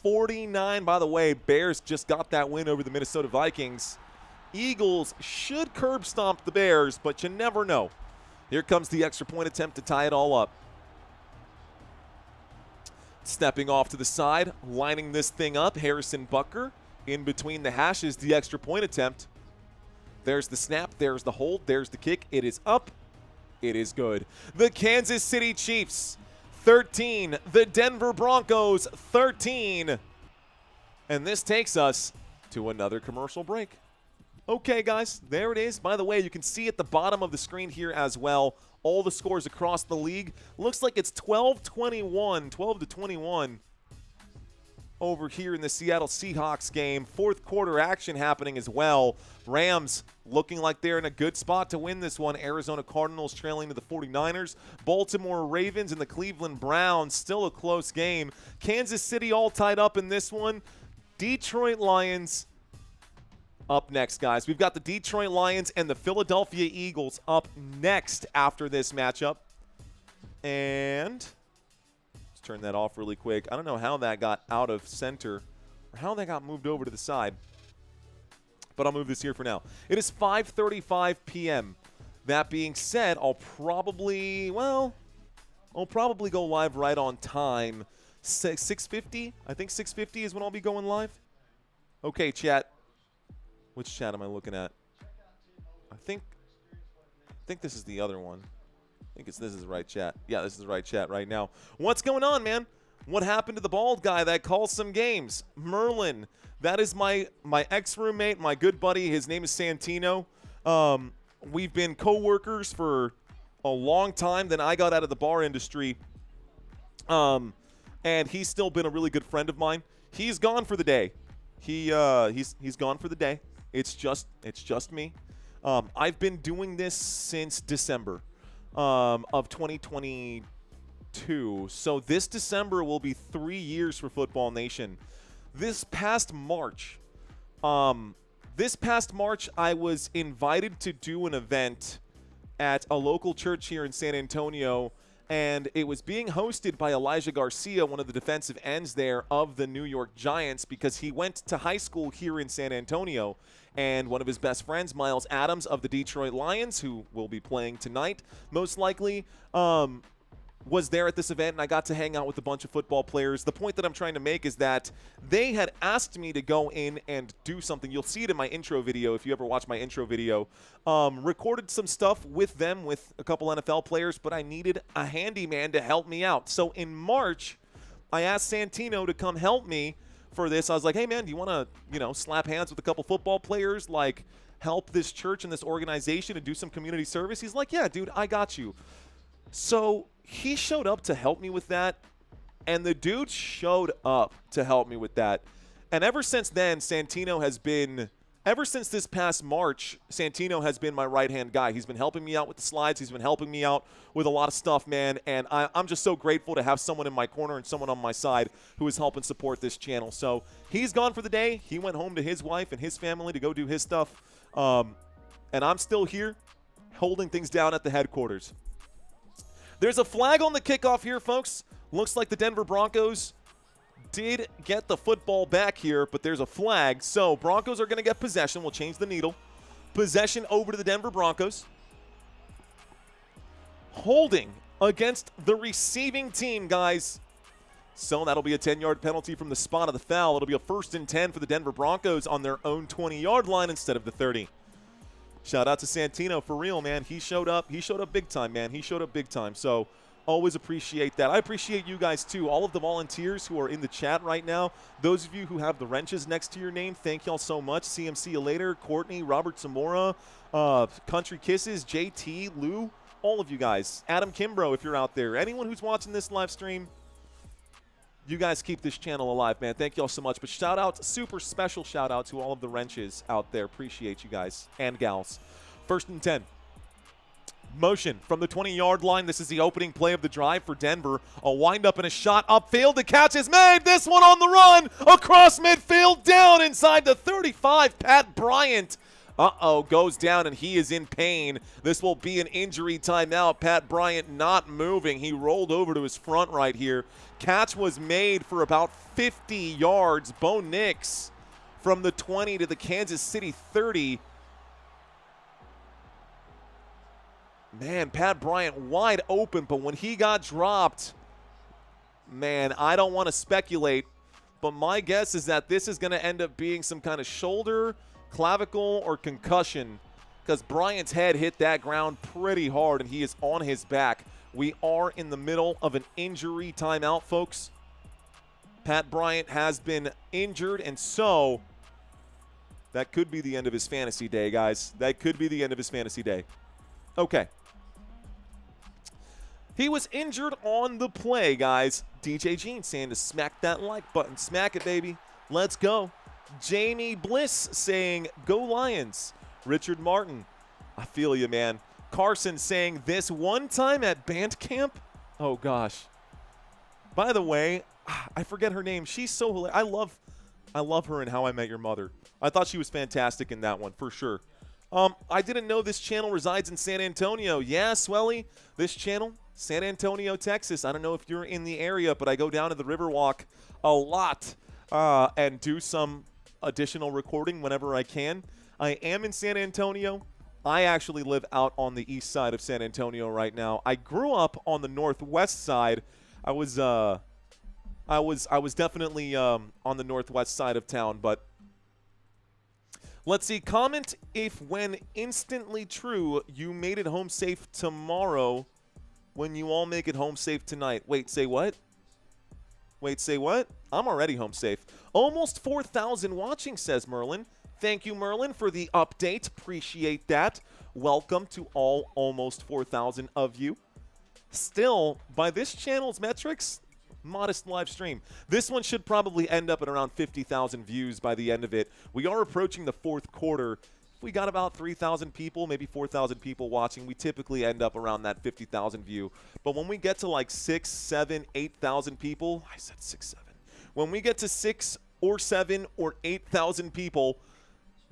49, by the way, Bears just got that win over the Minnesota Vikings. Eagles should curb stomp the Bears, but you never know. Here comes the extra point attempt to tie it all up. Stepping off to the side, lining this thing up, Harrison Butker. In between the hashes, the extra point attempt. There's the snap, there's the hold, there's the kick. It is up. It is good. The Kansas City Chiefs, 13. The Denver Broncos, 13. And this takes us to another commercial break. Okay, guys, there it is. By the way, you can see at the bottom of the screen here as well all the scores across the league. Looks like it's 12-21, 12-21 over here in the Seattle Seahawks game. Fourth quarter action happening as well. Rams looking like they're in a good spot to win this one. Arizona Cardinals trailing to the 49ers. Baltimore Ravens and the Cleveland Browns, still a close game. Kansas City all tied up in this one. Detroit Lions up next, guys. We've got the Detroit Lions and the Philadelphia Eagles up next after this matchup. And let's turn that off really quick. I don't know how that got out of center or how that got moved over to the side, but I'll move this here for now. It is 5:35 p.m. That being said, I'll probably go live right on time. 6:50? I think 6:50 is when I'll be going live. Okay, chat. Which chat am I looking at? I think this is the other one. I think this is the right chat. Yeah, this is the right chat right now. What's going on, man? What happened to the bald guy that calls some games? Merlin. That is my ex-roommate, my good buddy. His name is Santino. We've been co-workers for a long time. Then I got out of the bar industry. And he's still been a really good friend of mine. He's gone for the day. He's gone for the day. It's just me. I've been doing this since December of 2022. So this December will be 3 years for Football Nation. This past March, I was invited to do an event at a local church here in San Antonio, and it was being hosted by Elijah Garcia, one of the defensive ends there of the New York Giants, because he went to high school here in San Antonio. And one of his best friends, Miles Adams of the Detroit Lions, who will be playing tonight, most likely, was there at this event, and I got to hang out with a bunch of football players. The point that I'm trying to make is that they had asked me to go in and do something. You'll see it in my intro video if you ever watch my intro video. Recorded some stuff with them, with a couple NFL players, but I needed a handyman to help me out. So in March, I asked Santino to come help me for this. I was like, hey, man, do you want to, slap hands with a couple football players, like help this church and this organization and do some community service? He's like, yeah, dude, I got you. So he showed up to help me with that, and the dude showed up to help me with that. And ever since then, ever since this past March, Santino has been my right-hand guy. He's been helping me out with the slides. He's been helping me out with a lot of stuff, man. And I'm just so grateful to have someone in my corner and someone on my side who is helping support this channel. So he's gone for the day. He went home to his wife and his family to go do his stuff. And I'm still here holding things down at the headquarters. There's a flag on the kickoff here, folks. Looks like the Denver Broncos did get the football back here, but there's a flag. So Broncos are going to get possession. We'll change the needle. Possession over to the Denver Broncos. Holding against the receiving team, guys. So that'll be a 10-yard penalty from the spot of the foul. It'll be a 1st and 10 for the Denver Broncos on their own 20-yard line instead of the 30. Shout out to Santino, for real, man. He showed up. He showed up big time, man. He showed up big time. So always appreciate that. I appreciate you guys, too. All of the volunteers who are in the chat right now. Those of you who have the wrenches next to your name, thank y'all so much. CMC you later, Courtney, Robert Zamora, Country Kisses, JT, Lou, all of you guys. Adam Kimbrough, if you're out there. Anyone who's watching this live stream, you guys keep this channel alive, man. Thank y'all so much. But shout out, super special shout out to all of the wrenches out there. Appreciate you guys and gals. 1st and 10. Motion from the 20-yard line. This is the opening play of the drive for Denver. A windup and a shot upfield. The catch is made. This one on the run across midfield, down inside the 35. Pat Bryant. Goes down, and he is in pain. This will be an injury timeout. Pat Bryant not moving. He rolled over to his front right here. Catch was made for about 50 yards. Bo Nix from the 20 to the Kansas City 30. Man, Pat Bryant wide open, but when he got dropped, man, I don't want to speculate, but my guess is that this is going to end up being some kind of shoulder, clavicle, or concussion, because Bryant's head hit that ground pretty hard, and he is on his back. We are in the middle of an injury timeout, folks. Pat Bryant has been injured, and so that could be the end of his fantasy day, guys. That could be the end of his fantasy day. Okay. He was injured on the play, guys. DJ Jean saying to smack that like button. Smack it, baby. Let's go. Jamie Bliss saying, go Lions. Richard Martin, I feel you, man. Carson saying, this one time at band camp? Oh, gosh. By the way, I forget her name. She's so hilarious. I love her in How I Met Your Mother. I thought she was fantastic in that one, for sure. I didn't know this channel resides in San Antonio. Yeah, Swelly, this channel, San Antonio, Texas. I don't know if you're in the area, but I go down to the Riverwalk a lot and do some additional recording whenever I can. I am in San Antonio. I actually live out on the east side of San Antonio right now. I grew up on the northwest side. I was definitely on the northwest side of town, but let's see. Comment if when instantly true, you made it home safe tomorrow when you all make it home safe tonight. Wait, say what? Wait, say what? I'm already home safe. Almost 4,000 watching, says Merlin. Thank you, Merlin, for the update. Appreciate that. Welcome to all almost 4,000 of you. Still, by this channel's metrics, modest live stream. This one should probably end up at around 50,000 views by the end of it. We are approaching the fourth quarter. We got about 3,000 people, maybe 4,000 people watching. We typically end up around that 50,000 view. But when we get to like 6, 7, 8,000 people, I said 6, 7. When we get to 6 or 7 or 8,000 people,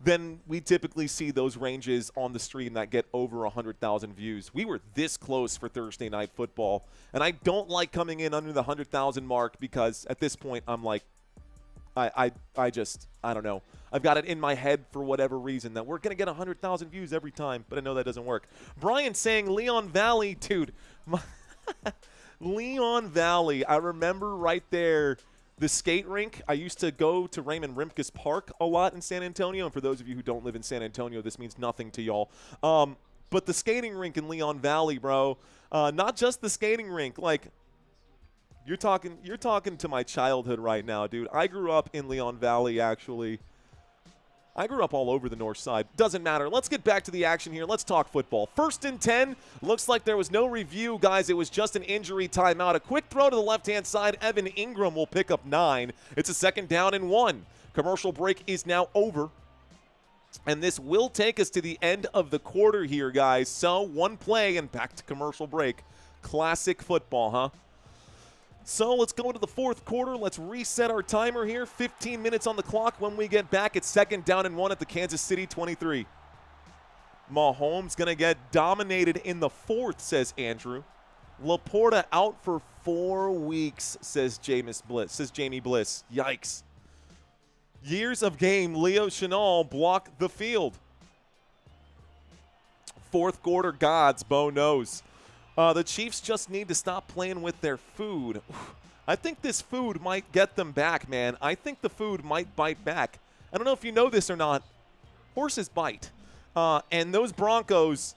then we typically see those ranges on the stream that get over 100,000 views. We were this close for Thursday Night Football, and I don't like coming in under the 100,000 mark because at this point I'm like, I don't know. I've got it in my head for whatever reason that we're going to get 100,000 views every time, but I know that doesn't work. Brian saying Leon Valley, dude. Leon Valley, I remember right there. The skate rink, I used to go to Raymond Rimkus Park a lot in San Antonio. And for those of you who don't live in San Antonio, this means nothing to y'all. But the skating rink in Leon Valley, bro, not just the skating rink. Like, you're talking to my childhood right now, dude. I grew up in Leon Valley, actually. I grew up all over the north side. Doesn't matter. Let's get back to the action here. Let's talk football. 1st and 10. Looks like there was no review, guys. It was just an injury timeout. A quick throw to the left-hand side. Evan Ingram will pick up 9. It's a 2nd down and 1. Commercial break is now over. And this will take us to the end of the quarter here, guys. So, one play and back to commercial break. Classic football, huh? So let's go into the fourth quarter. Let's reset our timer here. 15 minutes on the clock. When we get back, it's 2nd down and 1 at the Kansas City 23. Mahomes going to get dominated in the 4th, says Andrew. Laporta out for 4 weeks, says Jamie Bliss. Yikes. Years of game, Leo Chenal blocked the field. 4th quarter gods, Bo knows. The Chiefs just need to stop playing with their food. I think this food might get them back, man. I think the food might bite back. I don't know if you know this or not. Horses bite. And those Broncos,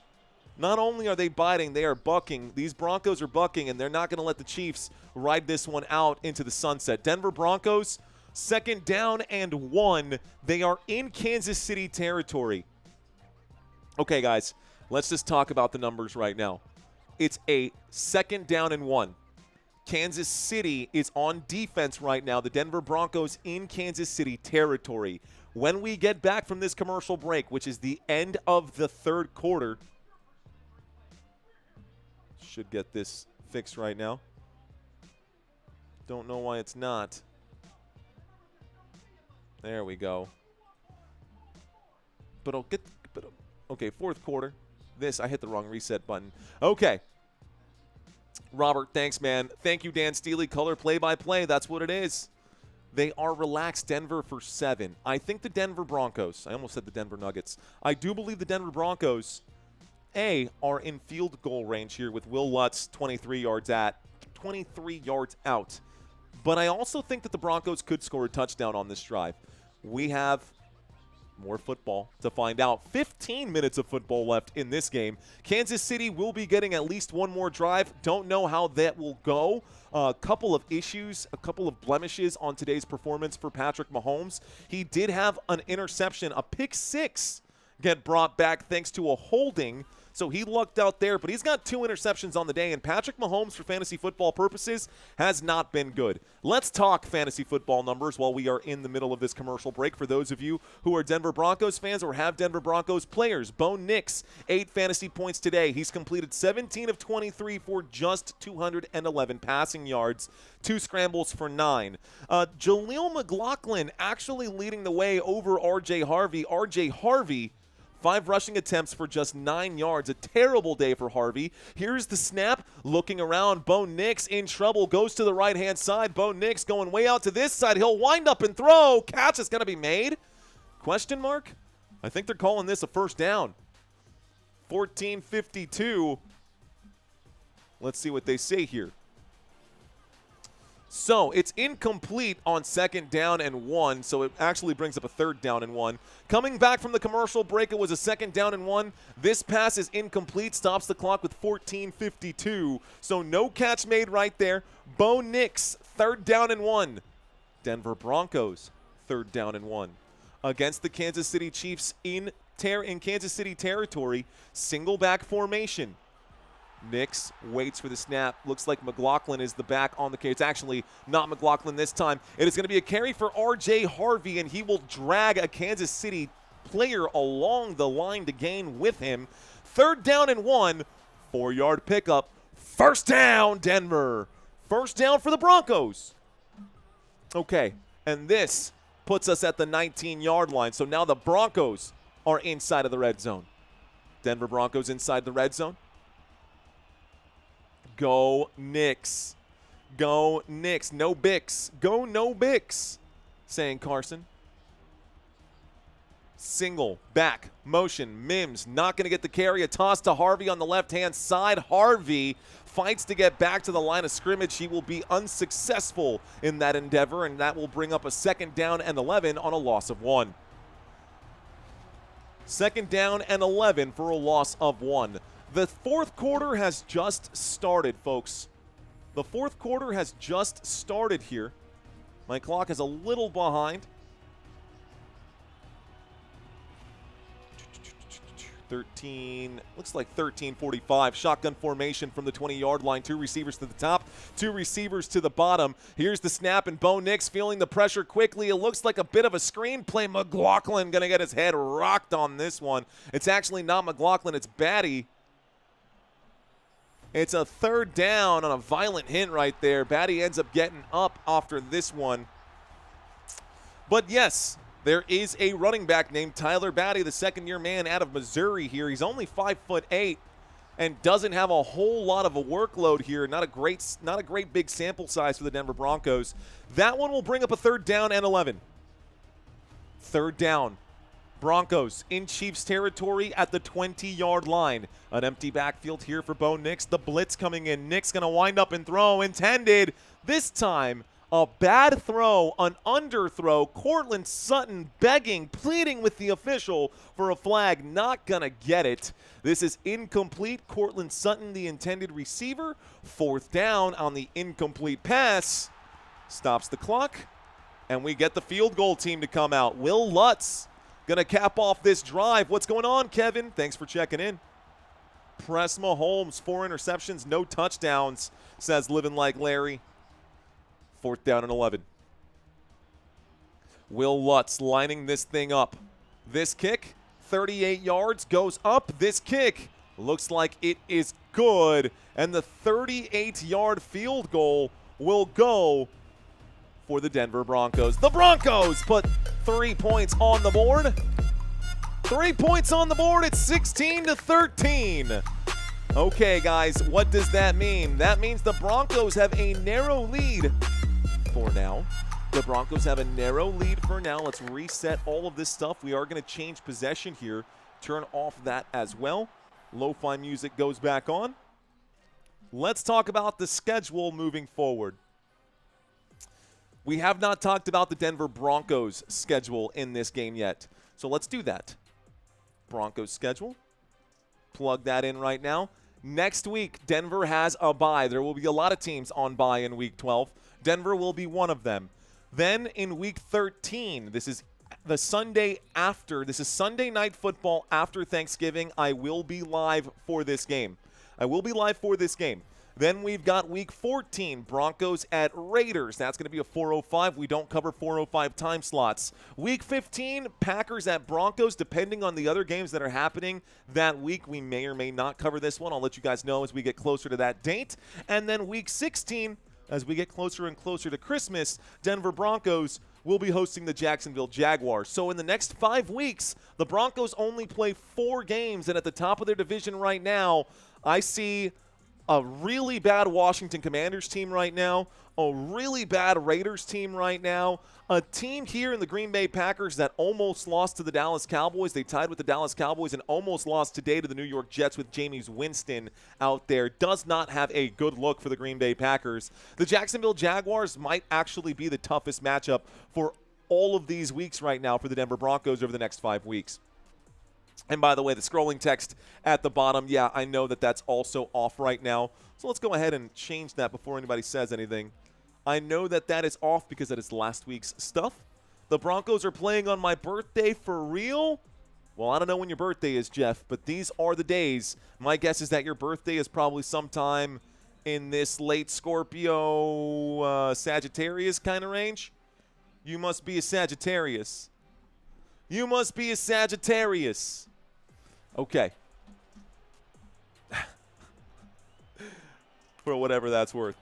not only are they biting, they are bucking. These Broncos are bucking, and they're not going to let the Chiefs ride this one out into the sunset. Denver Broncos, 2nd down and 1. They are in Kansas City territory. Okay, guys, let's just talk about the numbers right now. It's a 2nd down and 1. Kansas City is on defense right now. The Denver Broncos in Kansas City territory. When we get back from this commercial break, which is the end of the 3rd quarter, should get this fixed right now. Don't know why it's not. There we go. Okay, 4th quarter. I hit the wrong reset button. Okay. Robert, thanks, man. Thank you, Dan Steely. Color play-by-play. That's what it is. They are relaxed. Denver for 7. I think the Denver Broncos, I almost said the Denver Nuggets. I do believe the Denver Broncos, are in field goal range here with Will Lutz 23 yards out. But I also think that the Broncos could score a touchdown on this drive. We have more football to find out. 15 minutes of football left in this game. Kansas City will be getting at least one more drive. Don't know how that will go. A couple of issues, a couple of blemishes on today's performance for Patrick Mahomes. He did have an interception, a pick 6, get brought back thanks to a holding. So So he lucked out there, but he's got 2 interceptions on the day, and Patrick Mahomes, for fantasy football purposes, has not been good. Let's talk fantasy football numbers while we are in the middle of this commercial break. For those of you who are Denver Broncos fans or have Denver Broncos players, Bo Nix, 8 fantasy points today. He's completed 17 of 23 for just 211 passing yards, 2 scrambles for 9. Jaleel McLaughlin actually leading the way over R.J. Harvey. R.J. Harvey, 5 rushing attempts for just 9 yards. A terrible day for Harvey. Here's the snap. Looking around. Bo Nix in trouble. Goes to the right-hand side. Bo Nix going way out to this side. He'll wind up and throw. Catch is going to be made. Question mark? I think they're calling this a first down. 14:52. Let's see what they say here. So it's incomplete on 2nd down and 1, so it actually brings up a 3rd down and 1. Coming back from the commercial break, it was a 2nd down and 1. This pass is incomplete, stops the clock with 14:52. So no catch made right there. Bo Nix, 3rd down and 1. Denver Broncos, 3rd down and 1. Against the Kansas City Chiefs in Kansas City territory, single back formation. Nix waits for the snap. Looks like McLaughlin is the back on the carry. It's actually not McLaughlin this time. It is going to be a carry for R.J. Harvey, and he will drag a Kansas City player along the line to gain with him. 3rd down and 1, 4-yard pickup. First down, Denver. First down for the Broncos. Okay, and this puts us at the 19-yard line. So now the Broncos are inside of the red zone. Denver Broncos inside the red zone. Go Knicks. Go Knicks. No Bix. Go no Bix, saying Carson. Single, back, motion, Mims not going to get the carry. A toss to Harvey on the left-hand side. Harvey fights to get back to the line of scrimmage. He will be unsuccessful in that endeavor, and that will bring up a 2nd down and 11 on a loss of 1. 2nd down and 11 for a loss of 1. The 4th quarter has just started, folks. The 4th quarter has just started here. My clock is a little behind. 13, looks like 13:45. Shotgun formation from the 20-yard line. 2 receivers to the top, 2 receivers to the bottom. Here's the snap, and Bo Nix feeling the pressure quickly. It looks like a bit of a screenplay. McLaughlin going to get his head rocked on this one. It's actually not McLaughlin, it's Batty. It's a 3rd down on a violent hit right there. Batty ends up getting up after this one. But yes, there is a running back named Tyler Batty, the 2nd-year man out of Missouri here. He's only 5'8" and doesn't have a whole lot of a workload here. Not a great big sample size for the Denver Broncos. That one will bring up a 3rd down and 11. 3rd down. Broncos in Chiefs territory at the 20-yard line. An empty backfield here for Bo Nix. The blitz coming in. Nix going to wind up and throw. Intended. This time, a bad throw, an underthrow. Cortland Sutton begging, pleading with the official for a flag. Not going to get it. This is incomplete. Cortland Sutton, the intended receiver. 4th down on the incomplete pass. Stops the clock. And we get the field goal team to come out. Will Lutz going to cap off this drive. What's going on, Kevin? Thanks for checking in. Press Mahomes, 4 interceptions, no touchdowns, says Living Like Larry. 4th down and 11. Will Lutz lining this thing up. This kick, 38 yards, goes up. This kick looks like it is good. And the 38-yard field goal will go for the Denver Broncos. The Broncos put 3 points on the board. 3 points on the board. It's 16-13. Okay, guys, what does that mean? That means the Broncos have a narrow lead for now. The Broncos have a narrow lead for now. Let's reset all of this stuff. We are going to change possession here. Turn off that as well. Lo-fi music goes back on. Let's talk about the schedule moving forward. We have not talked about the Denver Broncos schedule in this game yet. So let's do that. Broncos schedule. Plug that in right now. Next week, Denver has a bye. There will be a lot of teams on bye in Week 12. Denver will be one of them. Then in Week 13, this is the Sunday after. This is Sunday Night Football after Thanksgiving. I will be live for this game. Then we've got Week 14, Broncos at Raiders. That's going to be a 4:05. We don't cover 4:05 time slots. Week 15, Packers at Broncos. Depending on the other games that are happening that week, we may or may not cover this one. I'll let you guys know as we get closer to that date. And then Week 16, as we get closer and closer to Christmas, Denver Broncos will be hosting the Jacksonville Jaguars. So in the next 5 weeks, the Broncos only play 4 games, and at the top of their division right now, I see a really bad Washington Commanders team right now, a really bad Raiders team right now, a team here in the Green Bay Packers that almost lost to the Dallas Cowboys. They tied with the Dallas Cowboys and almost lost today to the New York Jets with Jameis Winston out there. Does not have a good look for the Green Bay Packers. The Jacksonville Jaguars might actually be the toughest matchup for all of these weeks right now for the Denver Broncos over the next 5 weeks. And by the way, the scrolling text at the bottom, yeah, I know that that's also off right now. So let's go ahead and change that before anybody says anything. I know that that is off because that is last week's stuff. The Broncos are playing on my birthday for real? Well, I don't know when your birthday is, Jeff, but these are the days. My guess is that your birthday is probably sometime in this late Scorpio, Sagittarius kind of range. You must be a Sagittarius. You must be a Sagittarius. Okay. For whatever that's worth.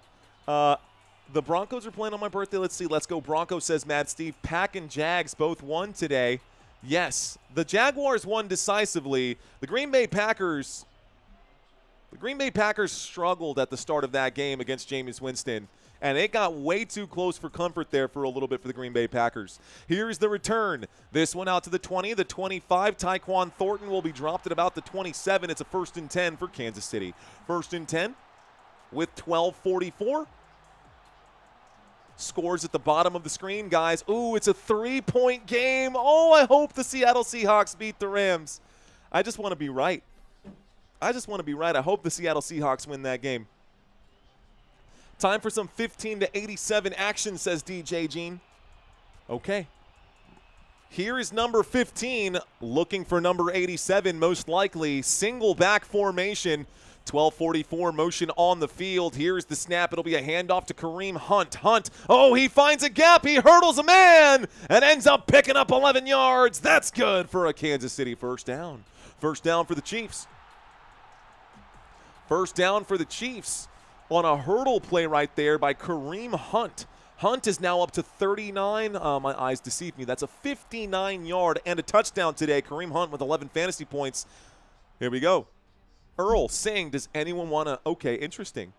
The Broncos are playing on my birthday. Let's see. Let's go Broncos, says Mad Steve. Pack and Jags both won today. Yes. The Jaguars won decisively. The Green Bay Packers struggled at the start of that game against Jameis Winston. And it got way too close for comfort there for a little bit for the Green Bay Packers. Here's the return. This one out to the 20, the 25. Tyquan Thornton will be dropped at about the 27. It's a 1st and 10 for Kansas City. 1st and 10 with 12:44. Scores at the bottom of the screen, guys. Ooh, it's a 3-point game. Oh, I hope the Seattle Seahawks beat the Rams. I just want to be right. I hope the Seattle Seahawks win that game. Time for some 15-87 action, says DJ Gene. Okay. Here is number 15, looking for number 87, most likely. Single back formation. 12:44 motion on the field. Here's the snap. It'll be a handoff to Kareem Hunt. Oh, he finds a gap. He hurdles a man and ends up picking up 11 yards. That's good for a Kansas City first down. First down for the Chiefs. First down for the Chiefs on a hurdle play right there by Kareem Hunt. Hunt is now up to 39. My eyes deceive me. That's a 59-yard and a touchdown today. Kareem Hunt with 11 fantasy points. Here we go. Earl saying, does anyone want to? Okay, interesting.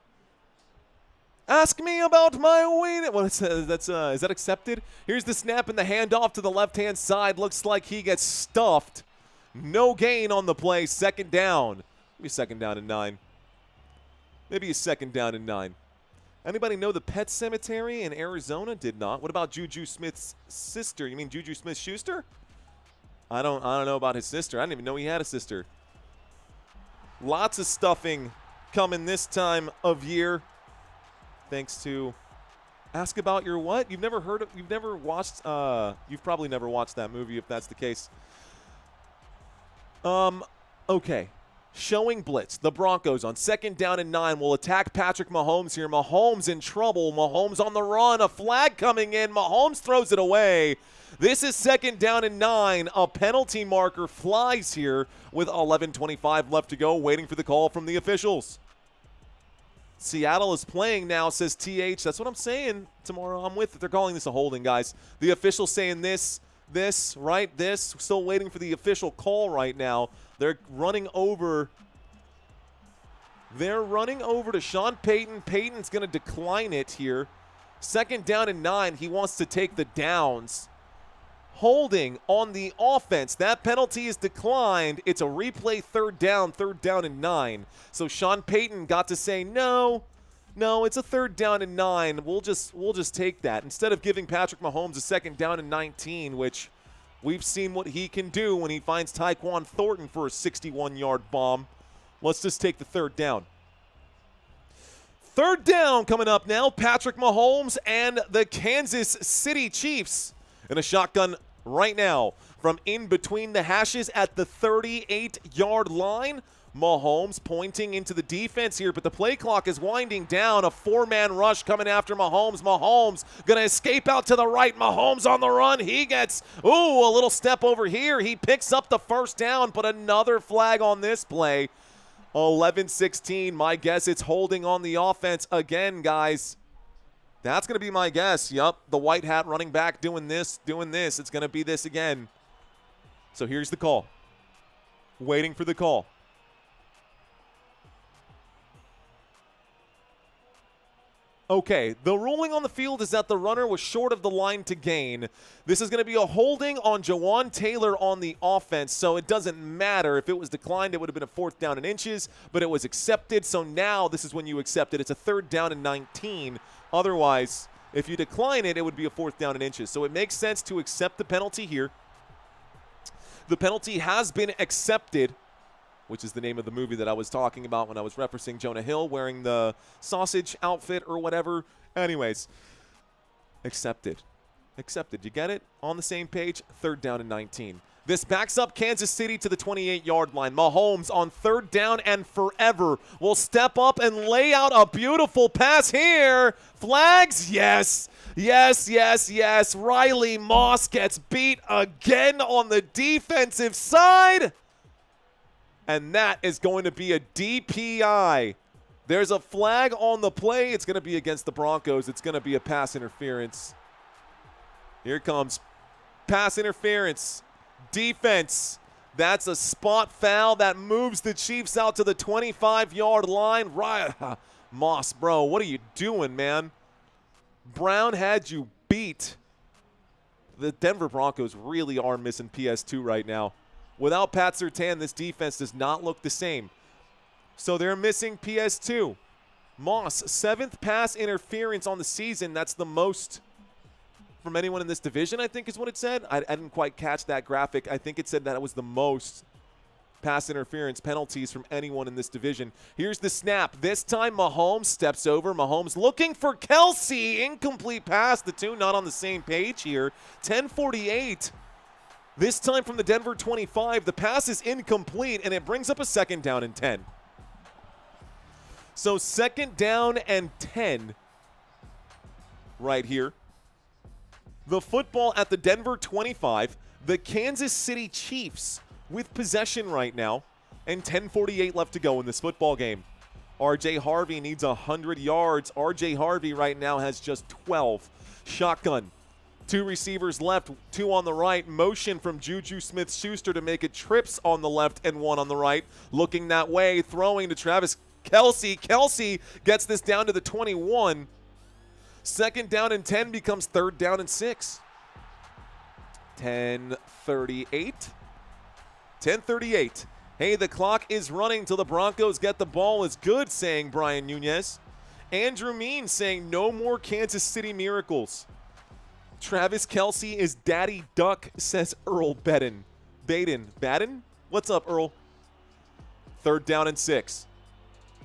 Ask me about my weight. Well, is that accepted? Here's the snap and the handoff to the left-hand side. Looks like he gets stuffed. No gain on the play. Second down. Maybe 2nd down and 9. Maybe a 2nd down and 9. Anybody know the Pet Cemetery in Arizona? Did not. What about JuJu Smith's sister? You mean JuJu Smith-Schuster? I don't know about his sister. I didn't even know he had a sister. Lots of stuffing coming this time of year. Thanks to Ask About Your What? You've probably never watched that movie if that's the case. Okay. Showing blitz. The Broncos on 2nd down and 9 will attack Patrick Mahomes here. Mahomes in trouble. Mahomes on the run. A flag coming in. Mahomes throws it away. This is 2nd down and 9. A penalty marker flies here with 11:25 left to go, waiting for the call from the officials. Seattle is playing now, says TH. That's what I'm saying tomorrow. I'm with it. They're calling this a holding, guys. The official saying this, right? Still waiting for the official call right now. They're running over. To Sean Payton. Payton's going to decline it here. 2nd down and 9. He wants to take the downs. Holding on the offense. That penalty is declined. It's a replay 3rd down and 9. So Sean Payton got to say, no, it's a 3rd down and 9. We'll just take that. Instead of giving Patrick Mahomes a 2nd down and 19, which we've seen what he can do when he finds Tyquan Thornton for a 61-yard bomb. Let's just take the 3rd down. 3rd down coming up now. Patrick Mahomes and the Kansas City Chiefs in a shotgun right now from in between the hashes at the 38-yard line. Mahomes pointing into the defense here, but the play clock is winding down. A four-man rush coming after Mahomes. Mahomes going to escape out to the right. Mahomes on the run. He gets, a little step over here. He picks up the first down, but another flag on this play. 11-16. My guess it's holding on the offense again, guys. That's going to be my guess. Yup, the white hat running back doing this. It's going to be this again. So here's the call. Waiting for the call. Okay, the ruling on the field is that the runner was short of the line to gain. This is going to be a holding on Jawan Taylor on the offense, so it doesn't matter. If it was declined, it would have been a 4th down and inches, but it was accepted, so now this is when you accept it. It's a 3rd down and 19. Otherwise, if you decline it, it would be a 4th down and inches. So it makes sense to accept the penalty here. The penalty has been accepted, which is the name of the movie that I was talking about when I was referencing Jonah Hill wearing the sausage outfit or whatever. Anyways, accepted. Accepted. You get it? On the same page, 3rd down and 19. This backs up Kansas City to the 28-yard line. Mahomes on 3rd down and forever will step up and lay out a beautiful pass here. Flags? Yes. Yes, yes, yes. Riley Moss gets beat again on the defensive side. And that is going to be a DPI. There's a flag on the play. It's going to be against the Broncos. It's going to be a pass interference. Here it comes. Pass interference. Defense. That's a spot foul that moves the Chiefs out to the 25-yard line. Moss, bro, what are you doing, man? Brown had you beat. The Denver Broncos really are missing PS2 right now. Without Pat Surtain, this defense does not look the same. So they're missing PS2. Moss, 7th pass interference on the season. That's the most from anyone in this division, I think is what it said. I didn't quite catch that graphic. I think it said that it was the most pass interference penalties from anyone in this division. Here's the snap. This time Mahomes steps over. Mahomes looking for Kelce. Incomplete pass. The two not on the same page here. 10:48. This time from the Denver 25, the pass is incomplete, and it brings up a 2nd down and 10. So 2nd down and 10 right here. The football at the Denver 25, the Kansas City Chiefs with possession right now, and 10:48 left to go in this football game. R.J. Harvey needs 100 yards. R.J. Harvey right now has just 12. Shotgun. 2 receivers left, 2 on the right. Motion from JuJu Smith-Schuster to make it trips on the left and 1 on the right. Looking that way, throwing to Travis Kelce. Kelce gets this down to the 21. 2nd down and 10 becomes 3rd down and 6. 10:38. 10:38. Hey, the clock is running till the Broncos get the ball is good, saying Brian Nunez. Andrew Mean saying no more Kansas City miracles. Travis Kelce is Daddy Duck, says Earl Baden. Baden? What's up, Earl? 3rd down and 6.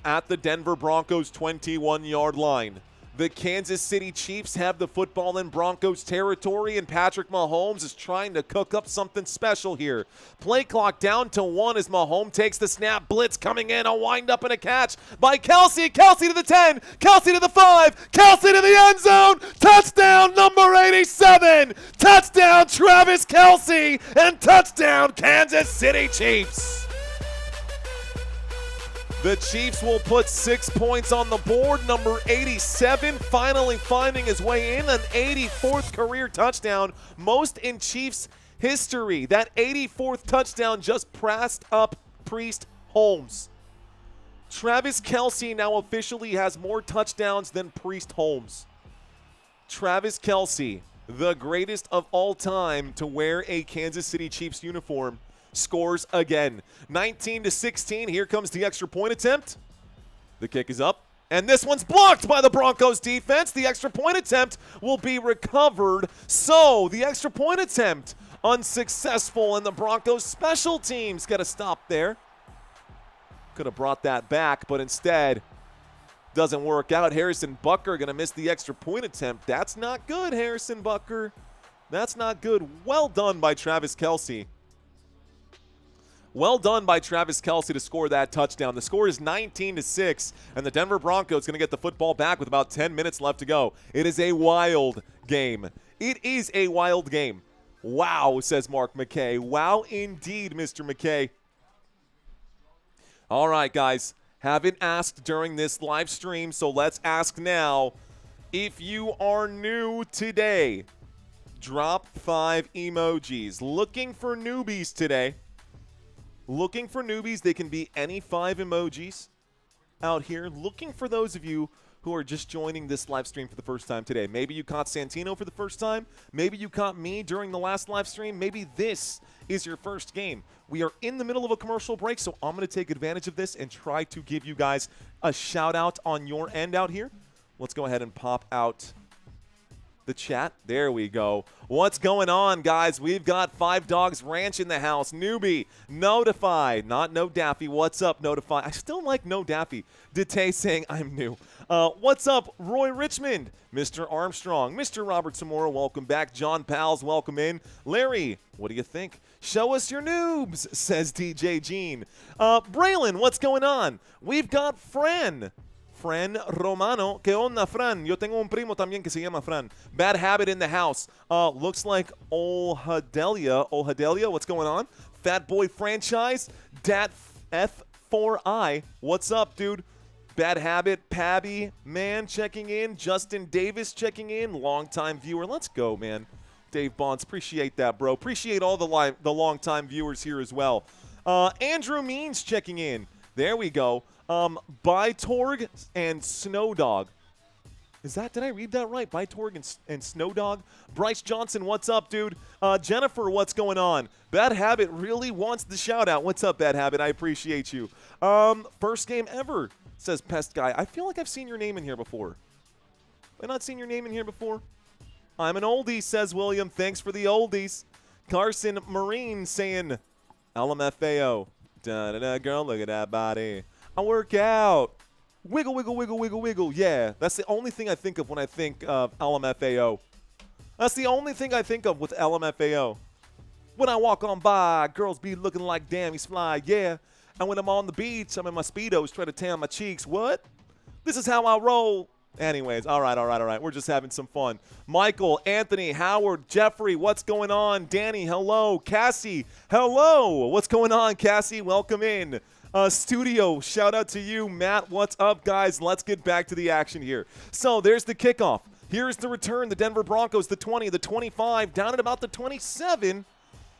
At the Denver Broncos 21-yard line. The Kansas City Chiefs have the football in Broncos territory, and Patrick Mahomes is trying to cook up something special here. Play clock down to 1 as Mahomes takes the snap. Blitz coming in, a wind up and a catch by Kelce. Kelce to the 10, Kelce to the 5, Kelce to the end zone. Touchdown number 87. Touchdown Travis Kelce, and touchdown Kansas City Chiefs. The Chiefs will put 6 points on the board. Number 87 finally finding his way in, an 84th career touchdown, most in Chiefs history. That 84th touchdown just passed up Priest Holmes. Travis Kelce now officially has more touchdowns than Priest Holmes. Travis Kelce, the greatest of all time to wear a Kansas City Chiefs uniform, scores again. 19-16. Here comes the extra point attempt. The kick is up, and this one's blocked by the Broncos defense. The extra point attempt will be recovered. So the extra point attempt unsuccessful, and the Broncos special teams get a stop there. Could have brought that back, but instead doesn't work out. Harrison Butker going to miss the extra point attempt. That's not good, Harrison Butker. That's not good. Well done by Travis Kelce. Well done by Travis Kelce to score that touchdown. The score is 19-6, and the Denver Broncos going to get the football back with about 10 minutes left to go. It is a wild game. It is a wild game. Wow, says Mark McKay. Wow, indeed, Mr. McKay. All right, guys. Haven't asked during this live stream, so let's ask now. If you are new today, drop 5 emojis. Looking for newbies today. Looking for newbies. They can be any 5 emojis out here. Looking for those of you who are just joining this live stream for the first time today. Maybe you caught Santino for the first time. Maybe you caught me during the last live stream. Maybe this is your first game. We are in the middle of a commercial break, so I'm going to take advantage of this and try to give you guys a shout out on your end out here. Let's go ahead and pop out the chat. There we go. What's going on, guys? We've got 5 Dogs Ranch in the house. Newbie, Notify, not No Daffy. What's up, Notify? I still like No Daffy. Dite saying I'm new. What's up, Roy Richmond? Mr. Armstrong, Mr. Robert Samora, welcome back. John Pals, welcome in. Larry, what do you think? Show us your noobs, says DJ Gene. Braylon, what's going on? We've got Fran Romano. ¿Qué onda, Fran? Yo tengo un primo también que se llama Fran. Bad Habit in the house. Looks like Olhadelia, what's going on? Fat Boy Franchise. Dat F4I. What's up, dude? Bad Habit, Pabby, man, checking in. Justin Davis checking in. Longtime viewer. Let's go, man. Dave Bonds, appreciate that, bro. Appreciate all the longtime viewers here as well. Andrew Means checking in. There we go. Bytorg and Snowdog. Did I read that right? Bytorg and Snowdog? Bryce Johnson, what's up, dude? Jennifer, what's going on? Bad Habit really wants the shout out. What's up, Bad Habit? I appreciate you. First game ever, says Pest Guy. I feel like I've seen your name in here before. Have I not seen your name in here before? I'm an oldie, says William. Thanks for the oldies. Carson Marine saying, LMFAO. Da-da-da, girl, look at that body. I work out. Wiggle, wiggle, wiggle, wiggle, wiggle. Yeah, that's the only thing I think of when I think of LMFAO. That's the only thing I think of with LMFAO. When I walk on by, girls be looking like, damn, he's fly, yeah. And when I'm on the beach, I'm in my Speedos trying to tan my cheeks. What? This is how I roll. Anyways, all right. We're just having some fun. Michael, Anthony, Howard, Jeffrey, what's going on? Danny, hello. Cassie, hello. What's going on, Cassie? Welcome in. Studio, shout out to you. Matt, what's up, guys? Let's get back to the action here. So there's the kickoff. Here's the return. The Denver Broncos, the 20, the 25, down at about the 27.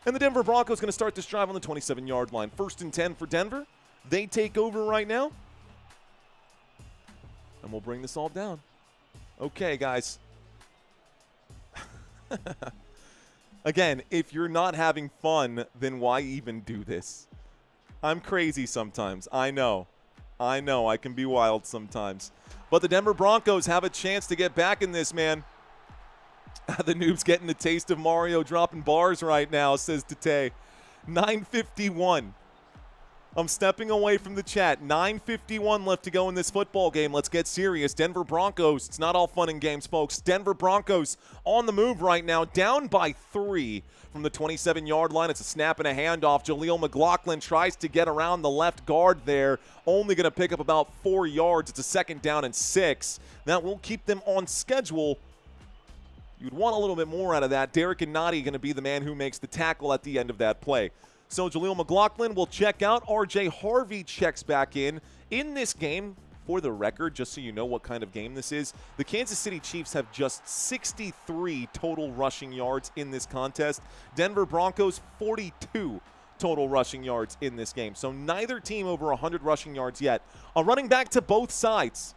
And the Denver Broncos going to start this drive on the 27-yard line. 1st and 10 for Denver. They take over right now. And we'll bring this all down. Okay, guys. Again, if you're not having fun, then why even do this? I'm crazy sometimes. I know. I can be wild sometimes. But the Denver Broncos have a chance to get back in this, man. The noob's getting the taste of Mario dropping bars right now, says Tate. 9:51. I'm stepping away from the chat. 9:51 left to go in this football game. Let's get serious. Denver Broncos. It's not all fun and games, folks. Denver Broncos on the move right now. Down by 3 from the 27-yard line. It's a snap and a handoff. Jaleel McLaughlin tries to get around the left guard there. Only going to pick up about 4 yards. It's a 2nd down and 6. That will keep them on schedule. You'd want a little bit more out of that. Derek Nadi going to be the man who makes the tackle at the end of that play. So Jaleel McLaughlin will check out. R.J. Harvey checks back in this game. For the record, just so you know what kind of game this is, the Kansas City Chiefs have just 63 total rushing yards in this contest. Denver Broncos, 42 total rushing yards in this game. So neither team over 100 rushing yards yet. A running back to both sides.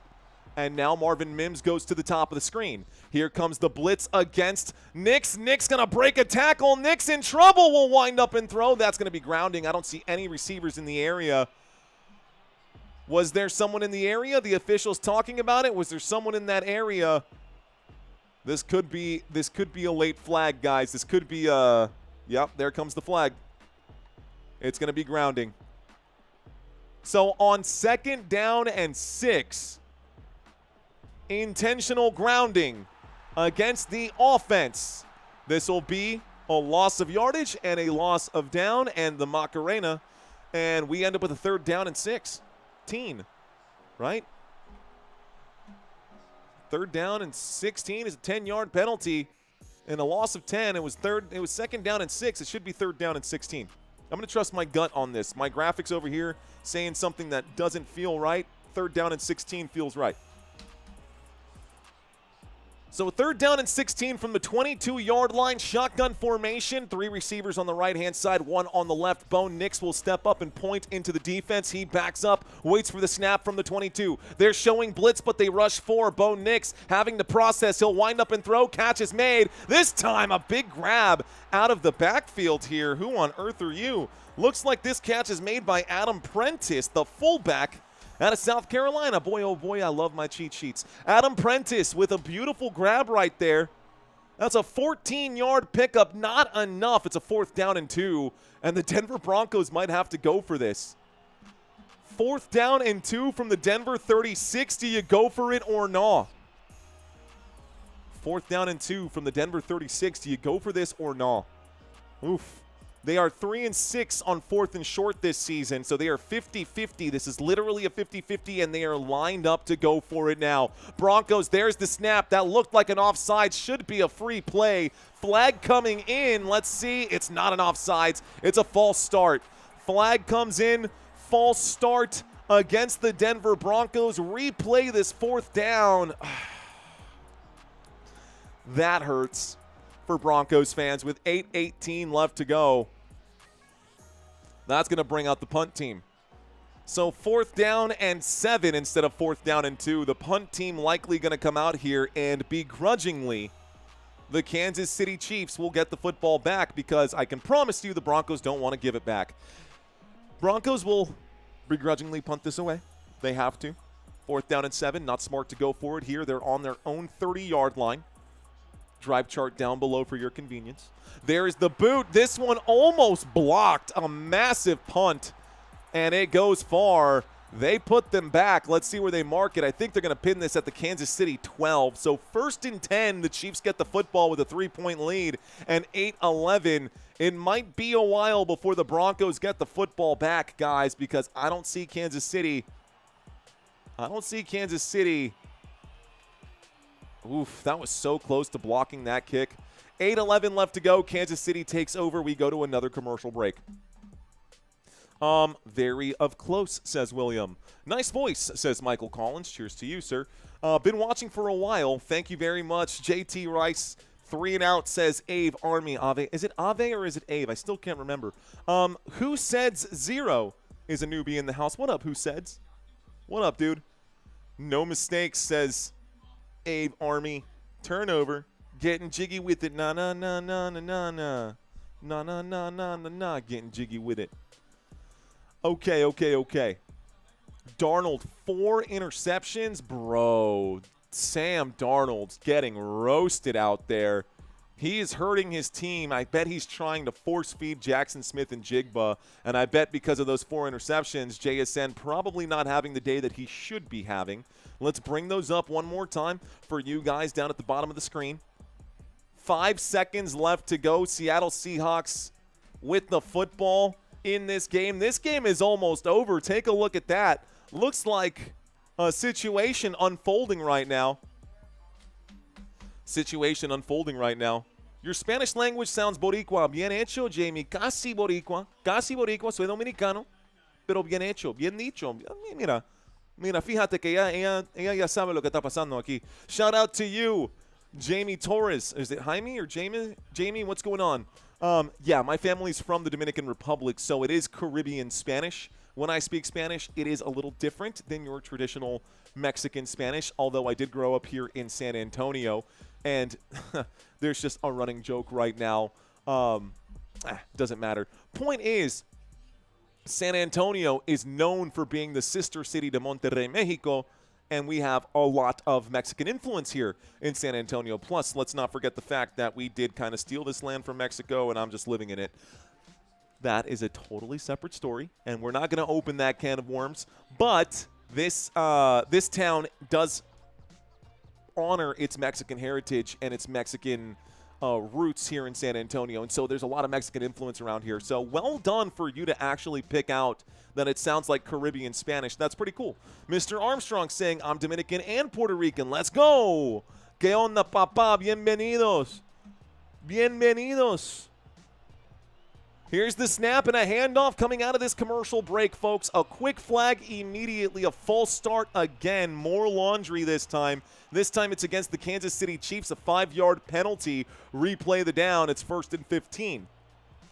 And now Marvin Mims goes to the top of the screen. Here comes the blitz against Nix. Nick's going to break a tackle. Nick's in trouble. Will wind up and throw. That's going to be grounding. I don't see any receivers in the area. Was there someone in the area? The officials talking about it. Was there someone in that area? This could be a late flag, guys. This could be yep, there comes the flag. It's going to be grounding. So on 2nd down and 6, intentional grounding against the offense This will be a loss of yardage and a loss of down and the Macarena, and we end up with a 3rd down and 16, right? 3rd down and 16 is a 10-yard penalty and a loss of 10. It was 2nd down and 6. It should be 3rd down and 16. I'm going to trust my gut on this. My graphics over here saying something that doesn't feel right. 3rd down and 16 feels right. So 3rd down and 16 from the 22-yard line. Shotgun formation. 3 receivers on the right-hand side, 1 on the left. Bo Nix will step up and point into the defense. He backs up, waits for the snap from the 22. They're showing blitz, but they rush 4. Bo Nix having to process. He'll wind up and throw. Catch is made. This time a big grab out of the backfield here. Who on earth are you? Looks like this catch is made by Adam Prentice, the fullback out of South Carolina. Boy, oh boy, I love my cheat sheets. Adam Prentice with a beautiful grab right there. That's a 14-yard pickup. Not enough. It's a 4th down and 2, and the Denver Broncos might have to go for this. 4th down and 2 from the Denver 36. Do you go for it or not? 4th down and 2 from the Denver 36. Do you go for this or not? Oof. They are 3-6 on 4th and short this season, so they are 50-50. This is literally a 50-50, and they are lined up to go for it now. Broncos, there's the snap. That looked like an offside. Should be a free play. Flag coming in. Let's see. It's not an offsides. It's a false start. Flag comes in. False start against the Denver Broncos. Replay this 4th down. That hurts for Broncos fans with 8:18 left to go. That's going to bring out the punt team. So 4th down and 7 instead of 4th down and 2. The punt team likely going to come out here, and begrudgingly, the Kansas City Chiefs will get the football back because I can promise you the Broncos don't want to give it back. Broncos will begrudgingly punt this away. They have to. 4th down and 7. Not smart to go for it here. They're on their own 30-yard line. Drive chart down below for your convenience. There's the boot. This one almost blocked. A massive punt, and it goes far. They put them back. Let's see where they mark it. I think they're going to pin this at the Kansas City 12. So 1st and 10, the Chiefs get the football with a 3-point lead, and 8-11. It might be a while before the Broncos get the football back, guys, because I don't see Kansas City. Oof, that was so close to blocking that kick. 8:11 left to go. Kansas City takes over. We go to another commercial break. Very of close, says William. Nice voice, says Michael Collins. Cheers to you, sir. Been watching for a while. Thank you very much. JT Rice, 3 and out, says Ave Army. Ave. Is it Ave or is it Ave? I still can't remember. Who says 0 is a newbie in the house. What up, Who says? What up, dude? No mistakes, says Ave Army. Turnover. Getting jiggy with it. Na na na na na na na. Na na na na na na. Getting jiggy with it. Okay. Darnold, 4 interceptions. Bro, Sam Darnold's getting roasted out there. He is hurting his team. I bet he's trying to force feed Jackson Smith and Jigba. And I bet because of those 4 interceptions, JSN probably not having the day that he should be having. Let's bring those up one more time for you guys down at the bottom of the screen. 5 seconds left to go. Seattle Seahawks with the football in this game. This game is almost over. Take a look at that. Looks like a situation unfolding right now. Your Spanish language sounds boricua. Bien hecho, Jamie. Casi boricua. Soy dominicano. Pero bien hecho. Bien dicho. Mira, fíjate que ella ya sabe lo que está pasando aquí. Shout out to you, Jamie Torres. Is it Jaime or Jamie? Jamie, what's going on? Yeah, my family's from the Dominican Republic, so it is Caribbean Spanish. When I speak Spanish, it is a little different than your traditional Mexican Spanish, although I did grow up here in San Antonio, and there's just a running joke right now. Doesn't matter. Point is, San Antonio is known for being the sister city to Monterrey, Mexico, and we have a lot of Mexican influence here in San Antonio. Plus, let's not forget the fact that we did kind of steal this land from Mexico, and I'm just living in it. That is a totally separate story, and we're not going to open that can of worms. But this town does honor its Mexican heritage and its Mexican roots here in San Antonio, and so there's a lot of Mexican influence around here. So well done for you to actually pick out that it sounds like Caribbean Spanish. That's pretty cool. Mr. Armstrong saying, I'm Dominican and Puerto Rican. Let's go. ¿Qué onda, papá? Bienvenidos. Bienvenidos. Here's the snap and a handoff coming out of this commercial break, folks. A quick flag immediately, a false start again. More laundry this time. This time it's against the Kansas City Chiefs, a 5-yard penalty. Replay the down. It's 1st and 15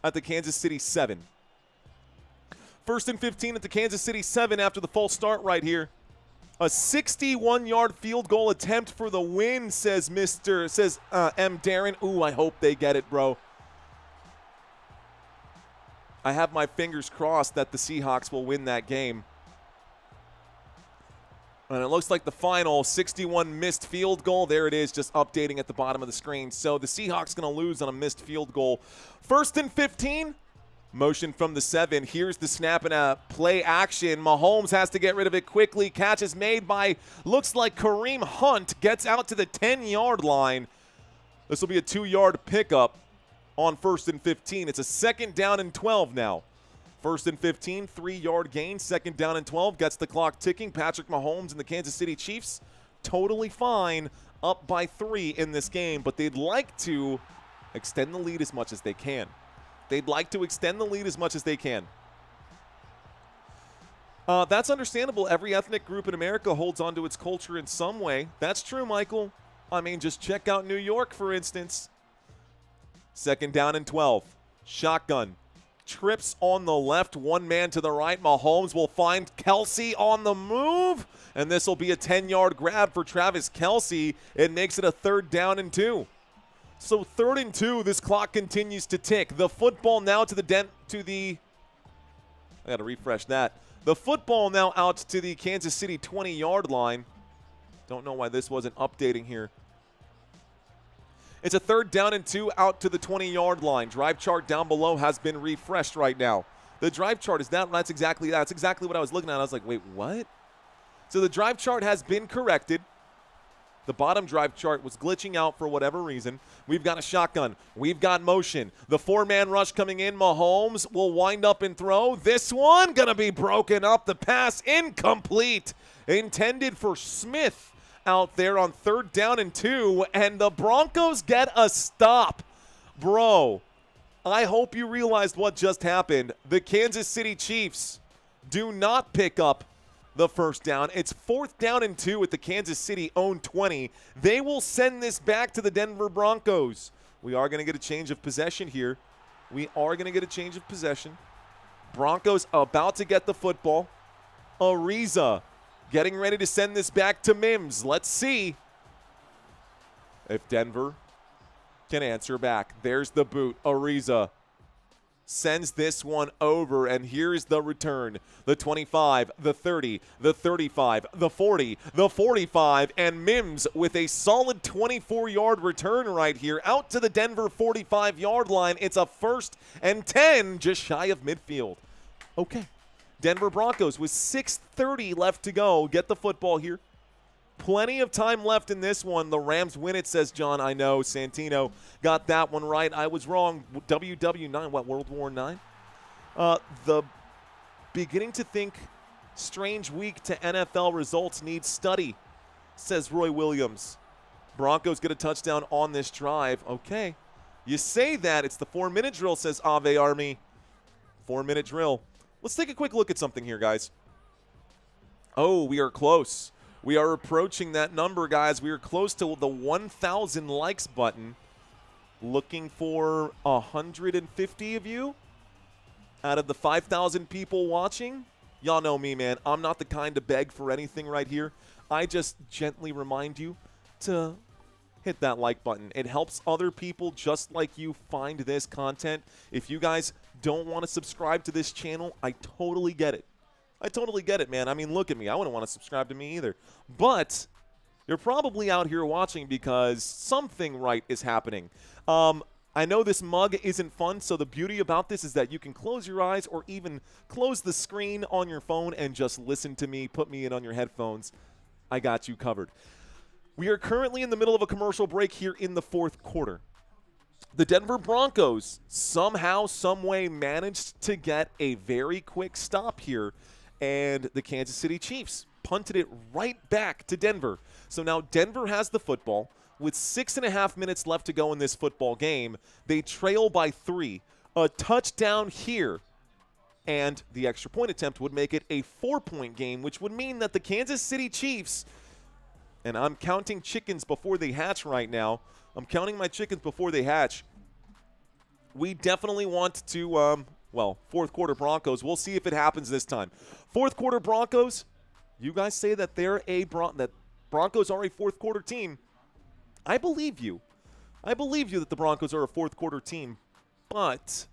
at the Kansas City 7. 1st and 15 at the Kansas City 7 after the false start right here. A 61-yard field goal attempt for the win, says M. Darren. Ooh, I hope they get it, bro. I have my fingers crossed that the Seahawks will win that game. And it looks like the final 61 missed field goal. There it is, just updating at the bottom of the screen. So the Seahawks going to lose on a missed field goal. 1st and 15. Motion from the 7. Here's the snap and a play action. Mahomes has to get rid of it quickly. Catch is made by, looks like Kareem Hunt. Gets out to the 10-yard line. This will be a 2-yard pickup on 1st and 15. It's a 2nd down and 12 now. 1st and 15, 3-yard gain. 2nd down and 12. Gets the clock ticking. Patrick Mahomes and the Kansas City Chiefs totally fine, up by 3 in this game, but they'd like to extend the lead as much as they can. That's understandable. Every ethnic group in America holds on to its culture in some way. That's true, Michael. I mean, just check out New York, for instance. 2nd down and 12. Shotgun. Trips on the left, one man to the right. Mahomes will find Kelce on the move, and this will be a 10-yard grab for Travis Kelce. It makes it a 3rd down and 2. So 3rd and 2, this clock continues to tick. The football now to the I got to refresh that. The football now out to the Kansas City 20-yard line. Don't know why this wasn't updating here. It's a 3rd down and 2 out to the 20-yard line. Drive chart down below has been refreshed right now. The drive chart is that. That's exactly what I was looking at. I was like, wait, what? So the drive chart has been corrected. The bottom drive chart was glitching out for whatever reason. We've got a shotgun. We've got motion. The 4-man rush coming in. Mahomes will wind up and throw. This one going to be broken up. The pass incomplete. Intended for Smith out there on 3rd down and 2, and the Broncos get a stop. Bro, I hope you realized what just happened. The Kansas City Chiefs do not pick up the 1st down. It's 4th down and 2 at the Kansas City own 20. They will send this back to the Denver Broncos. We are going to get a change of possession here. Broncos about to get the football. Ariza getting ready to send this back to Mims. Let's see if Denver can answer back. There's the boot. Ariza sends this one over, and here's the return. The 25, the 30, the 35, the 40, the 45, and Mims with a solid 24-yard return right here out to the Denver 45-yard line. It's a 1st and 10 just shy of midfield. Okay. Denver Broncos with 6:30 left to go. Get the football here. Plenty of time left in this one. The Rams win it, says John. I know. Santino got that one right. I was wrong. WW9, what, World War IX? The beginning to think strange week to NFL results needs study, says Roy Williams. Broncos get a touchdown on this drive. Okay. You say that. It's the 4-minute drill, says Ave Army. 4-minute drill. Let's take a quick look at something here, guys. Oh, we are close. We are approaching that number, guys. We are close to the 1,000 likes button. Looking for 150 of you out of the 5,000 people watching. Y'all know me, man. I'm not the kind to beg for anything right here. I just gently remind you to hit that like button. It helps other people just like you find this content. If you guys don't want to subscribe to this channel, I totally get it. Man. I mean, look at me. I wouldn't want to subscribe to me either. But you're probably out here watching because something right is happening. I know this mug isn't fun, so the beauty about this is that you can close your eyes or even close the screen on your phone and just listen to me, put me in on your headphones. I got you covered. We are currently in the middle of a commercial break here in the 4th quarter. The Denver Broncos somehow, someway managed to get a very quick stop here, and the Kansas City Chiefs punted it right back to Denver. So now Denver has the football. With 6.5 minutes left to go in this football game, they trail by 3. A touchdown here, and the extra point attempt would make it a 4-point game, which would mean that the Kansas City Chiefs, and I'm counting chickens before they hatch right now. I'm counting my chickens before they hatch. We definitely want to, fourth quarter Broncos. We'll see if it happens this time. Fourth quarter Broncos, you guys say that that Broncos are a fourth quarter team. I believe you. I believe you that the Broncos are a fourth quarter team. But,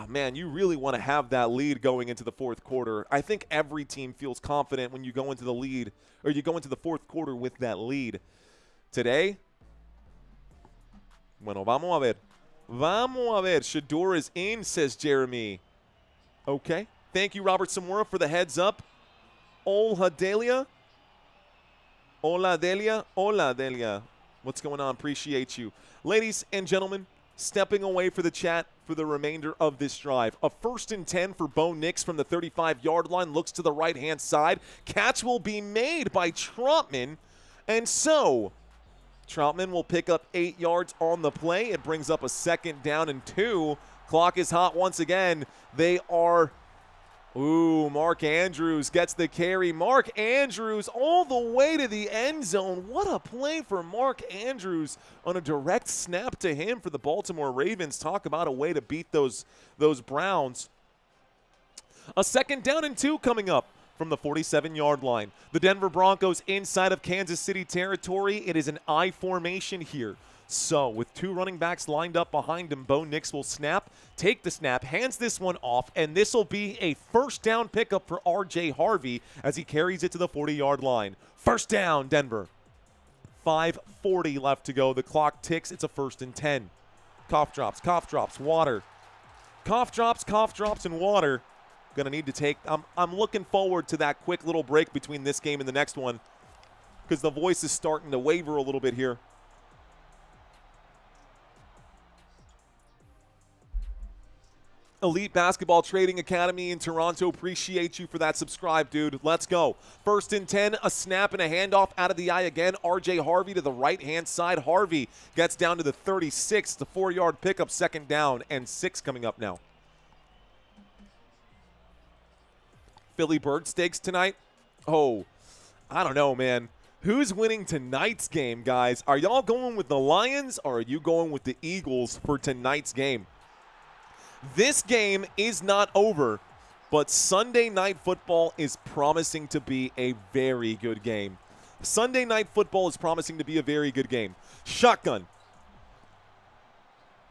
man, you really want to have that lead going into the fourth quarter. I think every team feels confident when you go into the lead, or you go into the fourth quarter with that lead. Today, bueno, vamos a ver. Vamos a ver. Shador is in, says Jeremy. Okay. Thank you, Robert Samora, for the heads up. Hola, Delia. Hola, Delia. Hola, Delia. What's going on? Appreciate you. Ladies and gentlemen, stepping away for the chat for the remainder of this drive. A 1st and 10 for Bo Nix from the 35-yard line. Looks to the right-hand side. Catch will be made by Trautman. And so Trautman will pick up 8 yards on the play. It brings up a 2nd down and 2. Clock is hot once again. They are, Mark Andrews gets the carry. Mark Andrews all the way to the end zone. What a play for Mark Andrews on a direct snap to him for the Baltimore Ravens. Talk about a way to beat those Browns. A 2nd down and 2 coming up from the 47-yard line. The Denver Broncos inside of Kansas City territory. It is an I formation here. So with 2 running backs lined up behind him, Bo Nix will snap, take the snap, hands this one off, and this will be a 1st down pickup for R.J. Harvey as he carries it to the 40-yard line. 1st down, Denver. 5:40 left to go. The clock ticks. It's a 1st and 10. Cough drops, water. Cough drops, and water. Going to need to take – I'm looking forward to that quick little break between this game and the next one because the voice is starting to waver a little bit here. Elite Basketball Trading Academy in Toronto. Appreciate you for that subscribe, dude. Let's go. 1st and 10, a snap and a handoff out of the eye again. R.J. Harvey to the right-hand side. Harvey gets down to the 36. The 4-yard pickup, 2nd down and 6 coming up now. Philly Bird Steaks tonight? Oh, I don't know, man. Who's winning tonight's game, guys? Are y'all going with the Lions or are you going with the Eagles for tonight's game? This game is not over, but Sunday Night Football is promising to be a very good game. Sunday Night Football is promising to be a very good game. Shotgun.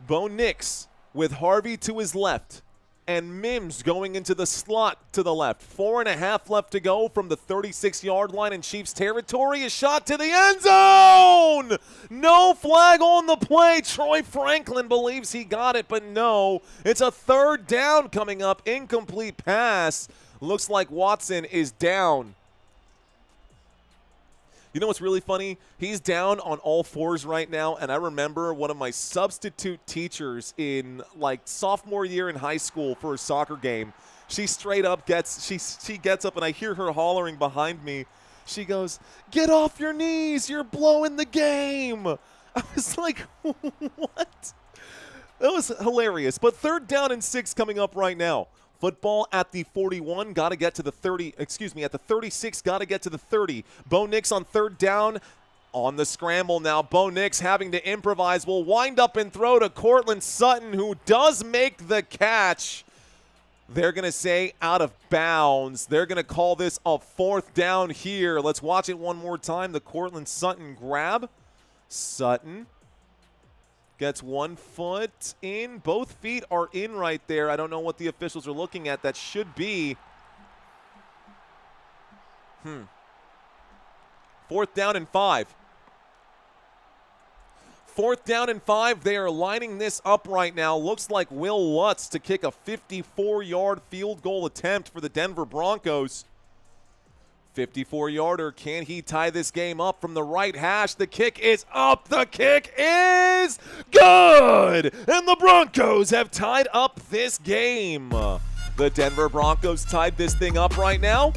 Bo Nix with Harvey to his left. And Mims going into the slot to the left. 4.5 left to go from the 36-yard line in Chiefs territory. A shot to the end zone! No flag on the play. Troy Franklin believes he got it, but no. It's a 3rd down coming up. Incomplete pass. Looks like Watson is down. You know what's really funny? He's down on all 4s right now, and I remember one of my substitute teachers in, like, sophomore year in high school for a soccer game. She straight up she gets up, and I hear her hollering behind me. She goes, "Get off your knees! You're blowing the game!" I was like, what? That was hilarious. But 3rd down and 6 coming up right now. Football at the 41, got to get to the 30, at the 36, got to get to the 30. Bo Nix on 3rd down, on the scramble now. Bo Nix having to improvise, will wind up and throw to Courtland Sutton, who does make the catch. They're going to say out of bounds. They're going to call this a 4th down here. Let's watch it one more time. The Courtland Sutton grab. Sutton gets 1 foot in. Both feet are in right there. I don't know what the officials are looking at. That should be 4th down and 5. 4th down and 5. They are lining this up right now. Looks like Will Lutz to kick a 54-yard field goal attempt for the Denver Broncos. 54-yarder. Can he tie this game up from the right hash? The kick is up. The kick is good. And the Broncos have tied up this game. The Denver Broncos tied this thing up right now.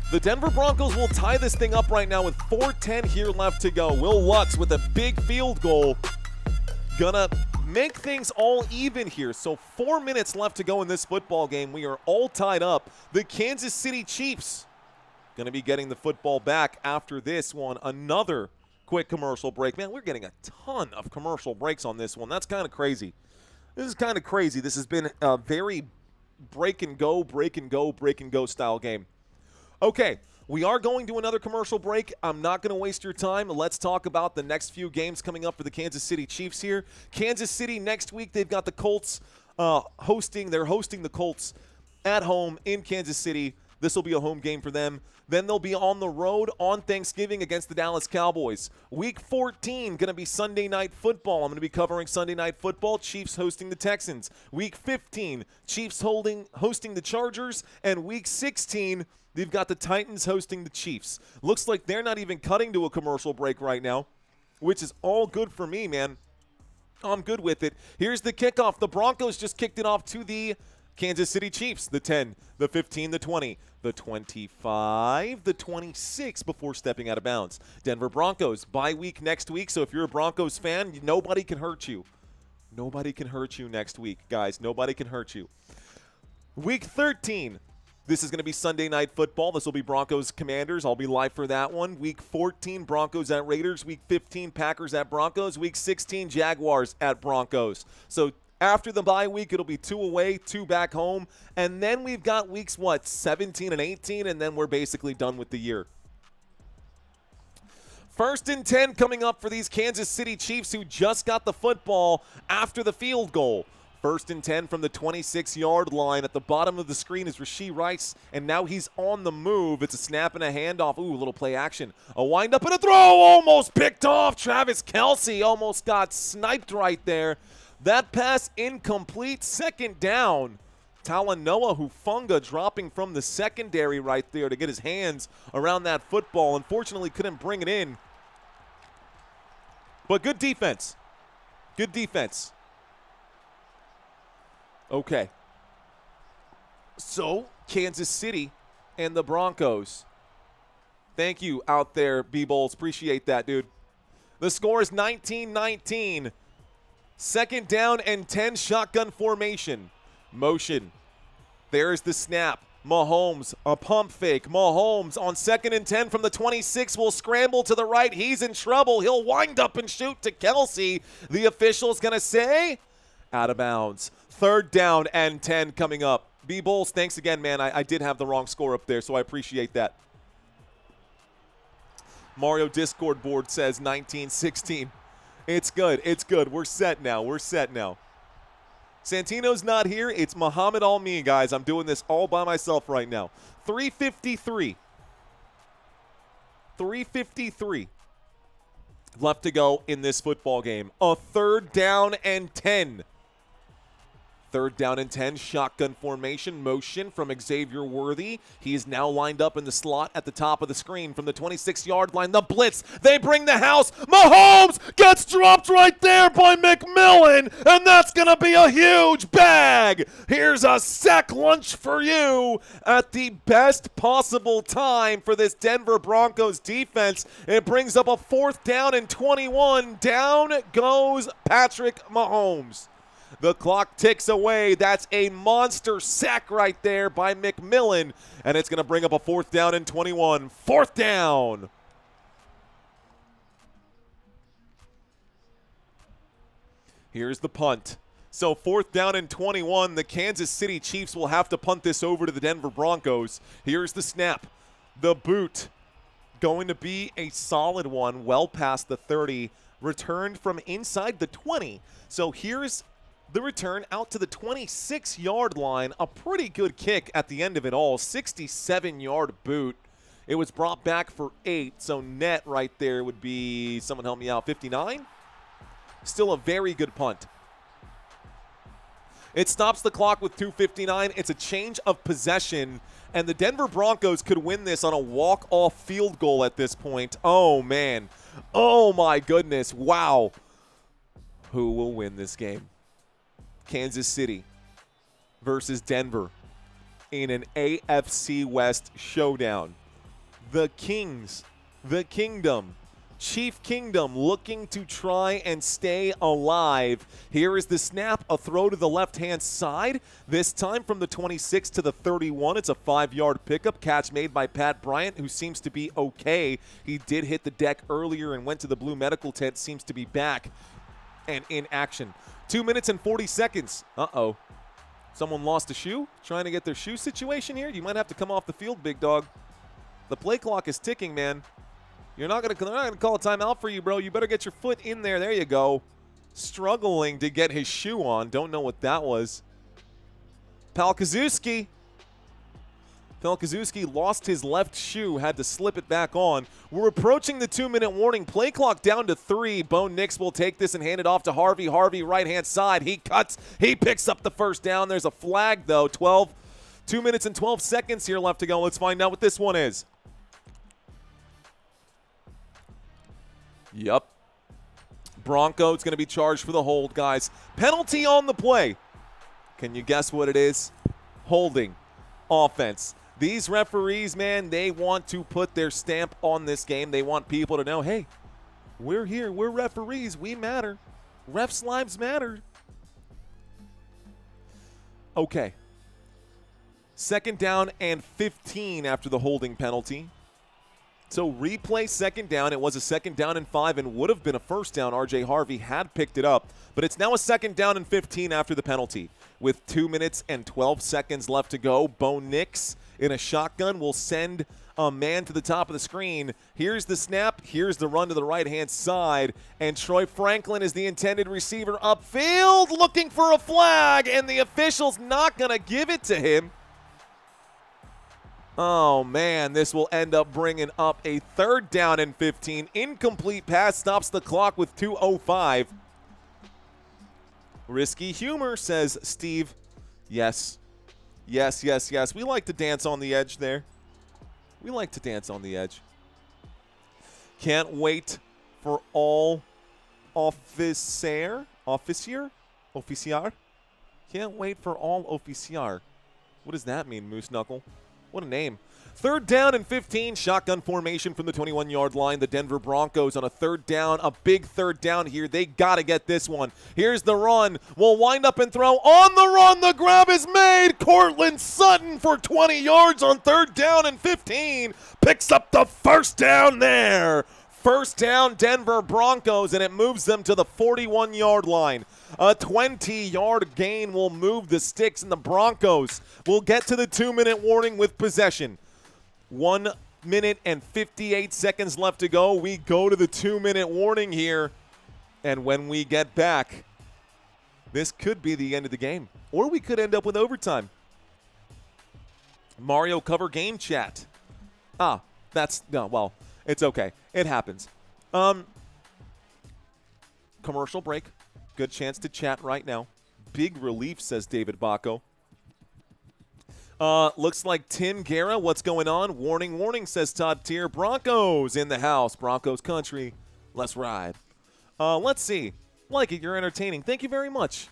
The Denver Broncos will tie this thing up right now with 4:10 here left to go. Will Lutz with a big field goal. Gonna make things all even here. So 4 minutes left to go in this football game. We are all tied up. The Kansas City Chiefs gonna be getting the football back after this one. Another quick commercial break. Man, we're getting a ton of commercial breaks on this one. That's kind of crazy. This is kind of crazy. This has been a very break and go, break and go, break and go style game. Okay, we are going to another commercial break. I'm not going to waste your time. Let's talk about the next few games coming up for the Kansas City Chiefs here. Kansas City next week, they've got the Colts hosting. They're hosting the Colts at home in Kansas City. This will be a home game for them. Then they'll be on the road on Thanksgiving against the Dallas Cowboys. Week 14 going to be Sunday Night Football. I'm going to be covering Sunday Night Football. Chiefs hosting the Texans. Week 15, Chiefs hosting the Chargers. And Week 16, they've got the Titans hosting the Chiefs. Looks like they're not even cutting to a commercial break right now, which is all good for me, man. I'm good with it. Here's the kickoff. The Broncos just kicked it off to the Kansas City Chiefs. The 10, the 15, the 20, the 25, the 26 before stepping out of bounds. Denver Broncos, bye week next week, so if you're a Broncos fan, nobody can hurt you. Nobody can hurt you next week, guys. Nobody can hurt you. Week 13. This is going to be Sunday Night Football. This will be Broncos Commanders. I'll be live for that one. Week 14, Broncos at Raiders. Week 15, Packers at Broncos. Week 16, Jaguars at Broncos. So after the bye week, it'll be 2 away, 2 back home. And then we've got weeks, 17 and 18, and then we're basically done with the year. 1st and 10 coming up for these Kansas City Chiefs who just got the football after the field goal. 1st and 10 from the 26-yard line. At the bottom of the screen is Rashee Rice, and now he's on the move. It's a snap and a handoff. Ooh, a little play action. A wind-up and a throw. Almost picked off. Travis Kelce almost got sniped right there. That pass incomplete. 2nd down. Talanoa Hufanga dropping from the secondary right there to get his hands around that football. Unfortunately, couldn't bring it in. But good defense. Good defense. Okay. So, Kansas City and the Broncos. Thank you out there, B-Bowls. Appreciate that, dude. The score is 19-19. 2nd down and 10, shotgun formation. Motion. There's the snap. Mahomes, a pump fake. Mahomes on 2nd and 10 from the 26 will scramble to the right. He's in trouble. He'll wind up and shoot to Kelce. The official's going to say, out of bounds. 3rd down and 10 coming up. B-Bowls, thanks again, man. I did have the wrong score up there, so I appreciate that. Mario Discord board says 19-16. It's good. It's good. We're set now. We're set now. Santino's not here. It's Muhammad all me, guys. I'm doing this all by myself right now. 3:53. 3:53 left to go in this football game. A 3rd down and 10. 3rd down and 10, shotgun formation, motion from Xavier Worthy. He is now lined up in the slot at the top of the screen from the 26-yard line. The blitz, they bring the house. Mahomes gets dropped right there by McMillan, and that's going to be a huge bag. Here's a sack lunch for you at the best possible time for this Denver Broncos defense. It brings up a 4th down and 21. Down goes Patrick Mahomes. The clock ticks away. That's a monster sack right there by McMillan. And it's going to bring up a 4th down and 21. 4th down. Here's the punt. So 4th down and 21. The Kansas City Chiefs will have to punt this over to the Denver Broncos. Here's the snap. The boot. Going to be a solid one. Well past the 30. Returned from inside the 20. So here's the return out to the 26-yard line. A pretty good kick at the end of it all. 67-yard boot. It was brought back for 8, so net right there would be, someone help me out, 59? Still a very good punt. It stops the clock with 2:59. It's a change of possession, and the Denver Broncos could win this on a walk-off field goal at this point. Oh, man. Oh, my goodness. Wow. Who will win this game? Kansas City versus Denver in an AFC West showdown. The Kings, the Kingdom, Chief Kingdom looking to try and stay alive. Here is the snap, a throw to the left-hand side. This time from the 26 to the 31. It's a 5-yard pickup. Catch made by Pat Bryant, who seems to be okay. He did hit the deck earlier and went to the blue medical tent. Seems to be back and in action. 2 minutes and 40 seconds. Uh-oh. Someone lost a shoe? Trying to get their shoe situation here? You might have to come off the field, big dog. The play clock is ticking, man. They're not gonna call a timeout for you, bro. You better get your foot in there. There you go. Struggling to get his shoe on. Don't know what that was. Palkaszewski lost his left shoe, had to slip it back on. We're approaching the 2-minute warning. Play clock down to 3. Bo Nix will take this and hand it off to Harvey. Harvey, right-hand side. He cuts. He picks up the first down. There's a flag, though. 2 minutes and 12 seconds here left to go. Let's find out what this one is. Yep. Broncos going to be charged for the hold, guys. Penalty on the play. Can you guess what it is? Holding. Offense. These referees, man, they want to put their stamp on this game. They want people to know, hey, we're here. We're referees. We matter. Refs' lives matter. Okay. 2nd down and 15 after the holding penalty. So replay 2nd down. It was a 2nd down and 5 and would have been a 1st down. R.J. Harvey had picked it up. But it's now a 2nd down and 15 after the penalty. With 2 minutes and 12 seconds left to go, Bo Nix in a shotgun will send a man to the top of the screen. Here's the snap. Here's the run to the right-hand side. And Troy Franklin is the intended receiver upfield looking for a flag. And the official's not going to give it to him. Oh, man, this will end up bringing up a 3rd down and 15. Incomplete pass stops the clock with 2:05. Risky humor, says Steve. Yes. Yes, yes, yes. We like to dance on the edge there. We like to dance on the edge. Can't wait for all officier? Can't wait for all officier. What does that mean, Moose Knuckle? What a name. 3rd down and 15. Shotgun formation from the 21-yard line. The Denver Broncos on a 3rd down. A big 3rd down here. They got to get this one. Here's the run. We'll wind up and throw. On the run. The grab is made. Courtland Sutton for 20 yards on 3rd down and 15. Picks up the 1st down there. 1st down, Denver Broncos, and it moves them to the 41-yard line. A 20-yard gain will move the sticks, and the Broncos will get to the 2-minute warning with possession. 1 minute and 58 seconds left to go. We go to the 2-minute warning here, and when we get back, this could be the end of the game, or we could end up with overtime. Mario cover game chat. Well, it's okay. It happens. Commercial break. Good chance to chat right now. Big relief, says David Bacco. Looks like Tim Guerra. What's going on? Warning, warning, says Todd Tier. Broncos in the house. Broncos country. Let's ride. Let's see. Like it. You're entertaining. Thank you very much,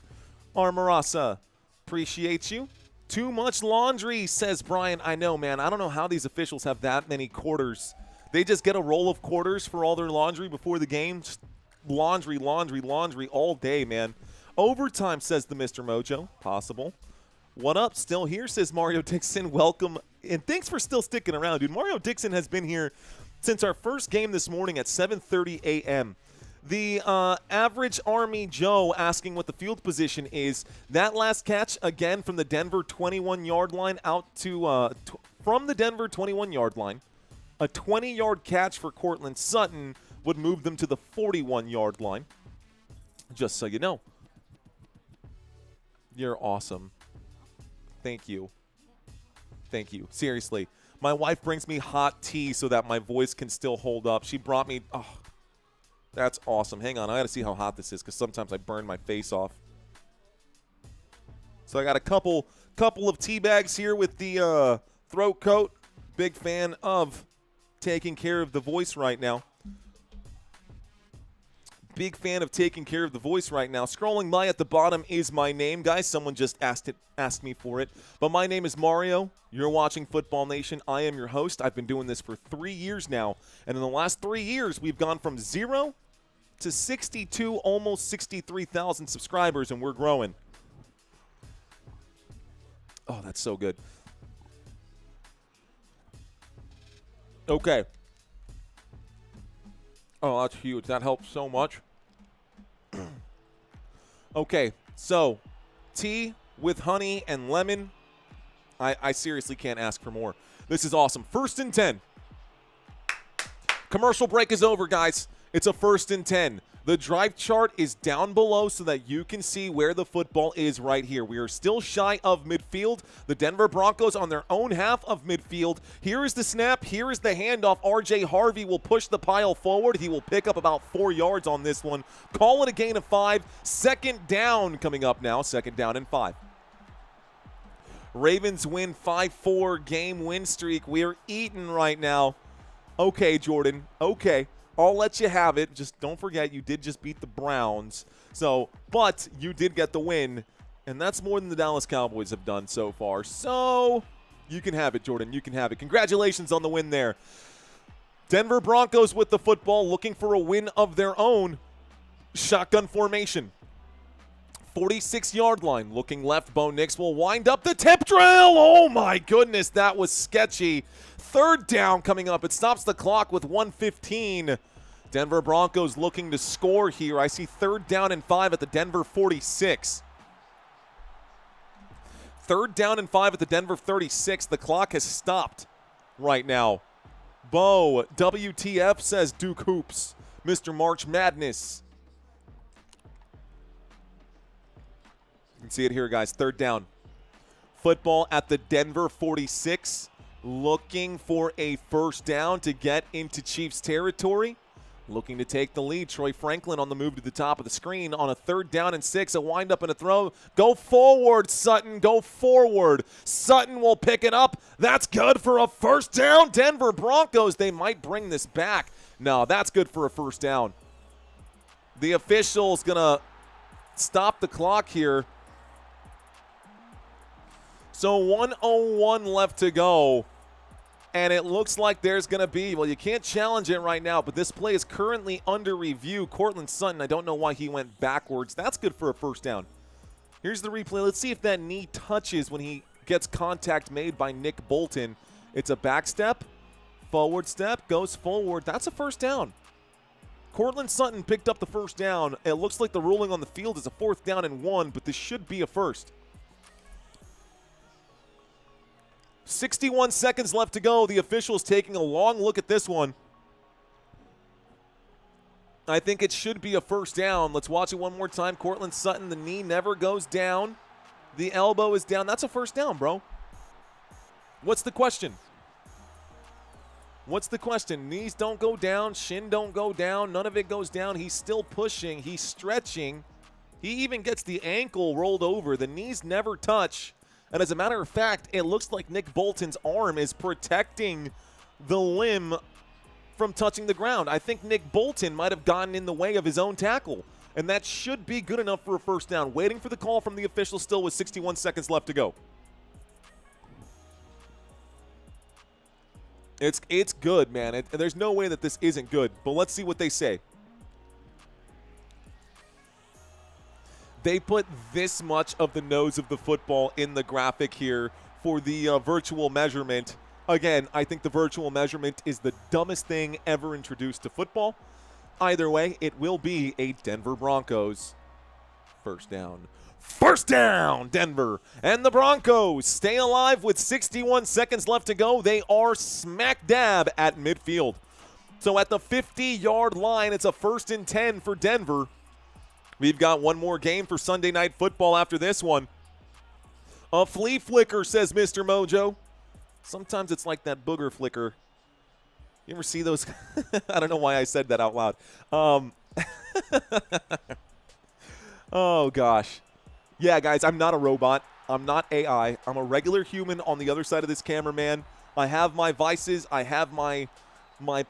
Armarasa. Appreciate you. Too much laundry, says Brian. I know, man. I don't know how these officials have that many quarters. They just get a roll of quarters for all their laundry before the game. Just laundry, laundry, laundry all day, man. Overtime, says the Mr. Mojo. Possible. What up? Still here, says Mario Dixon. Welcome. And thanks for still sticking around, dude. Mario Dixon has been here since our first game this morning at 7:30 a.m. The average Army Joe asking what the field position is. That last catch, again, from the Denver 21-yard line out to from the Denver 21-yard line. A 20-yard catch for Courtland Sutton would move them to the 41-yard line. Just so you know. You're awesome. Thank you. Thank you. Seriously. My wife brings me hot tea so that my voice can still hold up. She brought me... Oh, that's awesome. Hang on. I got to see how hot this is because sometimes I burn my face off. So I got a couple of tea bags here with the throat coat. Big fan of taking care of the voice right now. Big fan of taking care of the voice right now. Scrolling by at the bottom is my name, guys. Someone just asked me for it. But my name is Mario. You're watching Football Nation. I am your host. I've been doing this for 3 years now. And in the last 3 years, we've gone from 0 to 62, almost 63,000 subscribers, and we're growing. Oh, that's so good. Okay. Oh, that's huge. That helps so much. Okay, so tea with honey and lemon. I seriously can't ask for more. This is awesome. 1st and 10. Commercial break is over, guys. It's a 1st and 10. The drive chart is down below so that you can see where the football is right here. We are still shy of midfield. The Denver Broncos on their own half of midfield. Here is the snap. Here is the handoff. RJ Harvey will push the pile forward. He will pick up about 4 yards on this one. Call it a gain of 5. 2nd down coming up now. 2nd down and 5. Ravens win 5-4 game win streak. We are eating right now. Okay, Jordan. Okay. I'll let you have it. Just don't forget you did just beat the Browns. But you did get the win, and that's more than the Dallas Cowboys have done so far. So you can have it, Jordan. You can have it. Congratulations on the win there. Denver Broncos with the football, looking for a win of their own. Shotgun formation. 46-yard line. Looking left. Bo Nix will wind up the tip drill. Oh, my goodness. That was sketchy. 3rd down coming up. It stops the clock with 1:15. Denver Broncos looking to score here. I see 3rd down and 5 at the Denver 46. 3rd down and 5 at the Denver 36. The clock has stopped right now. Bo, WTF, says Duke Hoops. Mr. March Madness. You can see it here, guys. 3rd down. Football at the Denver 46. Looking for a 1st down to get into Chiefs territory. Looking to take the lead. Troy Franklin on the move to the top of the screen on a 3rd down and 6. A wind up and a throw. Go forward, Sutton. Go forward. Sutton will pick it up. That's good for a 1st down. Denver Broncos, they might bring this back. No, that's good for a 1st down. The official's going to stop the clock here. So 1:01 left to go. And it looks like there's going to be, well, you can't challenge it right now, but this play is currently under review. Cortland Sutton, I don't know why he went backwards. That's good for a 1st down. Here's the replay. Let's see if that knee touches when he gets contact made by Nick Bolton. It's a back step, forward step, goes forward. That's a 1st down. Cortland Sutton picked up the 1st down. It looks like the ruling on the field is a 4th down and 1, but this should be a 1st. 61 seconds left to go. The official's taking a long look at this one. I think it should be a 1st down. Let's watch it one more time. Cortland Sutton, the knee never goes down. The elbow is down. That's a 1st down, bro. What's the question? What's the question? Knees don't go down. Shin don't go down. None of it goes down. He's still pushing. He's stretching. He even gets the ankle rolled over. The knees never touch. And as a matter of fact, it looks like Nick Bolton's arm is protecting the limb from touching the ground. I think Nick Bolton might have gotten in the way of his own tackle. And that should be good enough for a 1st down. Waiting for the call from the official still with 61 seconds left to go. It's good, man. There's no way that this isn't good. But let's see what they say. They put this much of the nose of the football in the graphic here for the virtual measurement. Again, I think the virtual measurement is the dumbest thing ever introduced to football. Either way, it will be a Denver Broncos 1st down. 1st down, Denver. And the Broncos stay alive with 61 seconds left to go. They are smack dab at midfield. So at the 50-yard line, it's a 1st and 10 for Denver. We've got one more game for Sunday Night Football after this one. A flea flicker, says Mr. Mojo. Sometimes it's like that booger flicker. You ever see those? I don't know why I said that out loud. Oh, gosh. Yeah, guys, I'm not a robot. I'm not AI. I'm a regular human on the other side of this camera, man. I have my vices. I have my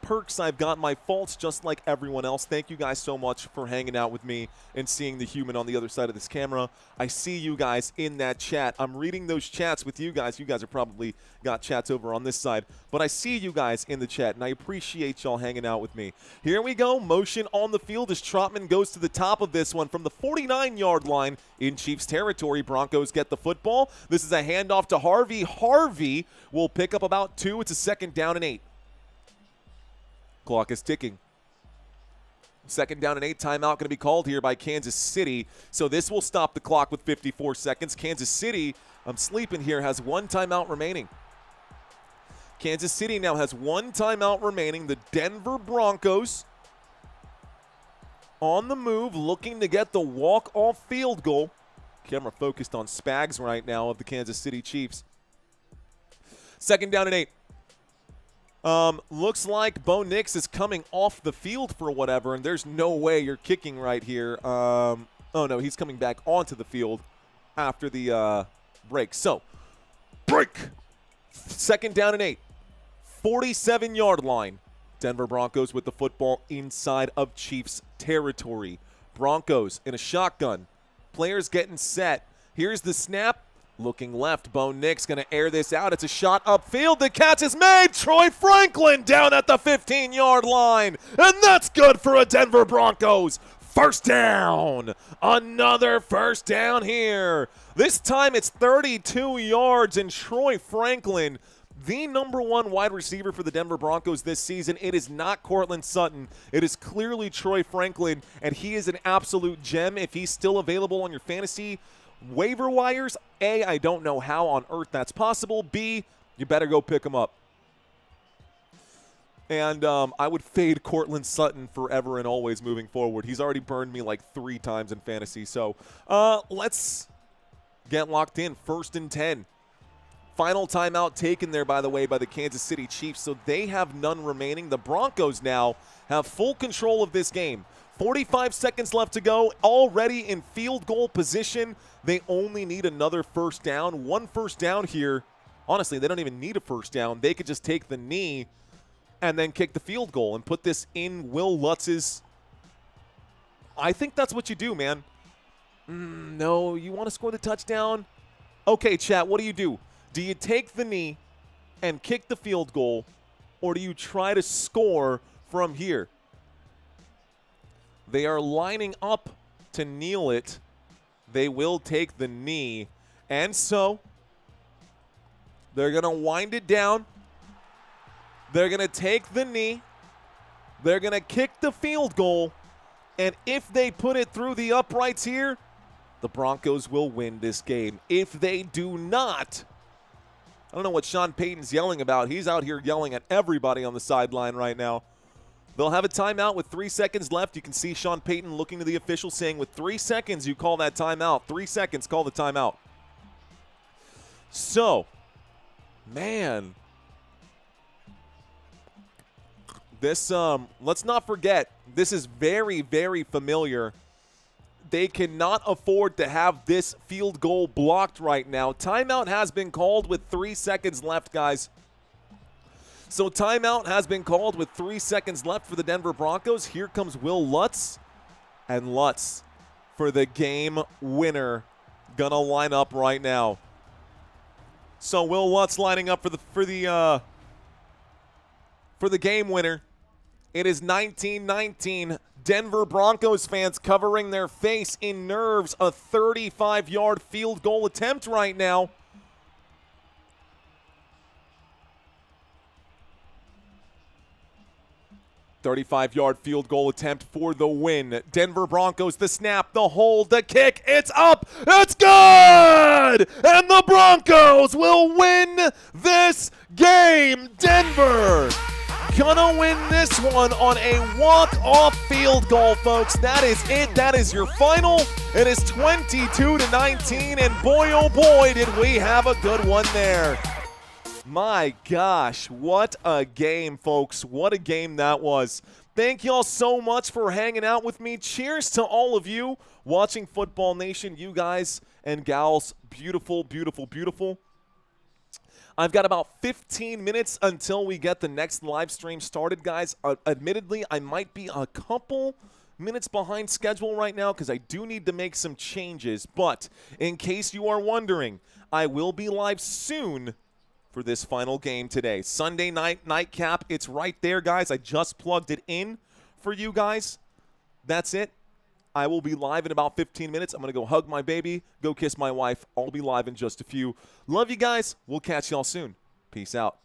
perks. I've got my faults just like everyone else. Thank you guys so much for hanging out with me and seeing the human on the other side of this camera. I see you guys in that chat. I'm reading those chats with you guys. You guys are probably got chats over on this side, but I see you guys in the chat, and I appreciate y'all hanging out with me. Here we go. Motion on the field as Trotman goes to the top of this one from the 49-yard line in Chiefs territory. Broncos get the football. This is a handoff to Harvey. Harvey will pick up about 2. It's a 2nd down and 8. Clock is ticking. 2nd down and 8. Timeout going to be called here by Kansas City. So this will stop the clock with 54 seconds. Kansas City, I'm sleeping here, has 1 timeout remaining. Kansas City now has 1 timeout remaining. The Denver Broncos on the move, looking to get the walk-off field goal. Camera focused on Spags right now of the Kansas City Chiefs. 2nd down and 8. Looks like Bo Nix is coming off the field for whatever, and there's no way you're kicking right here. Oh, no, he's coming back onto the field after the break. So, break. 2nd down and 8. 47-yard line. Denver Broncos with the football inside of Chiefs territory. Broncos in a shotgun. Players getting set. Here's the snap. Looking left, Bo Nix going to air this out. It's a shot upfield. The catch is made. Troy Franklin down at the 15-yard line. And that's good for a Denver Broncos. 1st down. Another 1st down here. This time it's 32 yards, and Troy Franklin, the #1 wide receiver for the Denver Broncos this season. It is not Courtland Sutton. It is clearly Troy Franklin, and he is an absolute gem. If he's still available on your fantasy waiver wires, A, I don't know how on earth that's possible. B, you better go pick him up. And I would fade Courtland Sutton forever and always moving forward. He's already burned me like 3 times in fantasy. So let's get locked in. 1st and 10. Final timeout taken there, by the way, by the Kansas City Chiefs. So they have none remaining. The Broncos now have full control of this game. 45 seconds left to go, already in field goal position. They only need another 1st down. 1 1st down here. Honestly, they don't even need a 1st down. They could just take the knee and then kick the field goal and put this in Will Lutz's. I think that's what you do, man. No, you want to score the touchdown? Okay, chat, what do? Do you take the knee and kick the field goal, or do you try to score from here? They are lining up to kneel it. They will take the knee. And so they're going to wind it down. They're going to take the knee. They're going to kick the field goal. And if they put it through the uprights here, the Broncos will win this game. If they do not, I don't know what Sean Payton's yelling about. He's out here yelling at everybody on the sideline right now. They'll have a timeout with 3 seconds left. You can see Sean Payton looking to the official saying, with 3 seconds, you call that timeout. 3 seconds, call the timeout. So, man, this, let's not forget, this is very, very familiar. They cannot afford to have this field goal blocked right now. Timeout has been called with 3 seconds left, guys. So timeout has been called with 3 seconds left for the Denver Broncos. Here comes Will Lutz. And Lutz for the game winner. Gonna line up right now. So Will Lutz lining up for the game winner. It is 19-19. Denver Broncos fans covering their face in nerves. A 35-yard field goal attempt right now. .35-yard field goal attempt for the win. Denver Broncos, the snap, the hold, the kick. It's up. It's good! And the Broncos will win this game. Denver gonna win this one on a walk-off field goal, folks. That is it. That is your final. It is 22-19, and boy, oh boy, did we have a good one there. My gosh, what a game, folks. What a game that was. Thank y'all so much for hanging out with me. Cheers to all of you watching Football Nation. You guys and gals, beautiful, beautiful, beautiful. I've got about 15 minutes until we get the next live stream started, guys. Admittedly, I might be a couple minutes behind schedule right now because I do need to make some changes. But in case you are wondering, I will be live soon for this final game today. Sunday night nightcap. It's right there, guys. I just plugged it in for you guys. That's it. I will be live in about 15 minutes. I'm going to go hug my baby, go kiss my wife. I'll be live in just a few. Love you guys. We'll catch y'all soon. Peace out.